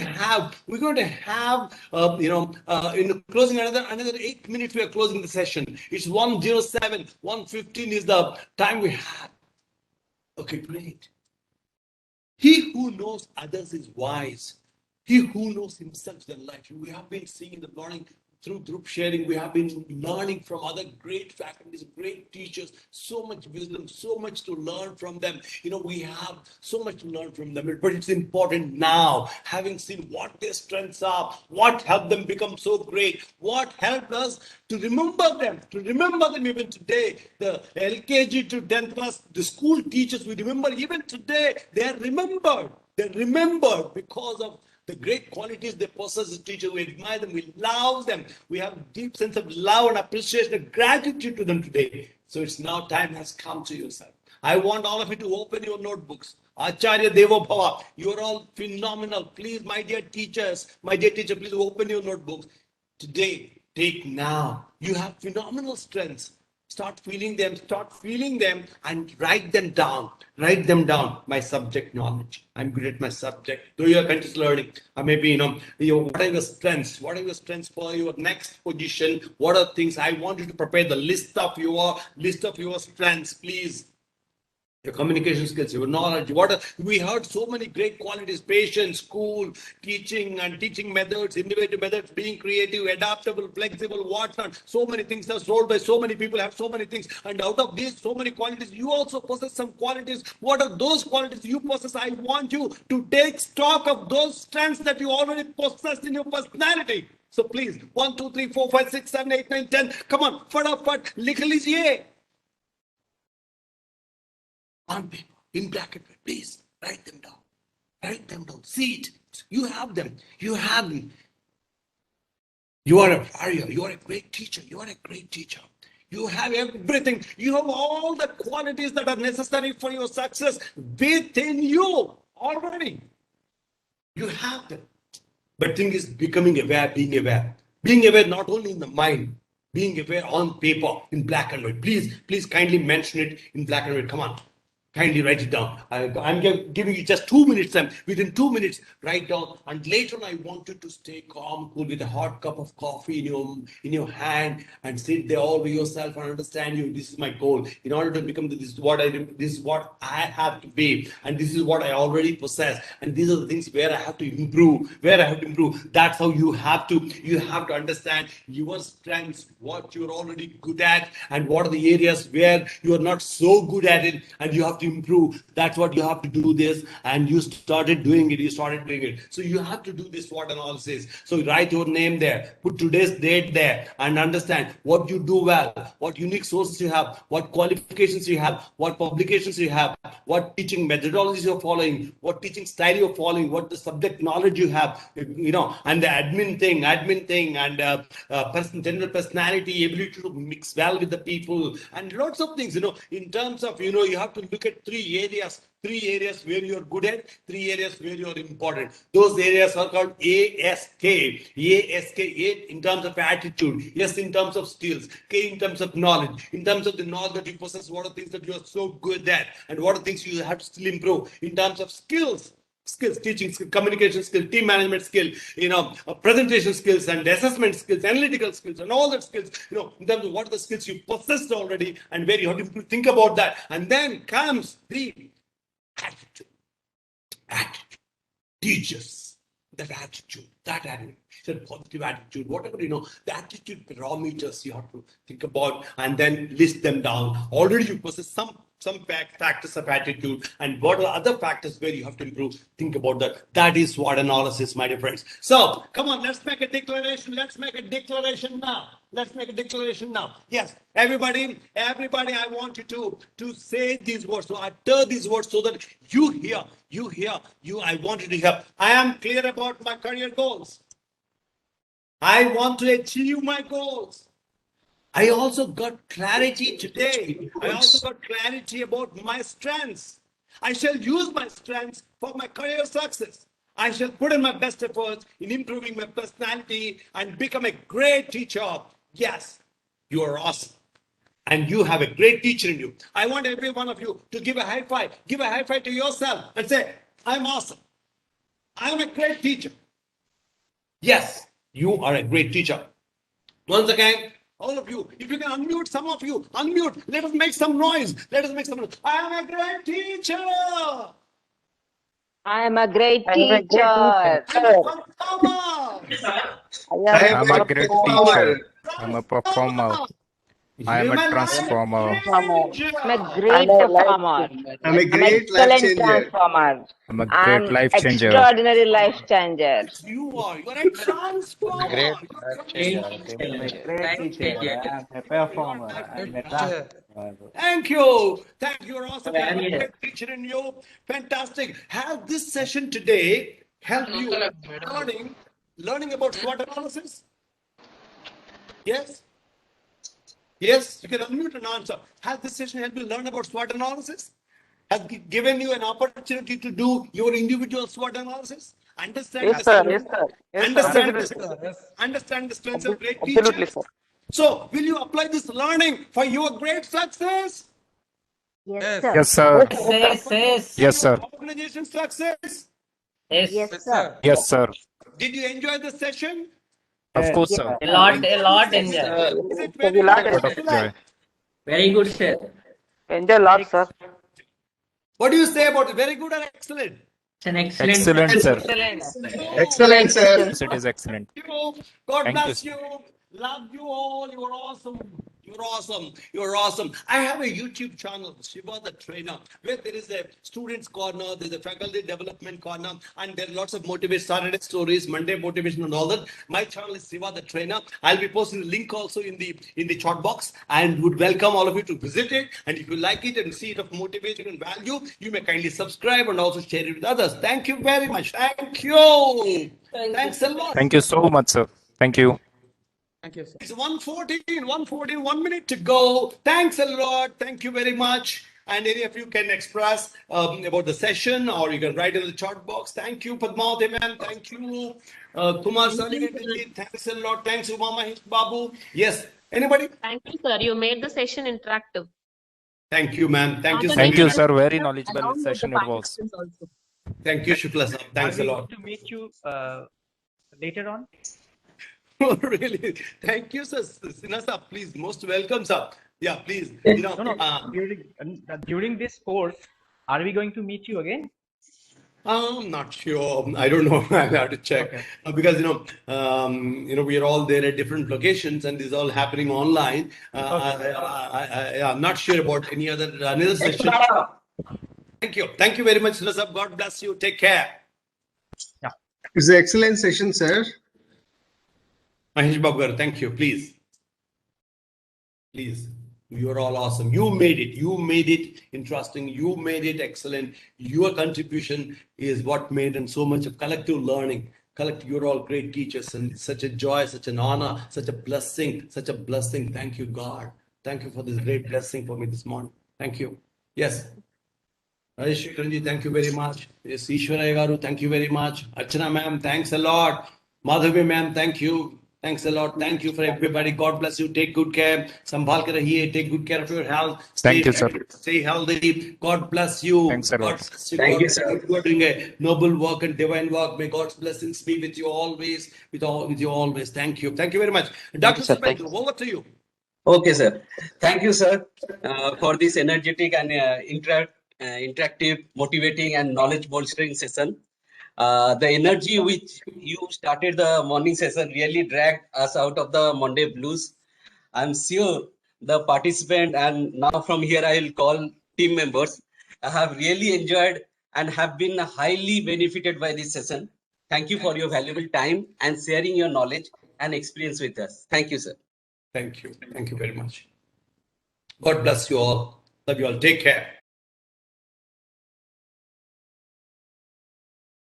to have in the closing another 8 minutes. We are closing the session. It's 1:07. 1:15 is the time we have. Okay, great. He who knows others is wise. He who knows himself is enlightened. We have been seeing in the morning through group sharing, we have been learning from other great faculties, great teachers, so much wisdom, so much to learn from them. We have so much to learn from them, but it's important now, having seen what their strengths are, what helped them become so great, what helped us to remember them even today. The LKG to 10th class, the school teachers, we remember even today, they are remembered. They're remembered because of the great qualities they possess as teachers. We admire them, we love them. We have a deep sense of love and appreciation and gratitude to them today. So it's now time has come to yourself. I want all of you to open your notebooks. Acharya Devo Bhava, you are all phenomenal. Please, my dear teacher, please open your notebooks. Today, take now. You have phenomenal strengths. Start feeling them and write them down. Write them down. My subject knowledge. I'm good at my subject. Do your continuous learning. Or maybe, what are your strengths? What are your strengths for your next position? What are things I want you to prepare the list of your strengths, please. Your communication skills, your knowledge. We heard so many great qualities: patience, school, teaching and teaching methods, innovative methods, being creative, adaptable, flexible, whatnot. So many things are sold by so many people, have so many things. And out of these so many qualities, you also possess some qualities. What are those qualities you possess? I want you to take stock of those strengths that you already possess in your personality. So please, 1, 2, 3, 4, 5, 6, 7, 8, 9, 10. Come on, फटाफट लिख लीजिए. On paper, in black and white, please write them down. Write them down. See it. You have them. You have them. You are a warrior. You are a great teacher. You are a great teacher. You have everything. You have all the qualities that are necessary for your success within you already. You have them. But thing is becoming aware, being aware. Being aware not only in the mind, being aware on paper in black and white. Please kindly mention it in black and white. Come on. Kindly write it down. I'm giving you just 2 minutes. And within 2 minutes, write down. And later on, I want you to stay calm, cool, with a hot cup of coffee in your hand, and sit there all by yourself and understand you. This is my goal. In order to become this is what I have to be, and this is what I already possess. And these are the things where I have to improve. That's how you have to understand your strengths, what you're already good at, and what are the areas where you are not so good at it, and you have to improve. That's what you have to do this, and you started doing it. So you have to do this SWOT analysis. So write your name there, put today's date there, and understand what you do well, what unique sources you have, what qualifications you have, what publications you have, what teaching methodologies you're following, what teaching style you're following, what the subject knowledge you have, and the admin thing, and general personality, ability to mix well with the people, and lots of things, in terms of, you have to look at three areas where you're good at, 3 areas where you're important. Those areas are called ASK. A in terms of attitude, S in terms of skills, K in terms of knowledge. In terms of the knowledge that you possess, what are things that you are so good at, and what are things you have to still improve. In terms of skills, teaching skill, communication skill, team management skill, presentation skills and assessment skills, analytical skills, and all that skills, in terms of what are the skills you possessed already and where you have to think about that. And then comes the attitude. Teachers, That attitude, positive attitude, whatever, the attitude parameters you have to think about and then list them down. Already you possess some factors of attitude, and what are other factors where you have to improve? Think about that. That is SWOT analysis, my dear friends. So come on, let's make a declaration. Let's make a declaration now. Let's make a declaration now. Yes, everybody, I want you to say these words, to utter these words so that you hear. I want you to hear. I am clear about my career goals. I want to achieve my goals. I also got clarity today. I also got clarity about my strengths. I shall use my strengths for my career success. I shall put in my best efforts in improving my personality and become a great teacher. Yes, you are awesome. And you have a great teacher in you. I want every one of you to give a high five. Give a high five to yourself and say, I'm awesome. I'm a great teacher. Yes, you are a great teacher. Once again, all of you, if you can unmute, some of you, unmute. Let us make some noise. I am a great teacher. I am a great teacher. I'm a I'm a great teacher. I'm a performer. I am a transformer. I'm a great performer. I'm a I'm great life excellent changer. transformer. I'm a great I'm life changer. extraordinary life changer. You are a transformer. I'm a great teacher. I'm a performer. I'm a transformer. Thank you. You're awesome. You have a great teacher in you. Fantastic. Have this session today help you learning about SWOT analysis? Yes? Yes, you can unmute and answer. Has this session helped you learn about SWOT analysis? Has given you an opportunity to do your individual SWOT analysis? Understand understand the strengths of great teachers. So, will you apply this learning for your great success? Yes, sir. Yes, sir. Yes. Yes, sir. Organization success? Yes, sir. Yes, sir. Did you enjoy the session? Of course, Yes, sir. A lot enjoy. Is it very good? Lot of joy. Very good, sir. Enjoy a lot, sir. What do you say about it? Very good or excellent? It's an excellent. Excellent, sir. Excellent, sir. Yes, it is excellent. God Thank you, bless sir. you. Love you all. You are awesome. You're awesome. I have a YouTube channel, Siva the Trainer, where there is a students corner, there's a faculty development corner, and there are lots of motivation, Saturday stories, Monday motivation, and all that. My channel is Siva the Trainer. I'll be posting the link also in the chat box, and would welcome all of you to visit it. And if you like it and see it of motivation and value, you may kindly subscribe and also share it with others. Thank you very much. Thank you. Thanks a lot. Thank you so much, sir. Thank you. Thank you, sir. It's 1:14, 1 minute to go. Thanks a lot. Thank you very much. And any of you can express about the session, or you can write in the chat box. Thank you, Padmavati ma'am. Thank you, Kumar Sali. Thanks a lot. Thanks, Umama Babu. Yes. Anybody? Thank you, sir. You made the session interactive. Thank you, ma'am. Thank you so Thank you, much. sir. Very knowledgeable session it was. Thank you, Shukla sir. Thanks a lot. To meet you later on. Really? Thank you, sir. Sinha sir, please, most welcome, sir. Yeah, please. During this course, are we going to meet you again? I'm not sure. I don't know. I have to check. Okay. Because we are all there at different locations, and this is all happening online. I'm not sure about another session. Thank you very much, Sinha sir. God bless you. Take care. Yeah. It's an excellent session, sir. Mahesh Babu garu, thank you. Please. You're all awesome. You made it interesting. You made it excellent. Your contribution is what made and so much of collective learning. You're all great teachers, and it's such a joy, such an honor, such a blessing. Thank you, God. Thank you for this great blessing for me this morning. Thank you. Yes. Rajesh Shekharanji, thank you very much. Yes, Ishwaraya Garu, thank you very much. Archana ma'am, thanks a lot. Madhavi ma'am, thank you. Thanks a lot. Thank you for everybody. God bless you. Take good care. Sambhal ke rahiye. Take good care of your health. Thank you, sir. Stay healthy. God bless you. Thanks a lot. God bless you. Thank you, God bless sir. You are doing a noble work and divine work. May God's blessings be with you always. With you always. Thank you. Thank you very much. Dr. Subendra, over to you. Okay, sir. Thank you, sir, for this energetic and interactive, motivating, and knowledge bolstering session. The energy which you started the morning session really dragged us out of the Monday blues. I'm sure the participant and now from here I will call team members have really enjoyed and have been highly benefited by this session. Thank you for your valuable time and sharing your knowledge and experience with us. Thank you, sir. Thank you. Thank you very much. God bless you all. Love you all. Take care.